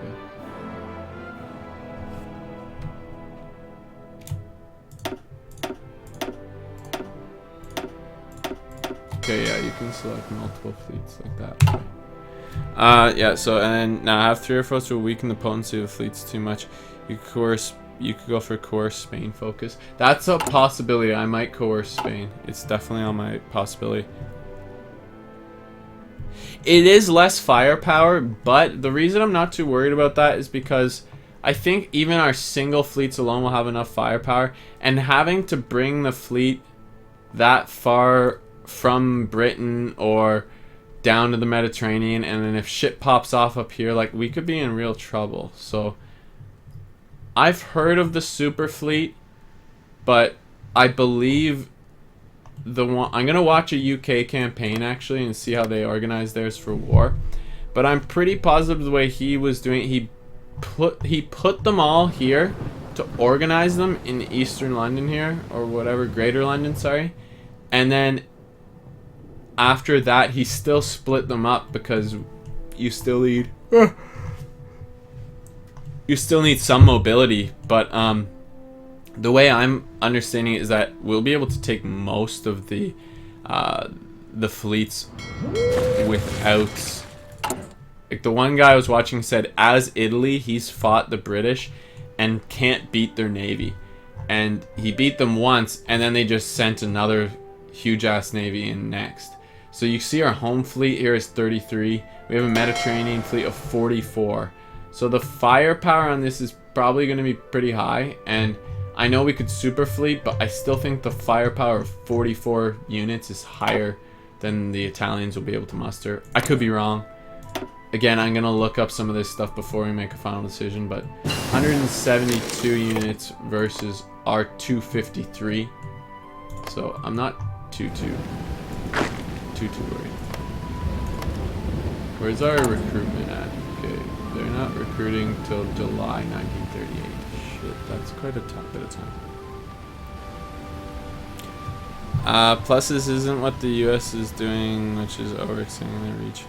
Okay, yeah, you can select multiple fleets like that. Yeah, so, and then now have 3 or 4 to weaken the potency of the fleets too much. You could go for coerce Spain focus. That's a possibility. I might coerce Spain. It's definitely on my possibility. It is less firepower, but the reason I'm not too worried about that is because I think even our single fleets alone will have enough firepower, and having to bring the fleet that far from Britain or down to the Mediterranean, and then if shit pops off up here, like, we could be in real trouble. So I've heard of the super fleet, but I believe the one I'm gonna watch a UK campaign actually and see how they organize theirs for war. But I'm pretty positive the way he was doing it, he put them all here to organize them in Eastern London here, or whatever, Greater London, sorry. And then after that he still split them up because you still need some mobility, but the way I'm understanding it is that we'll be able to take most of the fleets without, like, the one guy I was watching said as Italy he's fought the British and can't beat their navy, and he beat them once and then they just sent another huge ass navy in next. So you see our home fleet here is 33. We have a Mediterranean fleet of 44. So the firepower on this is probably going to be pretty high, and I know we could super fleet, but I still think the firepower of 44 units is higher than the Italians will be able to muster. I could be wrong. Again, I'm going to look up some of this stuff before we make a final decision, but 172 units versus our 253. So I'm not too worried. Where's our recruitment at? Okay, they're not recruiting till July 1938. Shit, that's quite a bit of time. Plus this isn't what the US is doing, which is overextending their reach.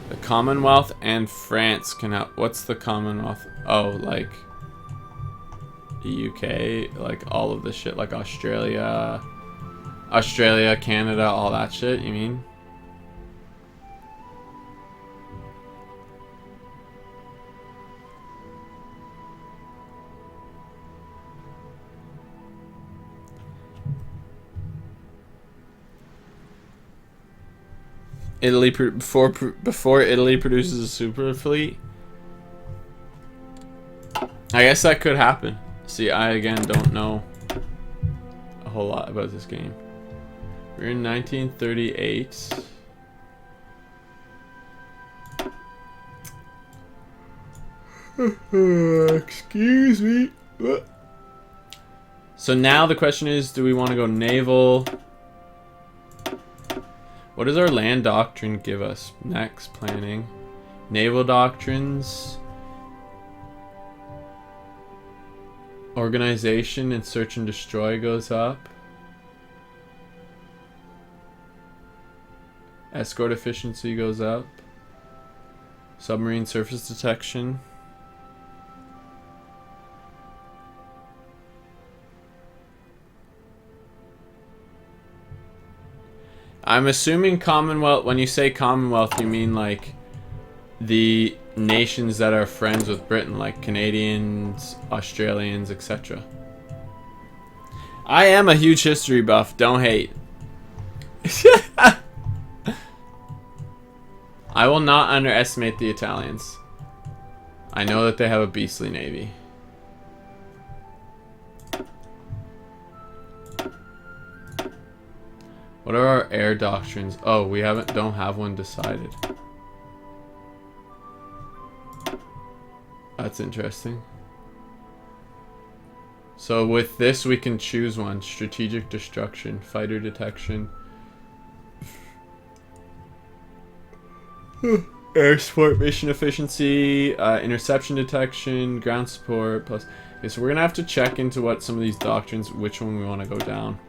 The Commonwealth and France can help. What's the Commonwealth? Oh, like the UK, like all of the shit, like Australia, Canada, all that shit, you mean? Italy before Italy produces a super fleet. I guess that could happen. See, I again don't know a whole lot about this game. We're in 1938. Excuse me. So now the question is, do we want to go naval? What does our land doctrine give us? Next, planning. Naval doctrines. Organization and search and destroy goes up. Escort efficiency goes up. Submarine surface detection. I'm assuming Commonwealth, when you say Commonwealth, you mean like the nations that are friends with Britain, like Canadians, Australians, etc. I am a huge history buff, don't hate. I will not underestimate the Italians. I know that they have a beastly navy. What are our air doctrines? Oh, we don't have one decided. That's interesting. So with this we can choose one. Strategic destruction, fighter detection, air support mission efficiency, interception detection, ground support, plus. Okay, so we're gonna have to check into what some of these doctrines, which one we want to go down.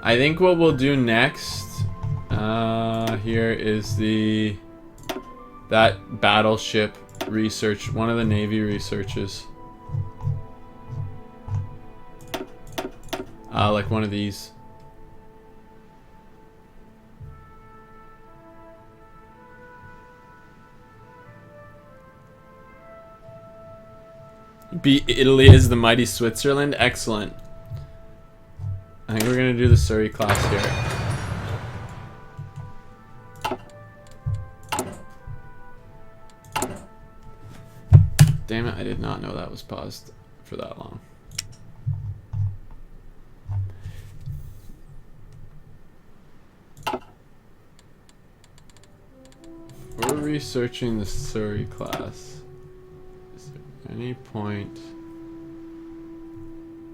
I think what we'll do next here is that battleship research, one of the Navy researches. Like one of these. Beat Italy is the mighty Switzerland. Excellent. I think we're gonna do the Surrey class here. Damn it, I did not know that was paused for that long. We're researching the Surrey class. Is there any point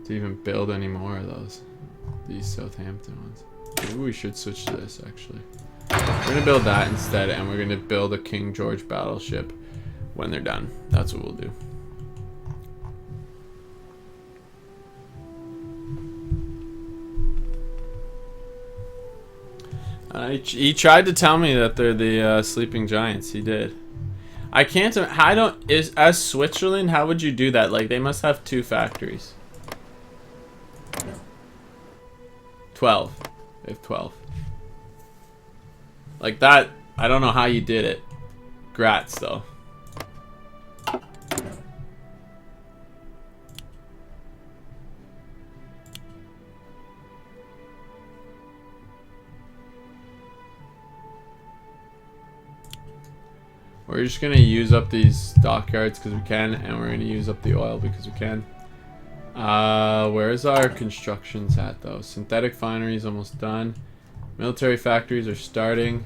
to even build any more of those? These Southampton ones. Maybe we should switch to this actually. We're gonna build that instead, and we're gonna build a King George battleship when they're done. That's what we'll do. He tried to tell me that they're the sleeping giants. He did. I can't. As Switzerland, how would you do that? Like, they must have 2 factories. 12. They have 12. Like that, I don't know how you did it. Grats, though. We're just gonna use up these dockyards because we can, and we're gonna use up the oil because we can. Where's our constructions at though? Synthetic finery is almost done. Military factories are starting.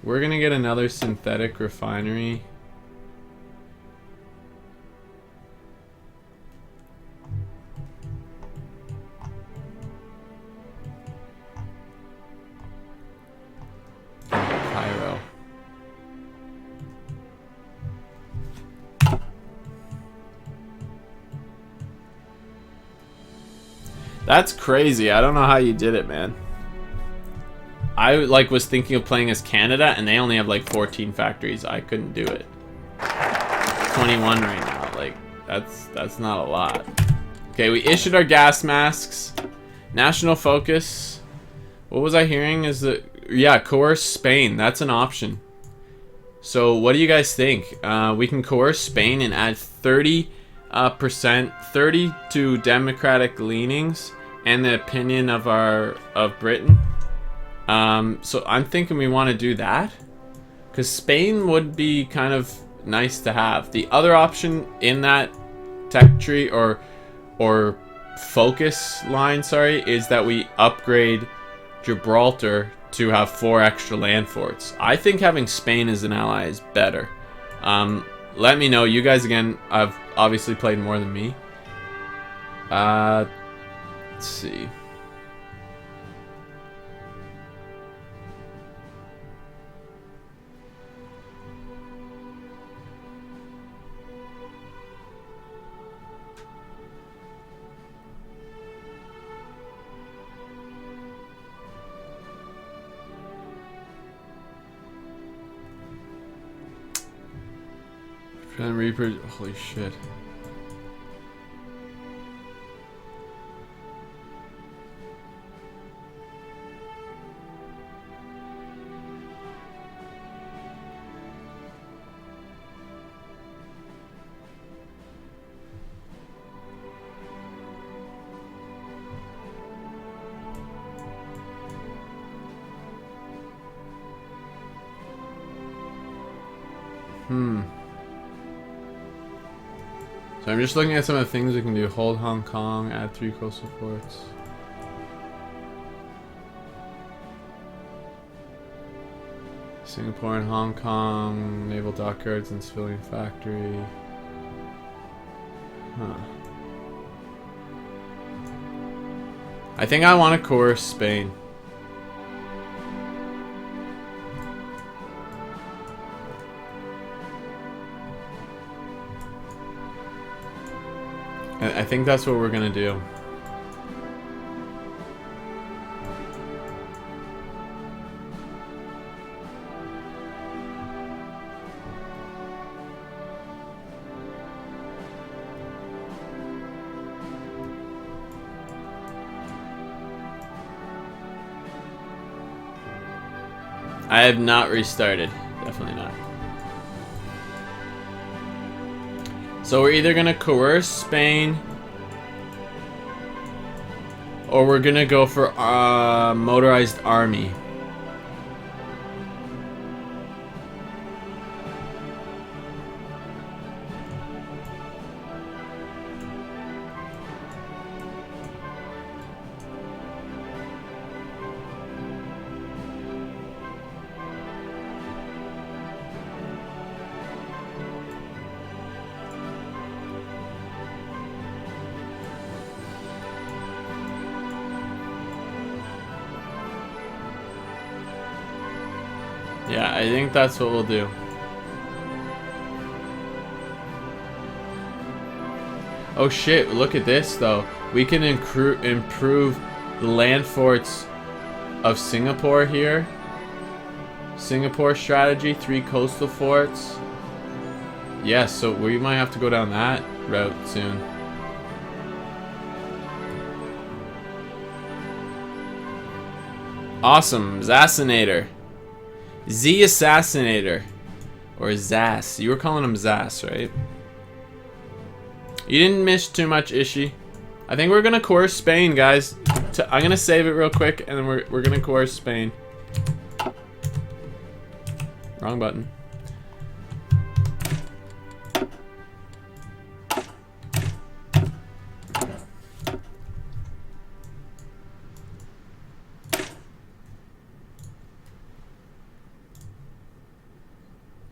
We're gonna get another synthetic refinery. Cairo. That's crazy. I don't know how you did it, man. I like was thinking of playing as Canada, and they only have like 14 factories. I couldn't do it. 21 right now. Like that's not a lot. Okay, we issued our gas masks. National focus. What was I hearing? Is that yeah, coerce Spain. That's an option. So what do you guys think? We can coerce Spain and add 30 to democratic leanings and the opinion of Britain. So I'm thinking we want to do that because Spain would be kind of nice to have. The other option in that tech tree or focus line, sorry, is that we upgrade Gibraltar to have 4 extra land forts. I think having Spain as an ally is better. Let me know. You guys, again, have obviously played more than me. Let's see. Trying Reaper. Holy shit. So I'm just looking at some of the things we can do. Hold Hong Kong, add 3 coastal forts. Singapore and Hong Kong, naval dockyards and civilian factory. Huh. I think I want to coerce Spain. I think that's what we're gonna do. I have not restarted. Definitely not. So we're either gonna coerce Spain, or we're gonna go for motorized army. Yeah, I think that's what we'll do. Oh shit, look at this though. We can improve the land forts of Singapore here. Singapore strategy, 3 coastal forts. Yeah, so we might have to go down that route soon. Awesome, Assassinator. Z Assassinator. Or Zass. You were calling him Zass, right? You didn't miss too much, Ishi. I think we're gonna coerce Spain, guys. I'm gonna save it real quick, and then we're gonna coerce Spain. Wrong button.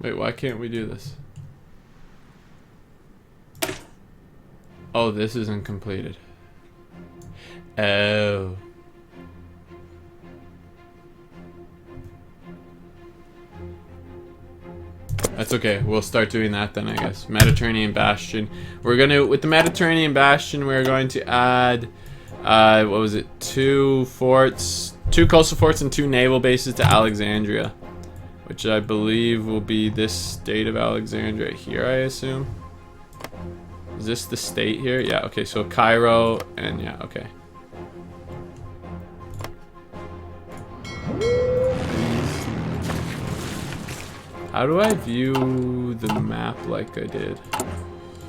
Wait, why can't we do this? Oh, this isn't completed. Oh. That's okay. We'll start doing that then, I guess. Mediterranean Bastion. We're gonna, with the Mediterranean Bastion, we're going to add, what was it? 2 forts, 2 coastal forts and 2 naval bases to Alexandria, which I believe will be this state of Alexandria here, I assume. Is this the state here? Yeah, okay, so Cairo, and yeah, okay. How do I view the map like I did?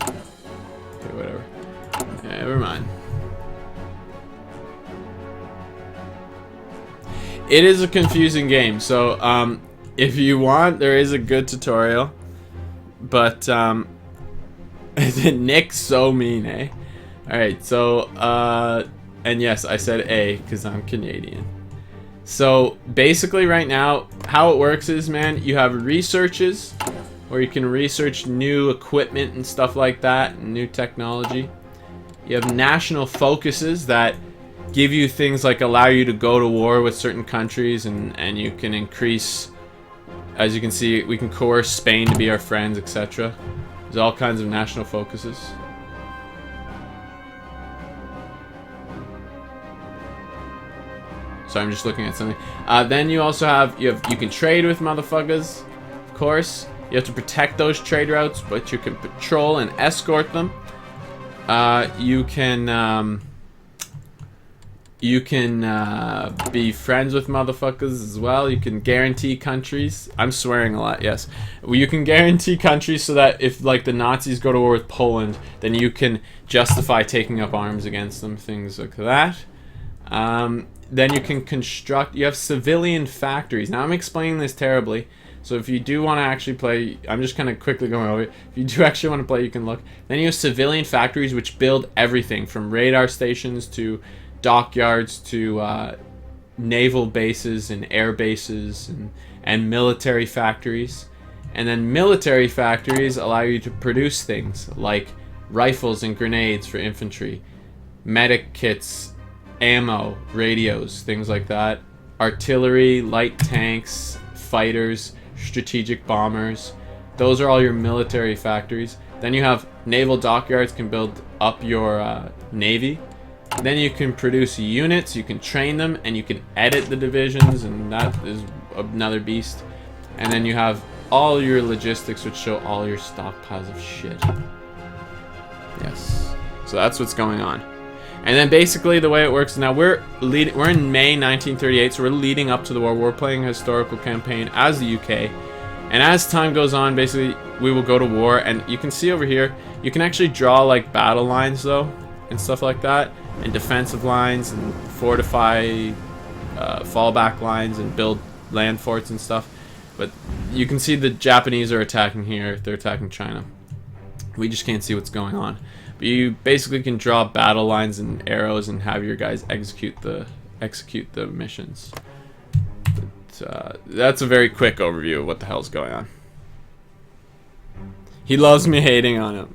Okay, whatever. Never mind. It is a confusing game, so if you want, there is a good tutorial. But Nick's so mean, eh? Alright, so and yes, I said A because I'm Canadian. So basically right now, how it works is, man, you have researches where you can research new equipment and stuff like that, and new technology. You have national focuses that give you things like allow you to go to war with certain countries, and you can increase, as you can see, we can coerce Spain to be our friends, etc. There's all kinds of national focuses. So I'm just looking at something. Then you also have, you can trade with motherfuckers, of course. You have to protect those trade routes, but you can patrol and escort them. You can be friends with motherfuckers as well. You can guarantee countries. I'm swearing a lot, yes. You can guarantee countries so that if, like, the Nazis go to war with Poland, then you can justify taking up arms against them, things like that. Then you can construct, you have civilian factories. Now I'm explaining this terribly, so if you do want to actually play, I'm just kind of quickly going over it. If you do actually want to play, you can look. Then you have civilian factories which build everything from radar stations to dockyards to naval bases and air bases and military factories. And then military factories allow you to produce things like rifles and grenades for infantry, medic kits, ammo, radios, things like that, artillery, light tanks, fighters, strategic bombers. Those are all your military factories. Then you have naval dockyards, can build up your navy. Then you can produce units, you can train them, and you can edit the divisions, and that is another beast. And then you have all your logistics, which show all your stockpiles of shit. Yes. So that's what's going on. And then basically the way it works now, we're in May 1938, so we're leading up to the war. We're playing a historical campaign as the UK. And as time goes on, basically we will go to war, and you can see over here, you can actually draw like battle lines though, and stuff like that, and defensive lines, and fortify fallback lines, and build land forts and stuff. But you can see the Japanese are attacking here, they're attacking China. We just can't see what's going on. But you basically can draw battle lines and arrows and have your guys execute the missions. But, that's a very quick overview of what the hell's going on. He loves me hating on him.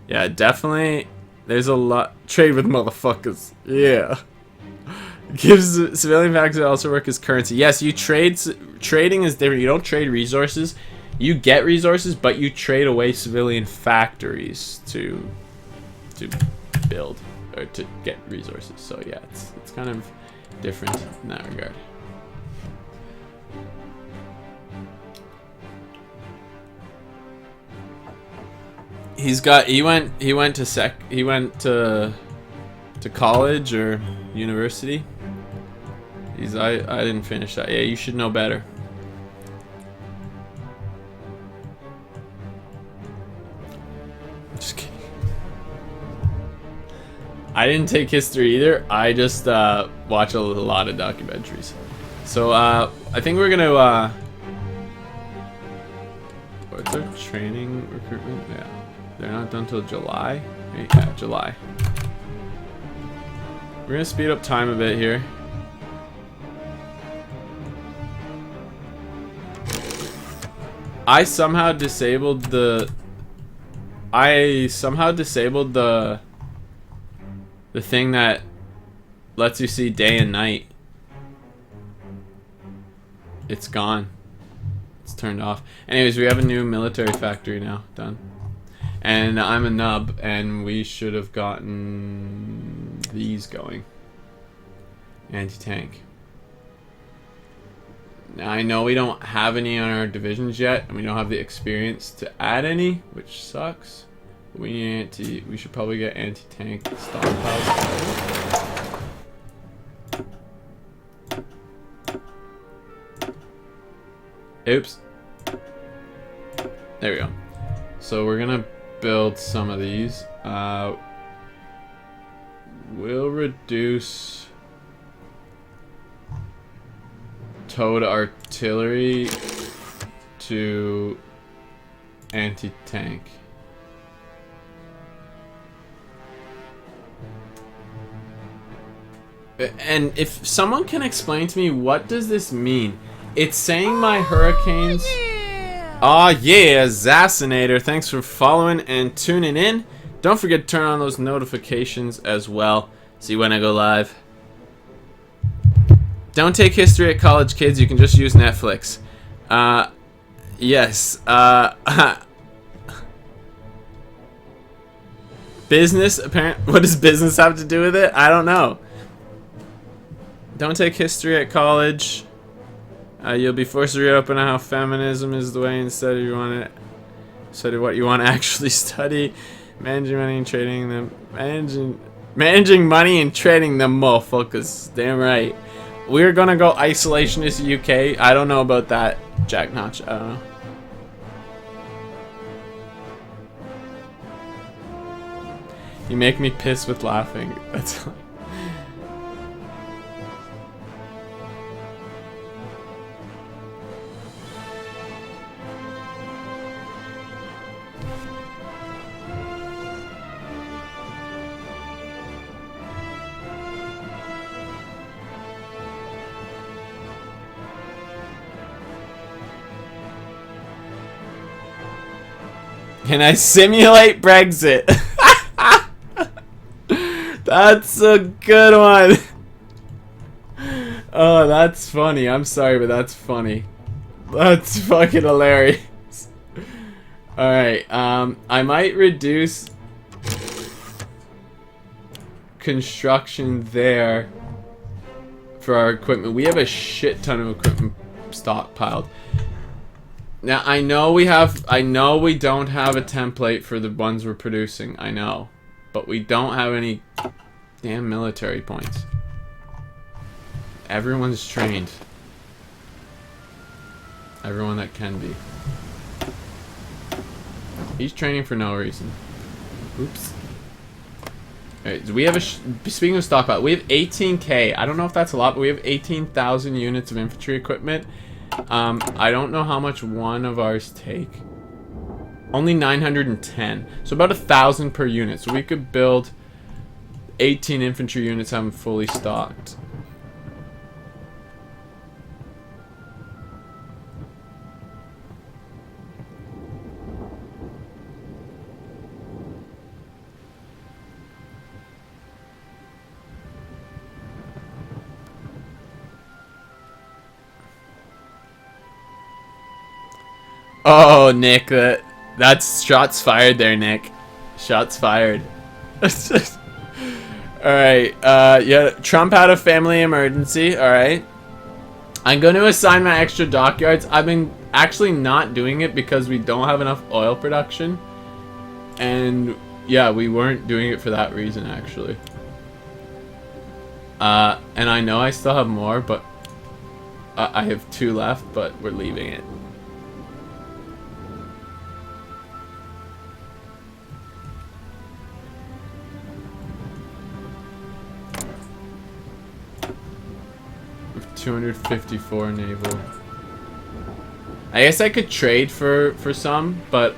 Yeah, definitely. There's a lot. Trade with motherfuckers. Yeah. Gives civilian factories also work as currency. Yes, you trade. Trading is different. You don't trade resources. You get resources, but you trade away civilian factories to build or to get resources. So yeah, it's kind of different in that regard. He went to college or university. I didn't finish that. Yeah, you should know better. Just kidding. I didn't take history either. I just watch a lot of documentaries. So I think we're gonna what's our training recruitment? Yeah, they're not done till July. Yeah, July. We're gonna speed up time a bit here. I somehow disabled the thing that lets you see day and night. It's gone. It's turned off. Anyways, we have a new military factory now. Done. And I'm a nub, and we should have gotten these going. Anti-tank. Now, I know we don't have any on our divisions yet, and we don't have the experience to add any, which sucks. But we should probably get anti-tank stockpiles. Oops. There we go. So we're gonna build some of these. We'll reduce towed artillery to anti-tank. And if someone can explain to me, what does this mean? It's saying my hurricanes... Aw, yeah, Assassinator. Thanks for following and tuning in. Don't forget to turn on those notifications as well. See when I go live. Don't take history at college, kids. You can just use Netflix. Yes. Business, apparently. What does business have to do with it? I don't know. Don't take history at college. You'll be forced to read up on how feminism is the way instead of what you want to actually study. Managing money and trading them. Managing money and trading them, motherfuckers. Damn right. We're gonna go isolationist UK. I don't know about that, Jack Notch. I don't know. You make me piss with laughing. That's. Can I simulate Brexit? That's a good one. Oh, that's funny. I'm sorry, but that's funny. That's fucking hilarious. Alright, I might reduce construction there for our equipment. We have a shit ton of equipment stockpiled. Now, I know we don't have a template for the ones we're producing. I know. But we don't have any damn military points. Everyone's trained. Everyone that can be. He's training for no reason. Oops. Alright, so we have speaking of stockpile, we have 18k. I don't know if that's a lot, but we have 18,000 units of infantry equipment. I don't know how much one of ours take. Only 910. So about 1,000 per unit. So we could build 18 infantry units, have them fully stocked. Oh, Nick, that's shots fired there, Nick. Shots fired. Alright, yeah, Trump had a family emergency, alright. I'm going to assign my extra dockyards. I've been actually not doing it because we don't have enough oil production. And, yeah, we weren't doing it for that reason, actually. And I know I still have more, but I have 2 left, but we're leaving it. With 254 naval. I guess I could trade for some, but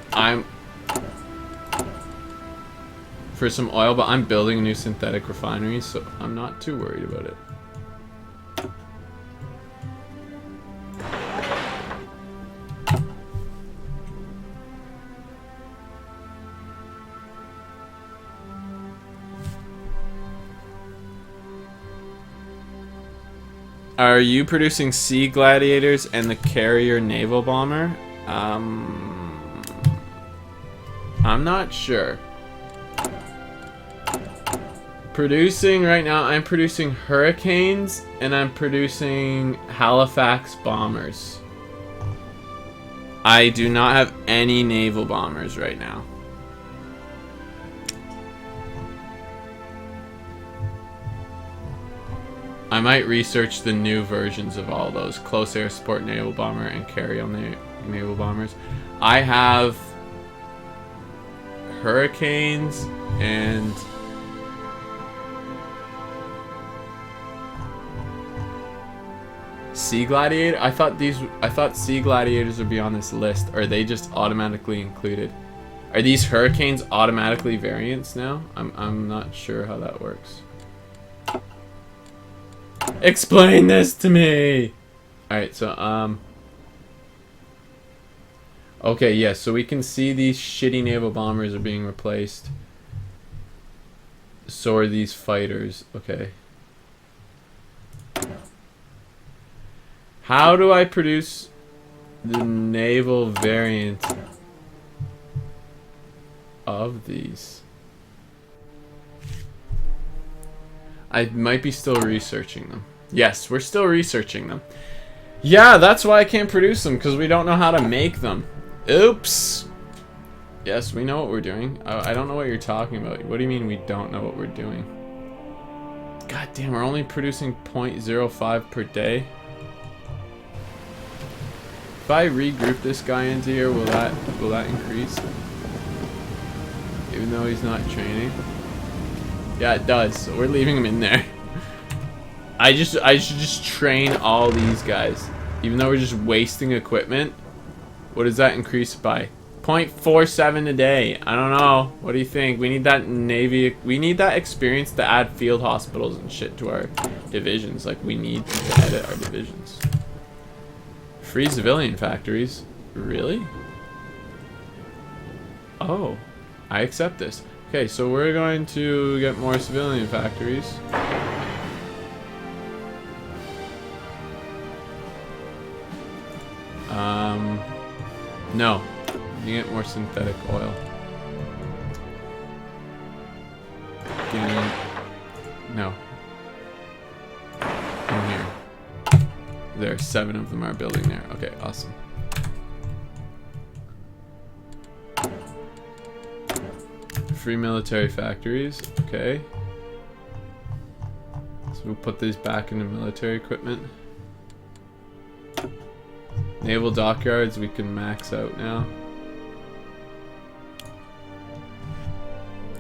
for some oil, but I'm building a new synthetic refinery, so I'm not too worried about it. Are you producing Sea Gladiators and the Carrier Naval Bomber? I'm not sure. Producing right now, I'm producing Hurricanes and I'm producing Halifax Bombers. I do not have any naval bombers right now. I might research the new versions of all those. Close Air Support Naval Bomber and Carrier Naval Bombers. I have Hurricanes and Sea Gladiator. I thought Sea Gladiators would be on this list. Or are they just automatically included? Are these Hurricanes automatically variants now? I'm not sure how that works. Explain this to me. Alright, so okay, yes, so we can see these shitty naval bombers are being replaced. So are these fighters. Okay. How do I produce the naval variant of these? I might be still researching them. Yes, we're still researching them. Yeah, that's why I can't produce them, because we don't know how to make them. Oops. Yes, we know what we're doing. I don't know what you're talking about. What do you mean we don't know what we're doing? God damn, we're only producing 0.05 per day. If I regroup this guy into here, will that increase? Even though he's not training? Yeah, it does. So we're leaving him in there. I should just train all these guys. Even though we're just wasting equipment. What does that increase by? 0.47 a day. I don't know. What do you think? We need that Navy. We need that experience to add field hospitals and shit to our divisions. Like, we need to edit our divisions. Free civilian factories? Really? Oh. I accept this. Okay, so we're going to get more civilian factories. No. You get more synthetic oil. No. In here. There, 7 of them are building there. Okay, awesome. Free military factories. Okay. So we'll put these back into military equipment. Naval dockyards we can max out now.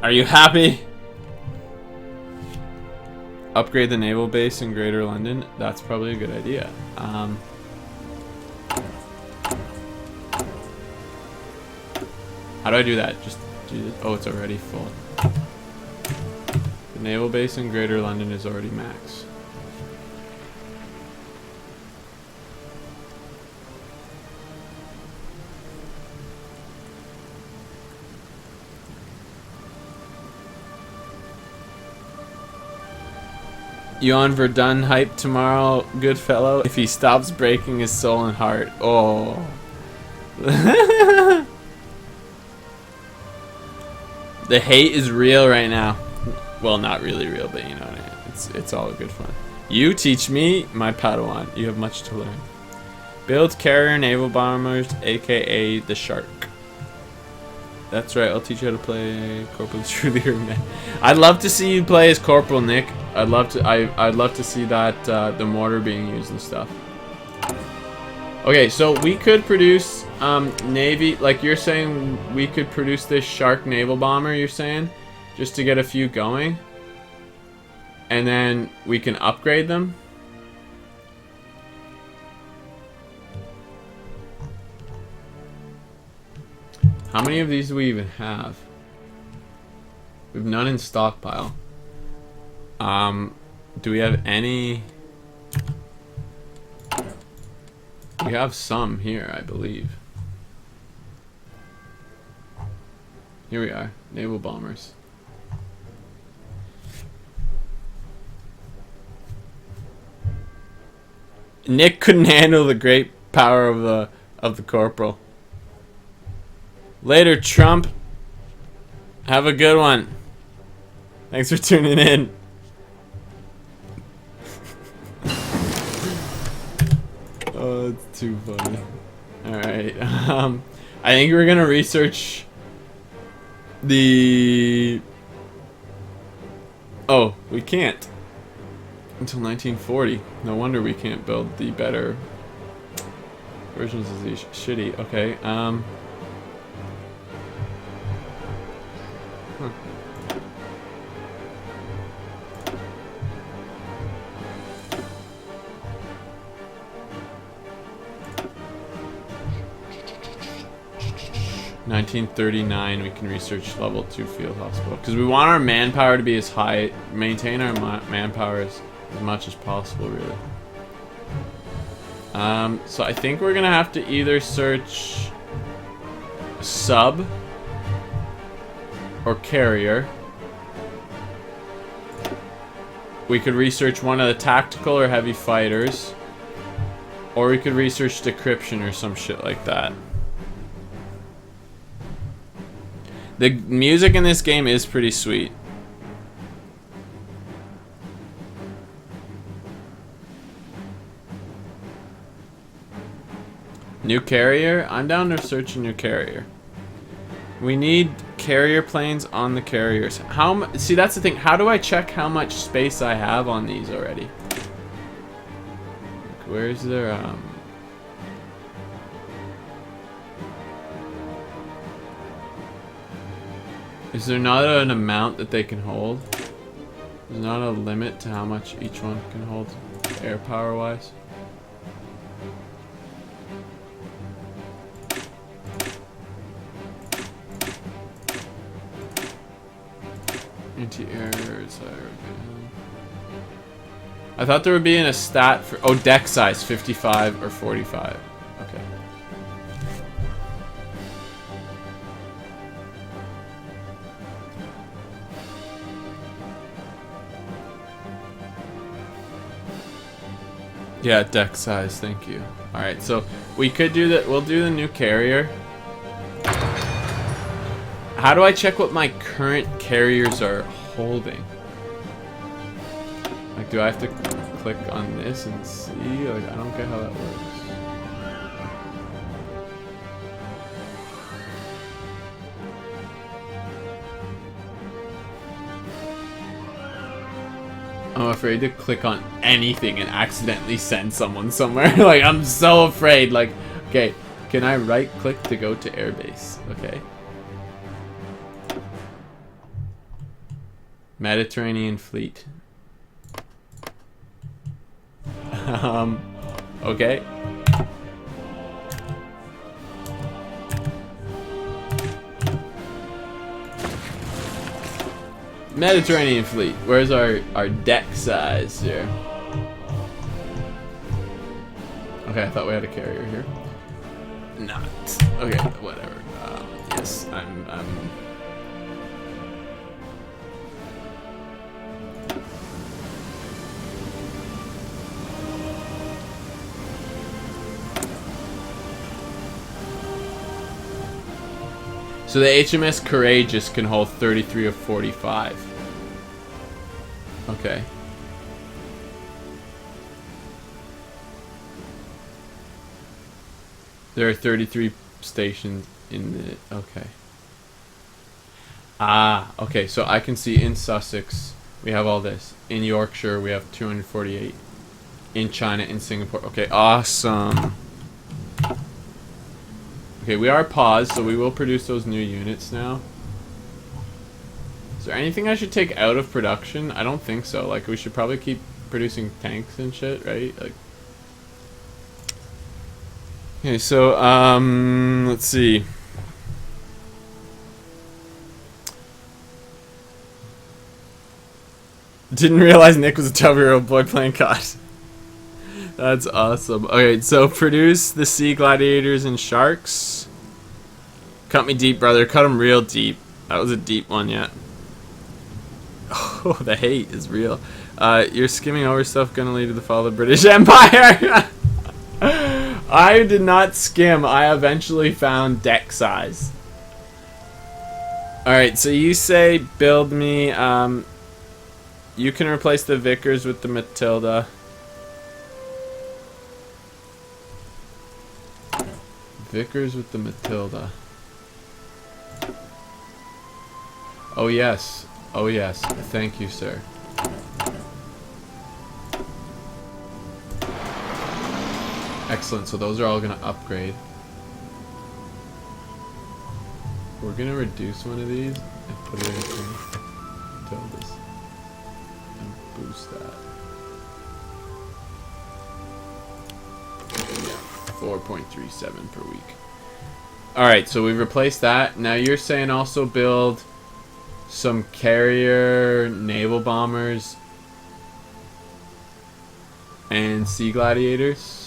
Are you happy? Upgrade the naval base in Greater London. That's probably a good idea. How do I do that? Just do this. Oh, it's already full. The naval base in Greater London is already max. Johan Verdun hype tomorrow, good fellow. If he stops breaking his soul and heart. Oh. The hate is real right now. Well, not really real, but you know what I mean. It's all good fun. You teach me, my Padawan. You have much to learn. Build carrier naval bombers, aka the Shark. That's right, I'll teach you how to play Corporal Trulier, man. I'd love to see you play as Corporal Nick. I'd love to see that the mortar being used and stuff. Okay, so we could produce Navy, like you're saying we could produce this Shark naval bomber, you're saying? Just to get a few going. And then we can upgrade them. How many of these do we even have? We have none in stockpile. Do we have any? We have some here, I believe. Here we are, naval bombers. Nick couldn't handle the great power of the corporal. Later, Trump. Have a good one. Thanks for tuning in. Oh, it's too funny. Alright, I think we're gonna research the... Oh, we can't. Until 1940. No wonder we can't build the better versions of these shitty. Okay, huh. 1939, we can research level 2 field hospital because we want our manpower to be as high, maintain our manpower as much as possible, really. So I think we're gonna have to either search sub or carrier. We could research one of the tactical or heavy fighters, or we could research decryption or some shit like that. The music in this game is pretty sweet. New carrier? I'm down to search a new carrier. We need carrier planes on the carriers. See, that's the thing. How do I check how much space I have on these already? Like, where's their Is there not an amount that they can hold? There's not a limit to how much each one can hold, air power wise. Anti-air, I thought there would be a stat for, oh, deck size, 55 or 45. Okay. Yeah, deck size, thank you. Alright, so we could do that. We'll do the new carrier. How do I check what my current carriers are holding? Like, do I have to click on this and see? Like, I don't get how that works. I'm afraid to click on anything and accidentally send someone somewhere. Like, I'm so afraid. Like, okay, can I right click to go to airbase? Okay. Mediterranean fleet. Okay. Mediterranean fleet. Where's our deck size here? Okay, I thought we had a carrier here. Not. Okay, whatever. Yes, I'm So the HMS Courageous can hold 33 or 45. Okay. There are 33 stations in the... Okay. Ah, okay. So I can see in Sussex, we have all this. In Yorkshire, we have 248. In China, in Singapore. Okay, awesome. Okay, we are paused, so we will produce those new units now. Is there anything I should take out of production? I don't think so. Like, we should probably keep producing tanks and shit, right? Like. Okay, so, let's see. Didn't realize Nick was a 12-year-old boy playing COD. That's awesome. Okay, so produce the sea gladiators and sharks. Cut me deep, brother. Cut them real deep. That was a deep one, yeah. Oh, the hate is real. You're skimming over stuff gonna lead to the fall of the British Empire. I did not skim. I eventually found deck size. Alright, so you say build me, you can replace the Vickers with the Matilda. Vickers with the Matilda. Oh yes. Oh yes. Thank you, sir. Excellent, so those are all gonna upgrade. We're gonna reduce one of these and put it into Matildas. And boost that. Yeah, 4.37 per week. Alright, so we've replaced that. Now you're saying also build some carrier naval bombers and sea gladiators.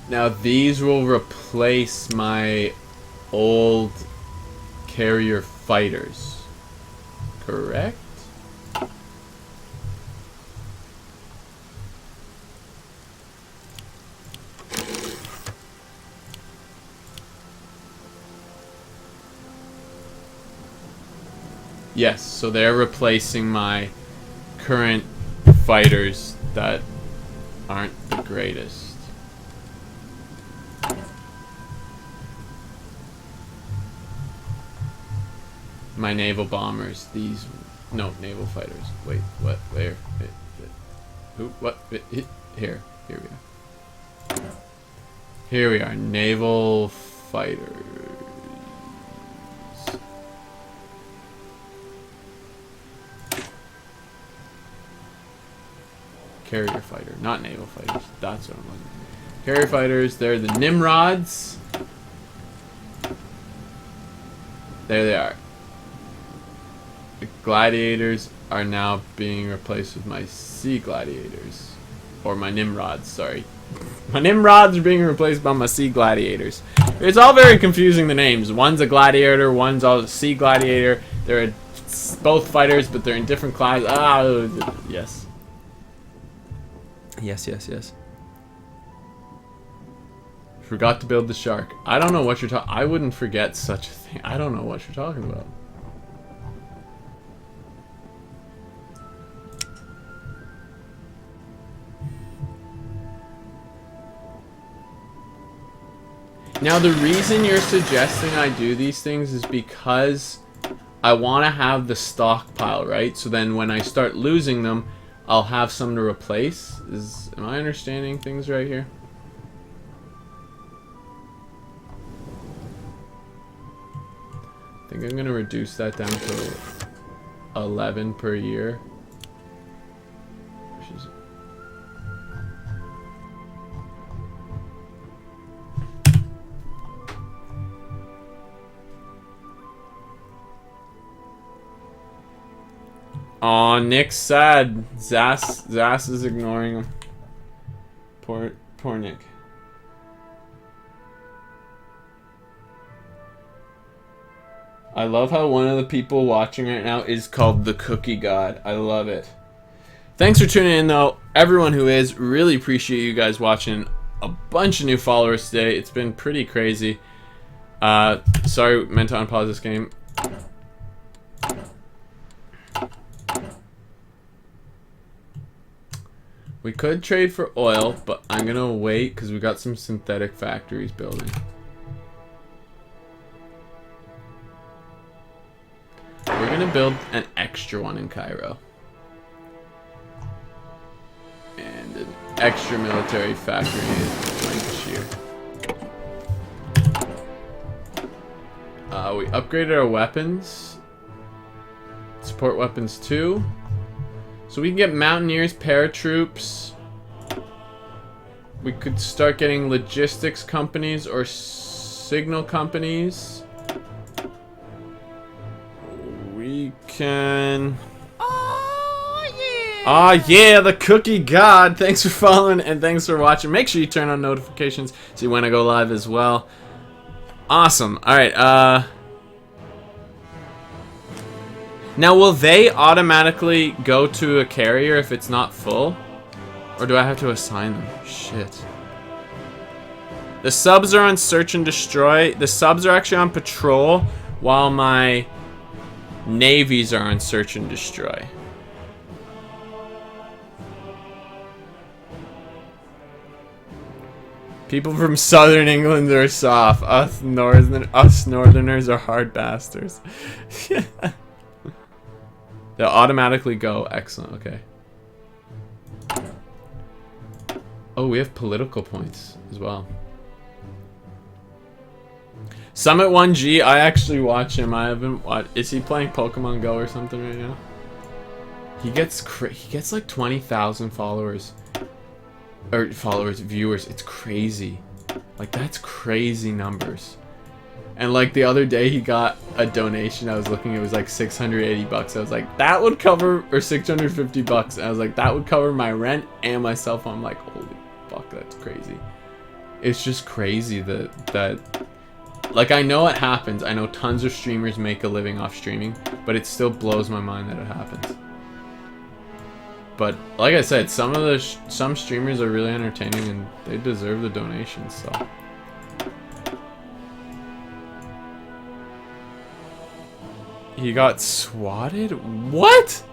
Now these will replace my old carrier fighters, correct? Yes, so they're replacing my current fighters that aren't the greatest. My naval bombers, these, no, naval fighters. Wait, what, where, who, what, here we are. Here we are, naval fighters. Carrier fighter, not naval fighters, that's what I'm looking at. Carrier fighters, they're the Nimrods. There they are. The gladiators are now being replaced with my sea gladiators. Or my Nimrods, sorry. My Nimrods are being replaced by my sea gladiators. It's all very confusing, the names. One's a gladiator, one's a sea gladiator. They're both fighters, but they're in different classes. Ah, yes. Yes, yes, yes. Forgot to build the shark. I don't know what you're talking. I wouldn't forget such a thing. I don't know what you're talking about. Now the reason you're suggesting I do these things is because I want to have the stockpile, right? So then when I start losing them, I'll have some to replace. Am I understanding things right here? I think I'm going to reduce that down to 11 per year. Which is aw, Nick's sad. Zas is ignoring him. Poor Nick. I love how one of the people watching right now is called the Cookie God. I love it. Thanks for tuning in, though. Everyone who is, really appreciate you guys watching. A bunch of new followers today. It's been pretty crazy. Sorry, meant to unpause this game. We could trade for oil, but I'm gonna wait because we got some synthetic factories building. We're gonna build an extra one in Cairo. And an extra military factory in Lancashire. We upgraded our weapons. Support weapons 2. So we can get mountaineers, paratroops. We could start getting logistics companies or signal companies. We can... Oh, Aw, yeah, the cookie god. Thanks for following and thanks for watching. Make sure you turn on notifications so when I go live as well. Awesome. Alright, now, will they automatically go to a carrier if it's not full? Or do I have to assign them? Shit. The subs are on search and destroy. The subs are actually on patrol, while my navies are on search and destroy. People from southern England are soft. Us northerners are hard bastards. They'll automatically go. Excellent. Okay. Oh, we have political points as well. Summit 1G, I actually watch him. I haven't watched. Is he playing Pokemon Go or something right now? He gets like 20,000 followers. Or viewers. It's crazy. Like, that's crazy numbers. And like the other day he got a donation. I was looking, it was like 680 bucks. I was like, that would cover, or 650 bucks. I was like, that would cover my rent and my cell phone. I'm like, holy fuck, that's crazy. It's just crazy that like, I know it happens. I know tons of streamers make a living off streaming, but it still blows my mind that it happens. But like I said, some streamers are really entertaining and they deserve the donations, so. He got swatted? What?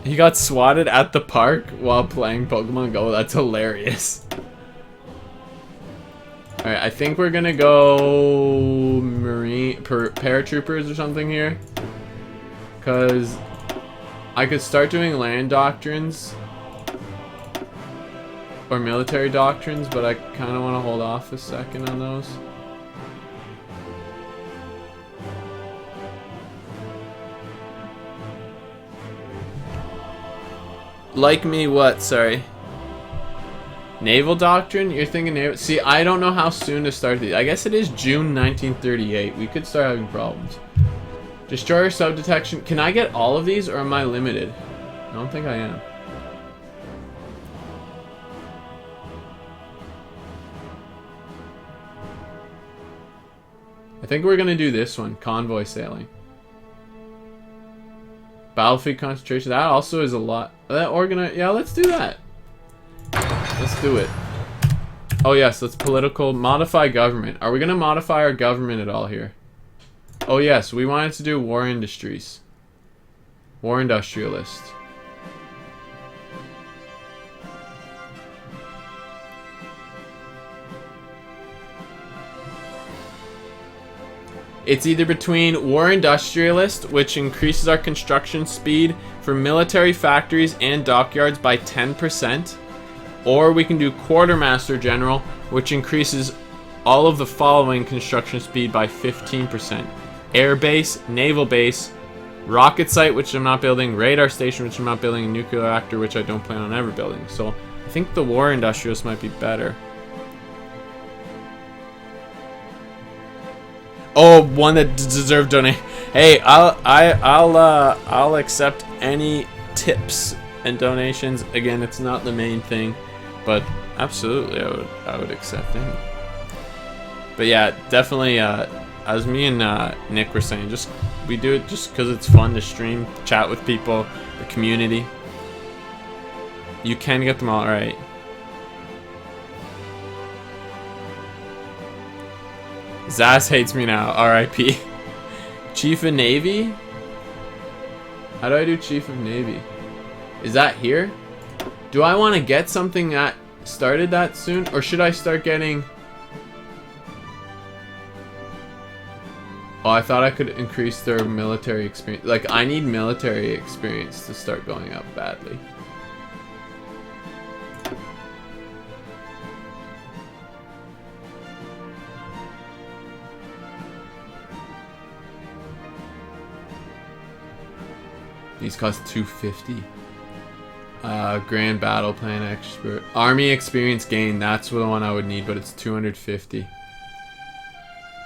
He got swatted at the park while playing Pokemon Go. That's hilarious. Alright, I think we're gonna go paratroopers or something here. Because I could start doing land doctrines or military doctrines, but I kind of want to hold off a second on those. Like me what? Sorry. Naval doctrine? You're thinking naval? See, I don't know how soon to start these. I guess it is June 1938. We could start having problems. Destroyer sub-detection. Can I get all of these or am I limited? I don't think I am. I think we're gonna do this one. Convoy sailing. Battlefield concentration. That also is a lot. Yeah, let's do that. Let's do it. Oh yes, let's political modify government. Are we gonna modify our government at all here? Oh yes, we wanted to do war industries. War industrialist. It's either between war industrialist, which increases our construction speed for military factories and dockyards by 10%, or we can do quartermaster general, which increases all of the following construction speed by 15%. Air base, naval base, rocket site, which I'm not building, radar station, which I'm not building, and nuclear reactor, which I don't plan on ever building. So I think the war industrialist might be better. Oh, one that deserved donate. Hey, I'll accept any tips and donations. Again, it's not the main thing, but absolutely, I would accept any. But yeah, definitely. As me and Nick were saying, we do it just because it's fun to stream, chat with people, the community. You can get them all right. Zaz hates me now. R.I.P. Chief of Navy? How do I do Chief of Navy? Is that here? Do I want to get something that started that soon? Or should I start getting... Oh, I thought I could increase their military experience. Like, I need military experience to start going up badly. These cost $250. Grand battle plan expert. Army experience gain. That's the one I would need, but it's $250.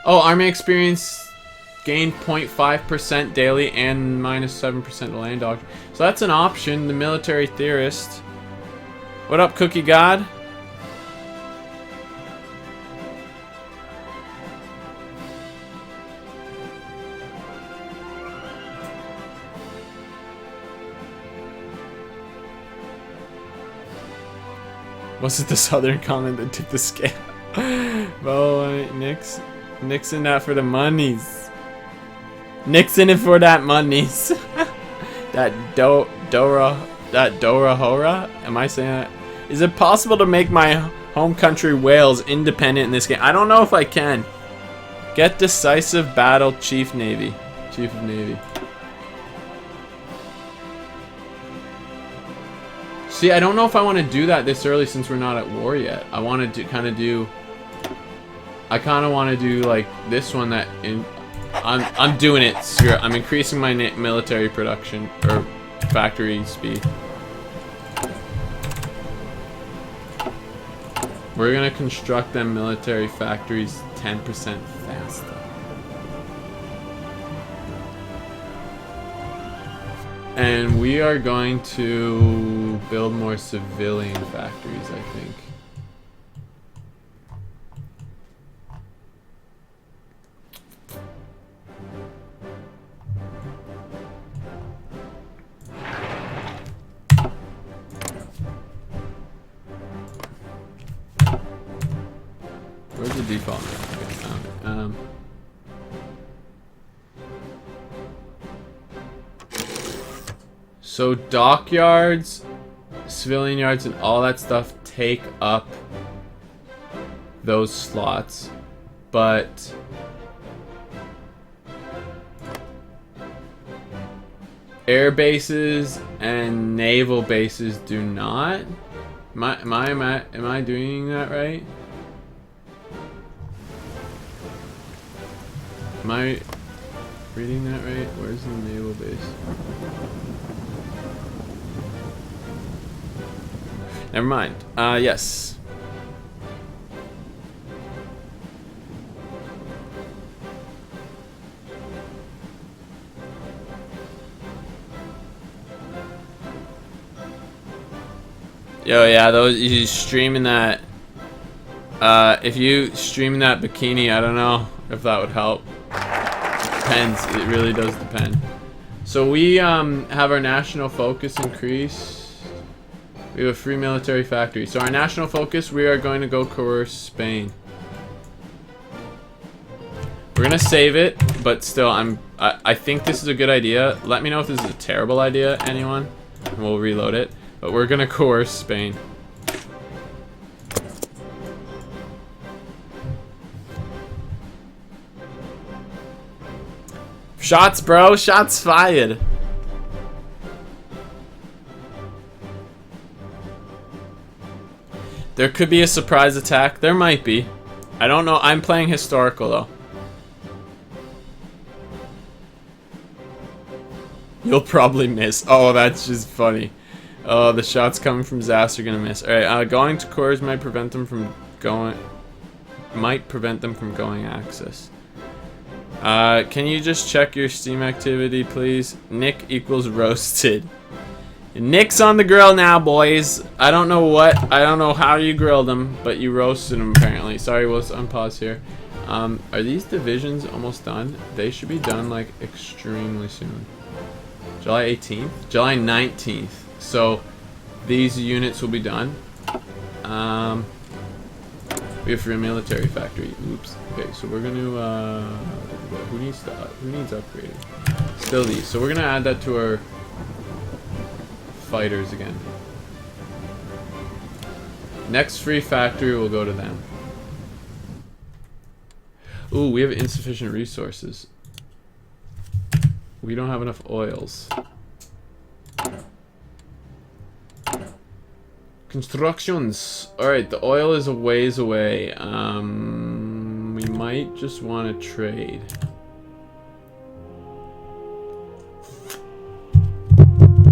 Oh, army experience gained 0.5% daily and minus 7% land dog. So that's an option. The military theorist. What up, Cookie God? Was it the southern comment that took the scale? Oh, Nixon that for the monies. Nixon it for that monies. that Dora Hora? Am I saying that? Is it possible to make my home country Wales independent in this game? I don't know if I can. Get decisive battle Chief of Navy. See, I don't know if I want to do that this early since we're not at war yet. I wanted to kind of do... I kind of want to do like this one that... I'm doing it. Screw it. I'm increasing my military production or factory speed. We're going to construct them military factories 10% faster. And we are going to build more civilian factories, I think. Where's the default map? Okay, found it. So dockyards, civilian yards, and all that stuff take up those slots, but air bases and naval bases do not. Am I doing that right? Am I reading that right? Where's the naval base? Never mind. Yes. Yo, yeah, those you streaming that. If you streaming that bikini, I don't know if that would help. Depends. It really does depend. So we have our national focus increase. We have a free military factory. So our national focus, we are going to go coerce Spain. We're gonna save it, but still, I think this is a good idea. Let me know if this is a terrible idea, anyone, and we'll reload it. But we're gonna coerce Spain. Shots, bro. Shots fired. There could be a surprise attack. There might be. I don't know. I'm playing historical, though. You'll probably miss. Oh, that's just funny. Oh, the shots coming from Zas are gonna miss. Alright, going to cores might prevent them from going... access. Can you just check your Steam activity, please? Nick equals roasted. Nick's on the grill now, boys. I don't know how you grilled him, but you roasted him apparently. Sorry, we'll unpause here. Are these divisions almost done? They should be done like extremely soon. July 18th? July 19th. So these units will be done. We have free military factory. Oops. Okay, so we're gonna who needs upgrading? Still these. So we're gonna add that to our fighters again. Next free factory will go to them. Ooh, we have insufficient resources. We don't have enough oils. Constructions. Alright, the oil is a ways away. We might just want to trade.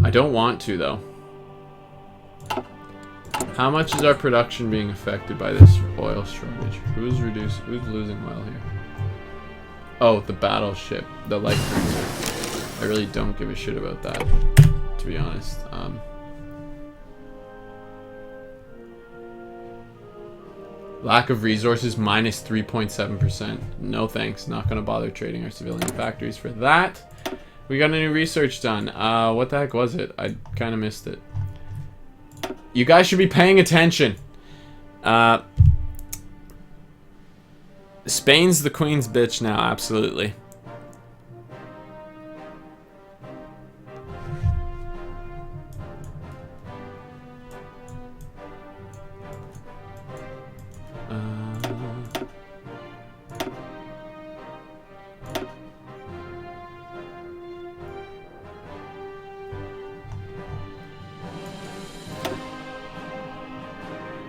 I don't want to, though. How much is our production being affected by this oil shortage? Who's losing oil here? Oh, the battleship, the light cruiser. I really don't give a shit about that, to be honest. Lack of resources, minus 3.7%. No thanks. Not gonna bother trading our civilian factories for that. We got a new research done. What the heck was it? I kind of missed it. You guys should be paying attention. Spain's the queen's bitch now, absolutely.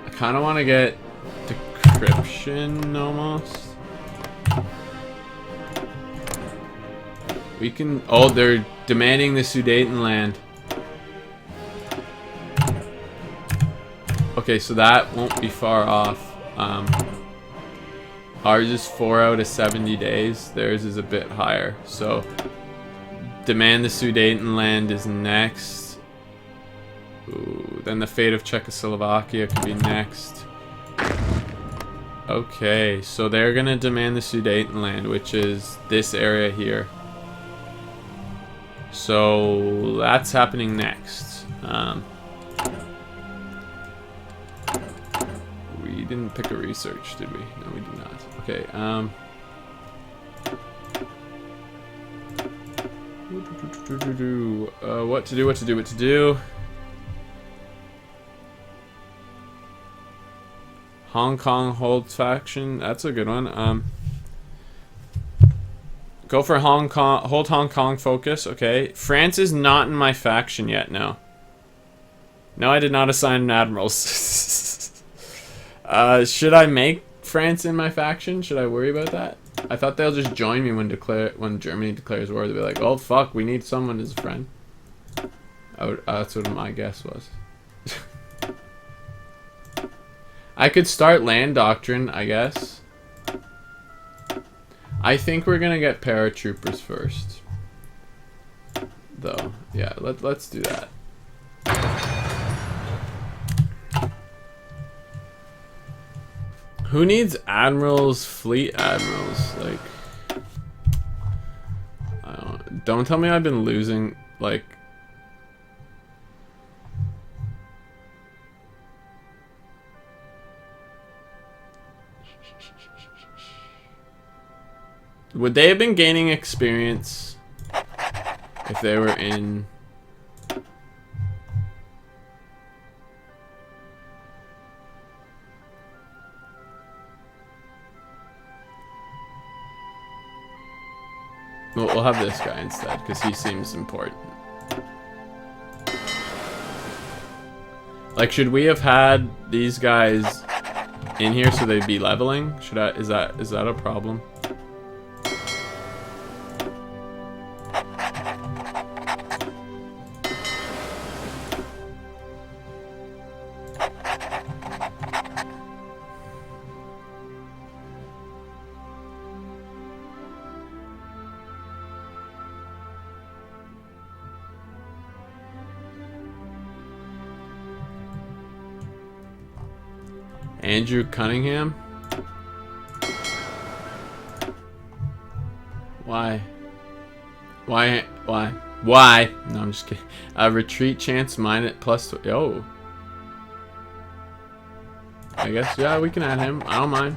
I kind of want to get decryption almost. We can. Oh, they're demanding the Sudeten land. Okay, so that won't be far off. Ours is 4 out of 70 days. Theirs is a bit higher. So, demand the Sudeten land is next. Ooh, then the fate of Czechoslovakia could be next. Okay, so they're gonna demand the Sudeten land, which is this area here. So that's happening next. We didn't pick a research, did we? No, we did not. Okay. What to do? Hong Kong holds faction. That's a good one. Go for Hong Kong. Hold Hong Kong focus. Okay. France is not in my faction yet. No. No, I did not assign an admirals. Should I make France in my faction? Should I worry about that? I thought they'll just join me when Germany declares war. They'll be like, oh fuck, we need someone as a friend. That's what my guess was. I could start land doctrine, I guess. I think we're gonna get paratroopers first, though. Yeah, let's do that. Who needs admirals, fleet admirals? Like, don't tell me I've been losing, like. Would they have been gaining experience if they were in... Well, we'll have this guy instead, because he seems important. Like, should we have had these guys in here so they'd be leveling? Is that a problem? Andrew Cunningham? Why? Why? No, I'm just kidding. Retreat chance minus plus. Oh. I guess, yeah, we can add him. I don't mind.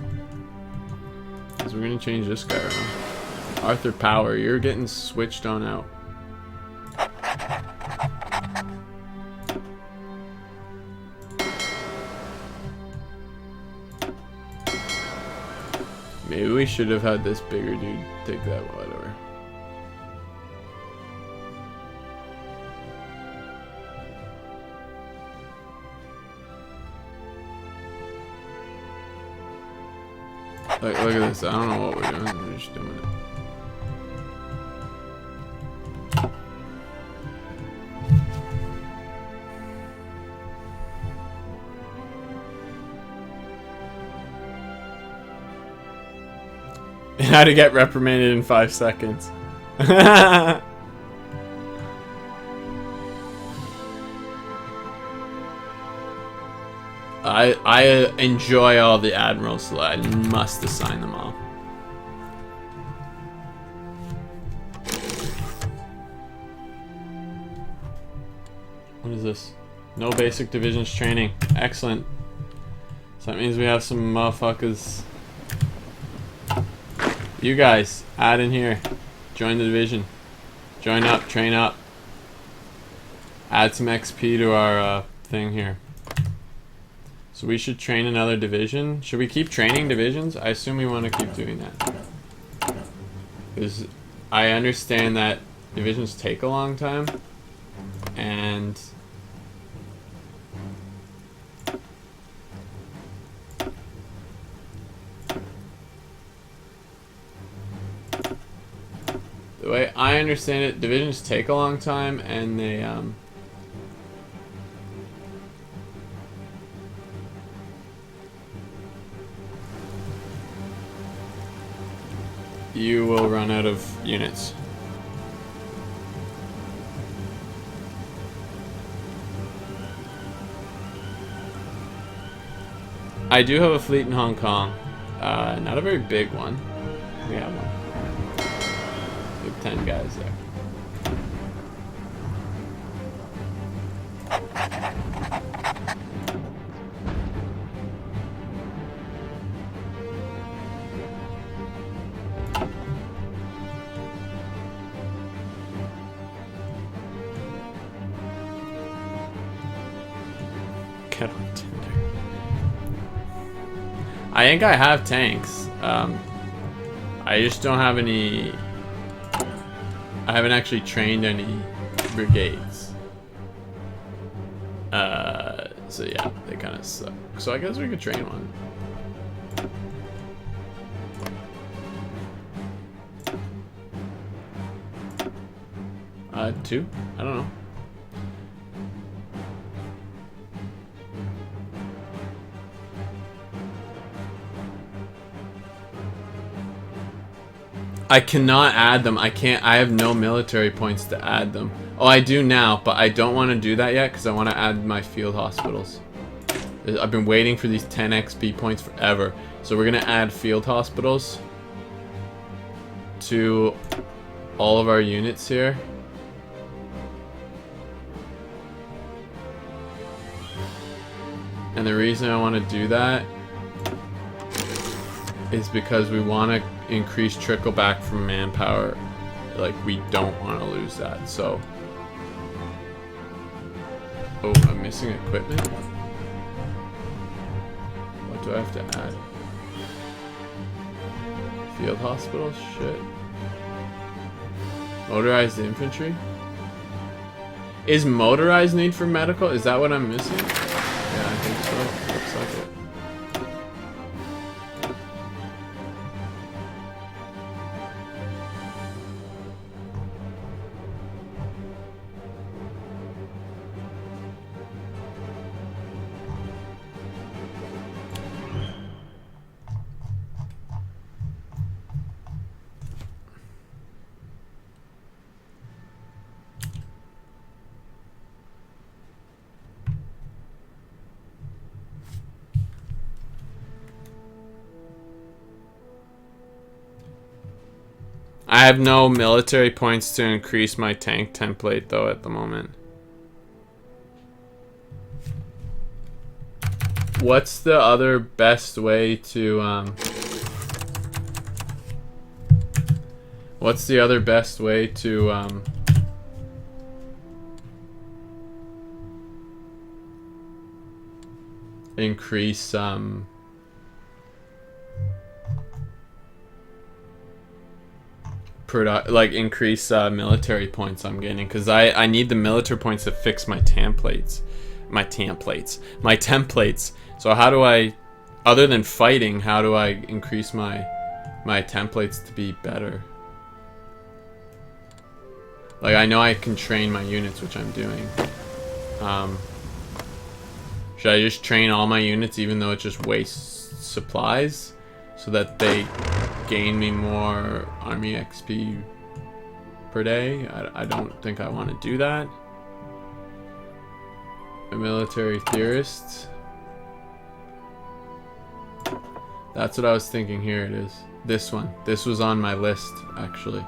Because we're going to change this guy right now. Arthur Power, you're getting switched on out. Maybe we should have had this bigger dude take that, whatever. Like, look at this. I don't know what we're doing. We're just doing it. how to get reprimanded in 5 seconds. I enjoy all the admirals, so I must assign them all. What is this? No basic divisions training. Excellent. So that means we have some motherfuckers. You guys, add in here. Join the division. Join up, train up. Add some XP to our thing here. So we should train another division. Should we keep training divisions? I assume we want to keep doing that. Because I understand that divisions take a long time. And the way I understand it, divisions take a long time, and they you will run out of units. I do have a fleet in Hong Kong. Not a very big one. We have one. We have 10 guys there. Get on Tinder. I think I have tanks. I just don't have any. I haven't actually trained any brigades. So yeah, they kind of suck. So I guess we could train one. Two? I don't know. I cannot add them. I can't. I have no military points to add them. Oh, I do now, but I don't want to do that yet because I want to add my field hospitals. I've been waiting for these 10 XP points forever. So we're going to add field hospitals to all of our units here. And the reason I want to do that is because we want to increase trickle back from manpower. Like, we don't want to lose that. So, oh, I'm missing equipment. What do I have to add? Field hospitals? Shit. Motorized infantry? Is motorized need for medical? Is that what I'm missing? Yeah, I think so. Looks like it. I have no military points to increase my tank template though at the moment. What's the other best way to what's the other best way to increase increase military points I'm getting, because I need the military points to fix my templates. So how do I, other than fighting, how do I increase my templates to be better? Like, I know I can train my units, which I'm doing. Should I just train all my units even though it just wastes supplies so that they gain me more army XP per day. I don't think I want to do that. A military theorist. That's what I was thinking. Here it is. This one. This was on my list, actually.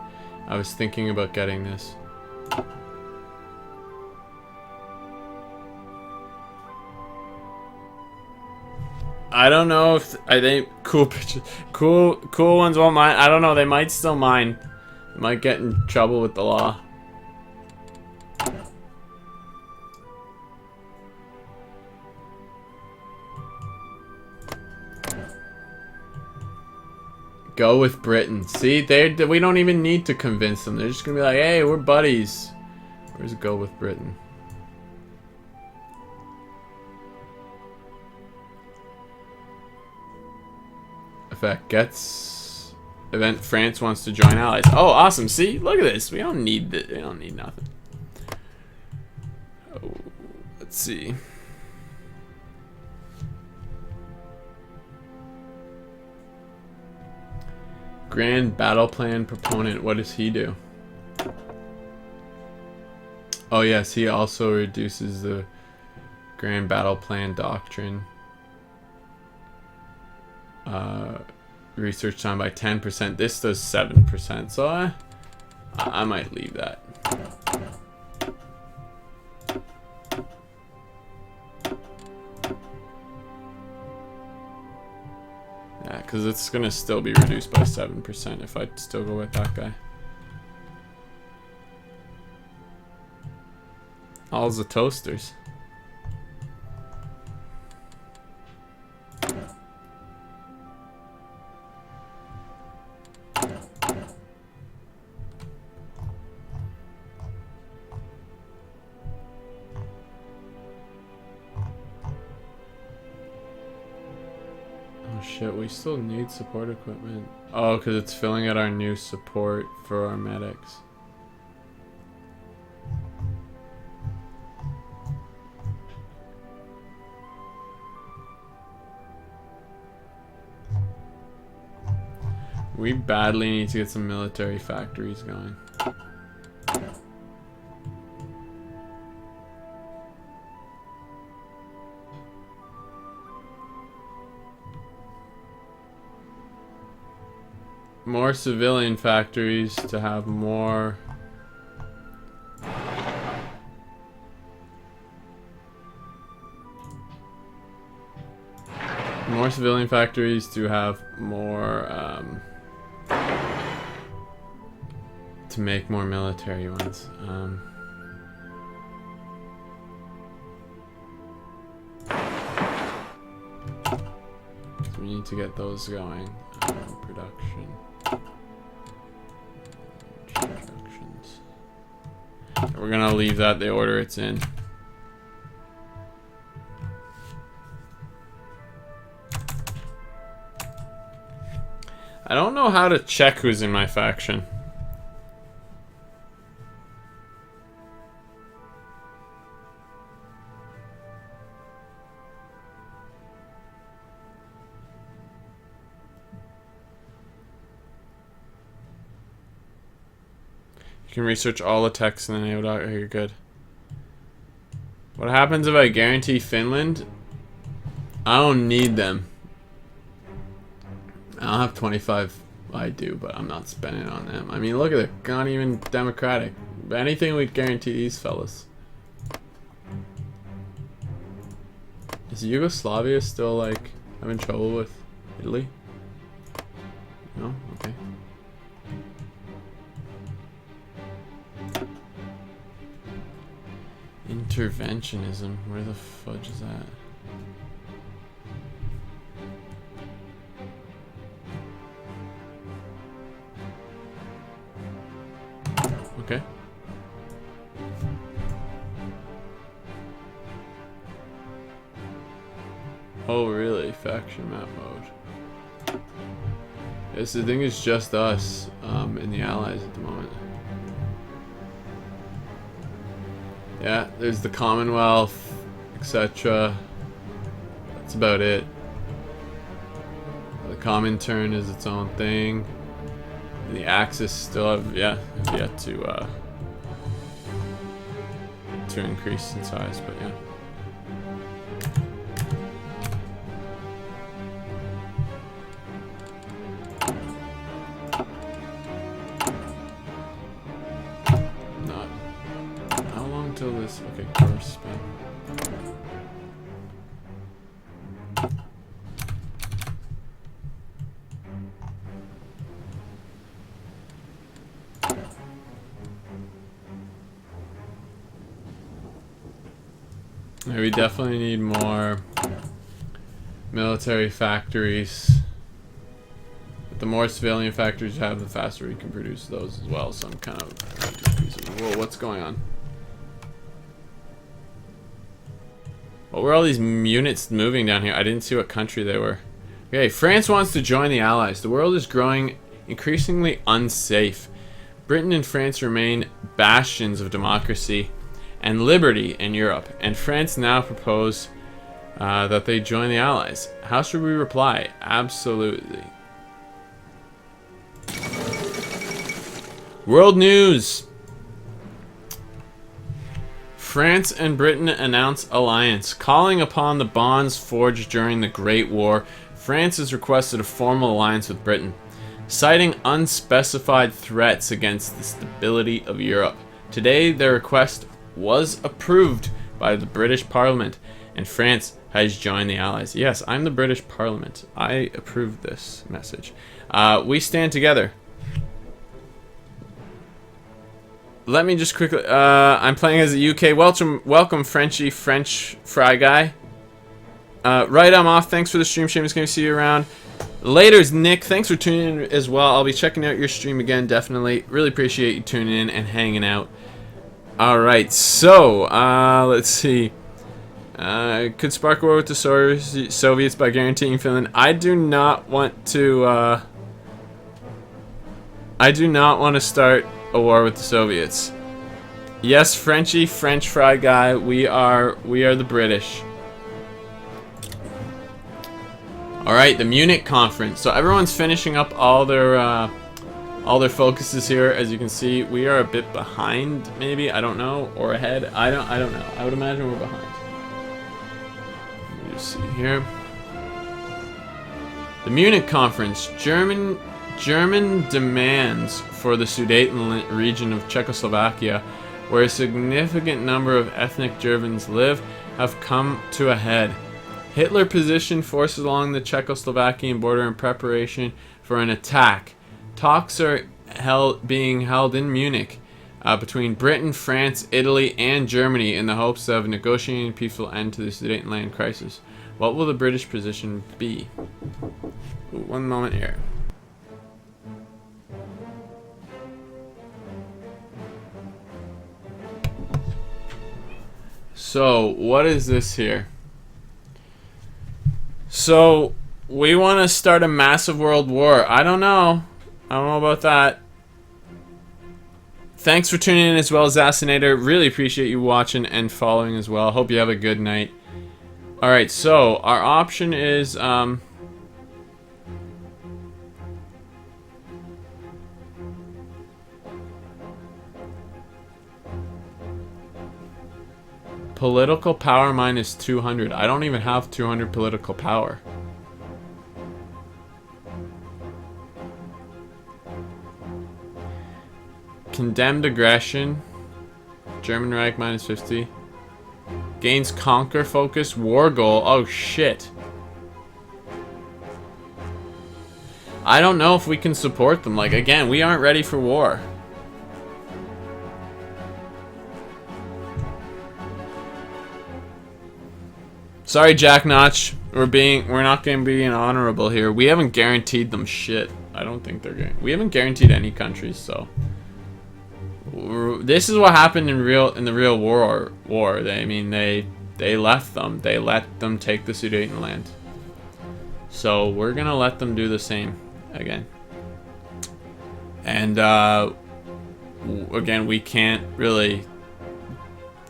I was thinking about getting this. I don't know if I think cool pictures, cool ones won't mind. I don't know. They might still mind. They might get in trouble with the law. Go with Britain. See, we don't even need to convince them. They're just gonna be like, "Hey, we're buddies." Where's go with Britain? Effect gets event. France wants to join allies. Oh, awesome! See, look at this. We don't need that. We don't need nothing. Oh, let's see. Grand battle plan proponent. What does he do? Oh yes, he also reduces the grand battle plan doctrine. Research time by 10%. This does 7%, so I might leave that. Yeah, because it's gonna still be reduced by 7% if I still go with that guy. All the toasters. Shit, we still need support equipment. Oh, because it's filling out our new support for our medics. We badly need to get some military factories going. More civilian factories to have more civilian factories to have more to make more military ones. So we need to get those going. Production. Instructions. We're gonna leave that the order it's in. I don't know how to check who's in my faction. You can research all the texts in the name doc. Oh, you're good. What happens if I guarantee Finland? I don't need them. I don't have 25. I do, but I'm not spending on them. I mean, look at it. Not even democratic. Anything would guarantee these fellas. Is Yugoslavia still, like, having trouble with Italy? No? Okay. Interventionism. Where the fudge is that? Okay. Oh, really? Faction map mode. Yes, the thing is just us and the allies at the moment. Yeah, there's the Commonwealth, etc. That's about it. The Comintern is its own thing. And the Axis still have yet to increase in size, but yeah. Not. How long till this? Okay, course spin. Yeah, we definitely need more military factories. But the more civilian factories you have, the faster we can produce those as well. So I'm kind of whoa, what's going on? What were all these units moving down here? I didn't see what country they were. Okay, France wants to join the Allies. The world is growing increasingly unsafe. Britain and France remain bastions of democracy and liberty in Europe, and France now propose that they join the Allies. How should we reply? Absolutely. World news. France and Britain announce alliance. Calling upon the bonds forged during the Great War, France has requested a formal alliance with Britain, citing unspecified threats against the stability of Europe. Today, their request was approved by the British Parliament, and France has joined the Allies. Yes, I'm the British Parliament. I approve this message. We stand together. Let me just quickly... I'm playing as a UK. Welcome, Frenchie, French Fry Guy. Right, I'm off. Thanks for the stream, Seamus. Going to see you around. Later's Nick. Thanks for tuning in as well. I'll be checking out your stream again, definitely. Really appreciate you tuning in and hanging out. Alright, so, let's see. Could spark a war with the Soviets by guaranteeing Finland. I do not want to start a war with the Soviets. Yes, Frenchie, French Fry Guy, we are the British. Alright, the Munich conference. So everyone's finishing up all their focuses here. As you can see, we are a bit behind, maybe, I don't know, or ahead. I don't know. I would imagine we're behind. Let me just see here. The Munich conference. German demands for the Sudeten region of Czechoslovakia, where a significant number of ethnic Germans live, have come to a head. Hitler positioned forces along the Czechoslovakian border in preparation for an attack. Talks are being held in Munich between Britain, France, Italy, and Germany in the hopes of negotiating a peaceful end to the Sudetenland crisis. What will the British position be? Ooh, one moment here. So, what is this here? So, we want to start a massive world war. I don't know. I don't know about that. Thanks for tuning in as well, Assassinator. Really appreciate you watching and following as well. Hope you have a good night. Alright, so our option is political power minus 200. I don't even have 200 political power. Condemned aggression. German Reich minus 50. Gains conquer focus. War goal. Oh shit. I don't know if we can support them. Like, again, we aren't ready for war. Sorry, Jack Notch. We're not going to be honorable here. We haven't guaranteed them shit. I don't think they're going. We haven't guaranteed any countries, so. This is what happened in the real war. They left them. They let them take the Sudetenland. So we're gonna let them do the same again. And again, we can't really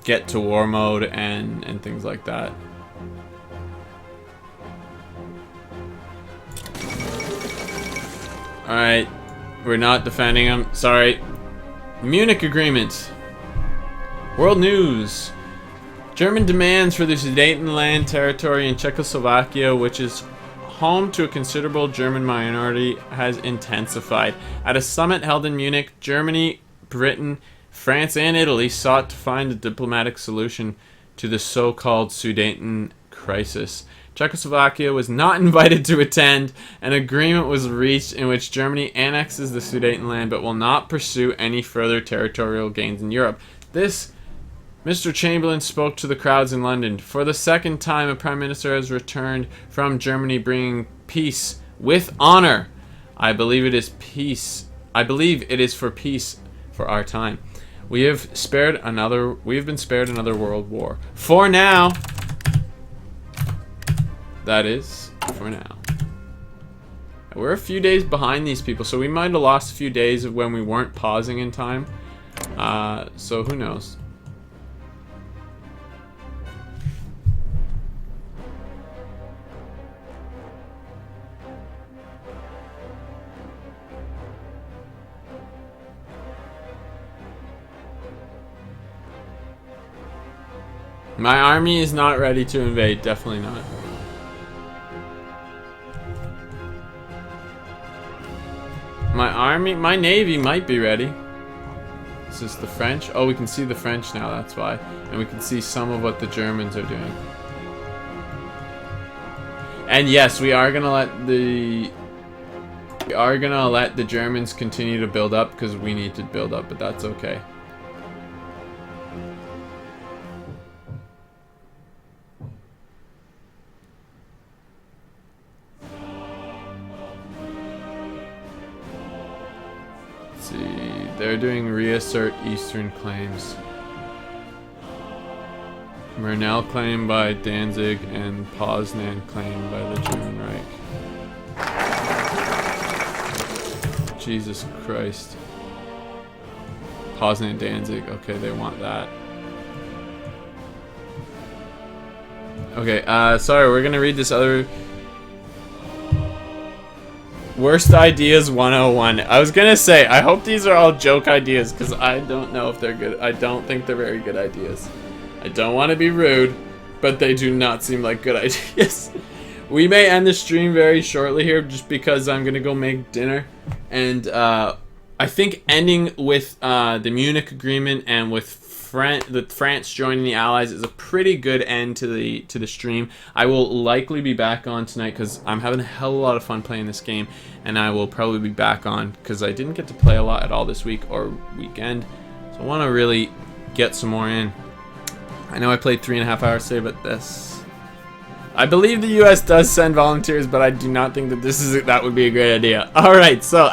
get to war mode and things like that. Alright. We're not defending them. Sorry. Munich Agreement. World news. German demands for the Sudetenland territory in Czechoslovakia, which is home to a considerable German minority, has intensified. At a summit held in Munich, Germany, Britain, France, and Italy sought to find a diplomatic solution to the so-called Sudeten crisis. Czechoslovakia was not invited to attend. An agreement was reached in which Germany annexes the Sudetenland but will not pursue any further territorial gains in Europe. This, Mr. Chamberlain spoke to the crowds in London. For the second time, a prime minister has returned from Germany bringing peace with honor. I believe it is for peace for our time. We have been spared another world war. For now. That is, for now. We're a few days behind these people, so we might have lost a few days of when we weren't pausing in time. So who knows? My army is not ready to invade, definitely not. My navy might be ready. This is the French. Oh, we can see the French now, that's why. And we can see some of what the Germans are doing. And yes, we are gonna let the Germans continue to build up because we need to build up, but that's okay. They're doing reassert eastern claims. Murnau claimed by Danzig and Poznan claimed by the German Reich. Jesus Christ. Poznan, Danzig. Okay, they want that. Okay, sorry, we're gonna read this other... Worst ideas 101. I was gonna say, I hope these are all joke ideas, because I don't know if they're good. I don't think they're very good ideas. I don't want to be rude, but they do not seem like good ideas. We may end the stream very shortly here, just because I'm gonna go make dinner. And I think ending with the Munich Agreement and with France joining the Allies is a pretty good end to the stream. I will likely be back on tonight because I'm having a hell of a lot of fun playing this game, and I will probably be back on because I didn't get to play a lot at all this week or weekend, so I want to really get some more in. I know I played 3.5 hours today, but this, I believe the US does send volunteers, but I do not think that that would be a great idea. All right, so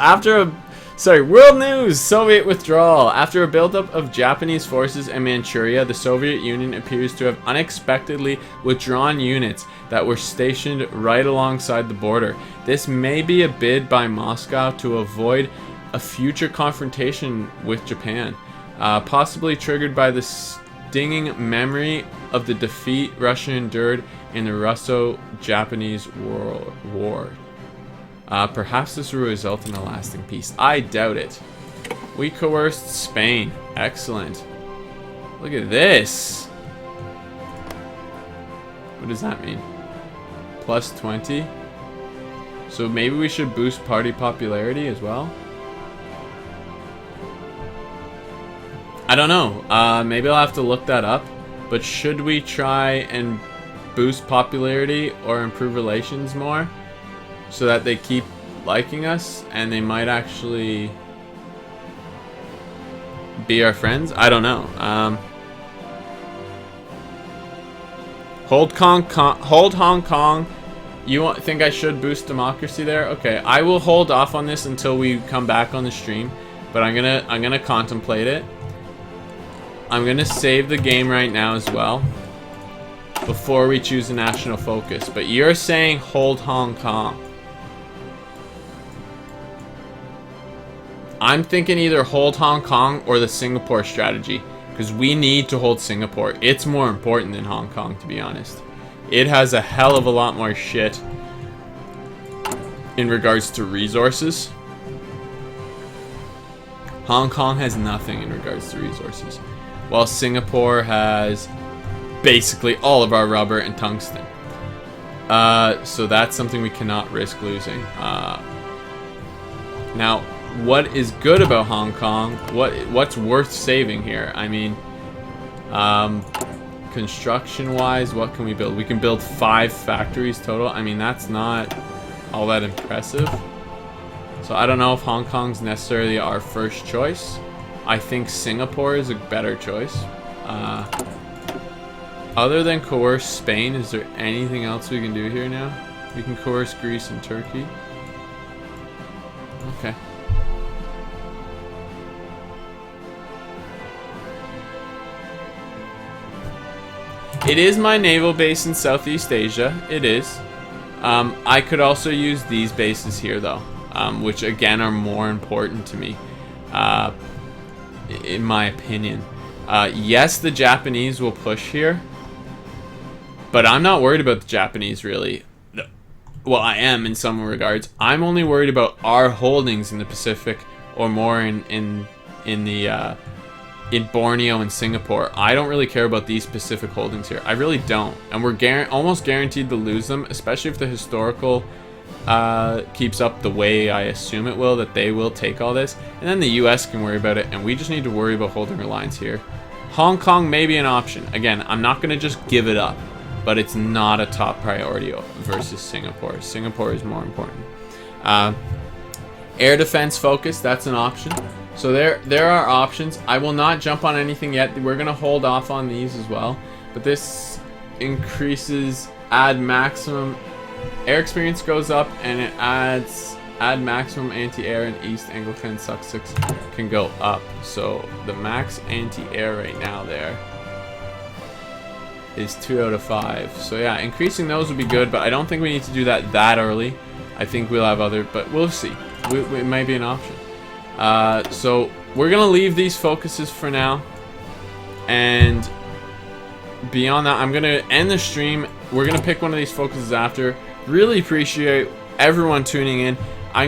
world news, Soviet withdrawal. After a buildup of Japanese forces in Manchuria, the Soviet Union appears to have unexpectedly withdrawn units that were stationed right alongside the border. This may be a bid by Moscow to avoid a future confrontation with Japan, possibly triggered by the stinging memory of the defeat Russia endured in the Russo-Japanese War. Perhaps this will result in a lasting peace. I doubt it. We coerced Spain. Excellent. Look at this. What does that mean? Plus 20? So maybe we should boost party popularity as well? I don't know. Maybe I'll have to look that up. But should we try and boost popularity or improve relations more? So that they keep liking us and they might actually be our friends? I don't know. Hold Hong Kong. You think I should boost democracy there? Okay, I will hold off on this until we come back on the stream, but I'm gonna contemplate it. I'm gonna save the game right now as well before we choose a national focus. But you're saying hold Hong Kong. I'm thinking either hold Hong Kong or the Singapore strategy, because we need to hold Singapore. It's more important than Hong Kong, to be honest. It has a hell of a lot more shit in regards to resources. Hong Kong has nothing in regards to resources, while Singapore has basically all of our rubber and tungsten. So that's something we cannot risk losing. Now, what is good about Hong Kong? What's worth saving here? I mean, construction-wise, what can we build? We can build 5 factories total. I mean, that's not all that impressive. So I don't know if Hong Kong's necessarily our first choice. I think Singapore is a better choice. Other than coerce Spain, is there anything else we can do here now? We can coerce Greece and Turkey. Okay. It is my naval base in Southeast Asia. It is. I could also use these bases here, though, which again are more important to me, in my opinion. Yes, the Japanese will push here, but I'm not worried about the Japanese, really. Well, I am in some regards. I'm only worried about our holdings in the Pacific, or more in Borneo and Singapore. I don't really care about these specific holdings here. I really don't. And we're almost guaranteed to lose them, especially if the historical keeps up the way I assume it will, that they will take all this. And then the US can worry about it, and we just need to worry about holding our lines here. Hong Kong may be an option. Again, I'm not going to just give it up, but it's not a top priority versus Singapore. Singapore is more important. Air defense focus, that's an option. So there are options. I will not jump on anything yet. We're going to hold off on these as well. But this increases add maximum air experience goes up, and it add maximum anti-air in East Anglican Sussex can go up. So the max anti-air right now there is 2 out of 5. So yeah, increasing those would be good, but I don't think we need to do that early. I think we'll have other, but we'll see. It might be an option. So we're gonna leave these focuses for now, and beyond that, I'm gonna end the stream. We're gonna pick one of these focuses after. Really appreciate everyone tuning in. I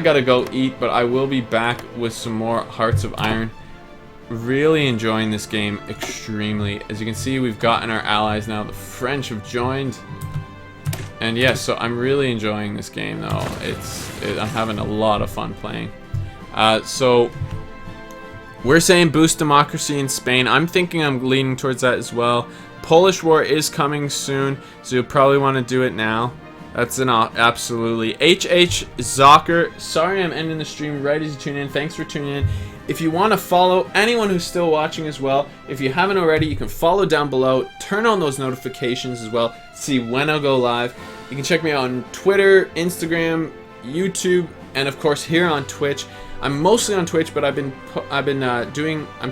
gotta go eat, but I will be back with some more Hearts of Iron. Really enjoying this game extremely. As you can see, we've gotten our allies now. The French have joined. And yes, so I'm really enjoying this game though. I'm having a lot of fun playing. So we're saying boost democracy in Spain. I'm thinking I'm leaning towards that as well. Polish War is coming soon, so you'll probably want to do it now. That's an absolutely. HH Zocker, sorry I'm ending the stream right as you tune in. Thanks for tuning in. If you want to follow anyone who's still watching as well, if you haven't already, you can follow down below. Turn on those notifications as well. See when I'll go live. You can check me out on Twitter, Instagram, YouTube, and of course here on Twitch. I'm mostly on Twitch, but I'm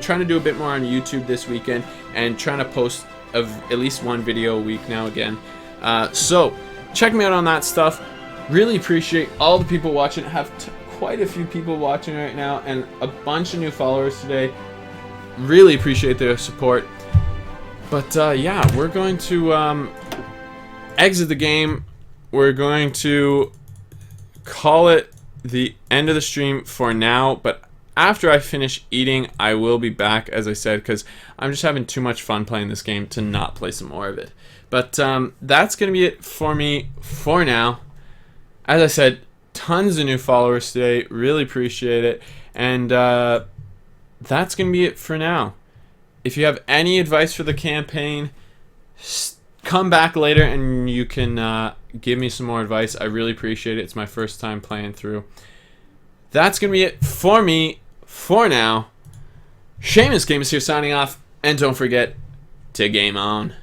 trying to do a bit more on YouTube this weekend and trying to post at least one video a week now again. So check me out on that stuff. Really appreciate all the people watching. I have quite a few people watching right now and a bunch of new followers today. Really appreciate their support. But yeah, we're going to exit the game. We're going to call it the end of the stream for now, but after I finish eating, I will be back, as I said, because I'm just having too much fun playing this game to not play some more of it. But that's going to be it for me for now. As I said, tons of new followers today. Really appreciate it. And that's going to be it for now. If you have any advice for the campaign, come back later and you can give me some more advice. I really appreciate it. It's my first time playing through. That's going to be it for me for now. Seamus Games here signing off. And don't forget to game on.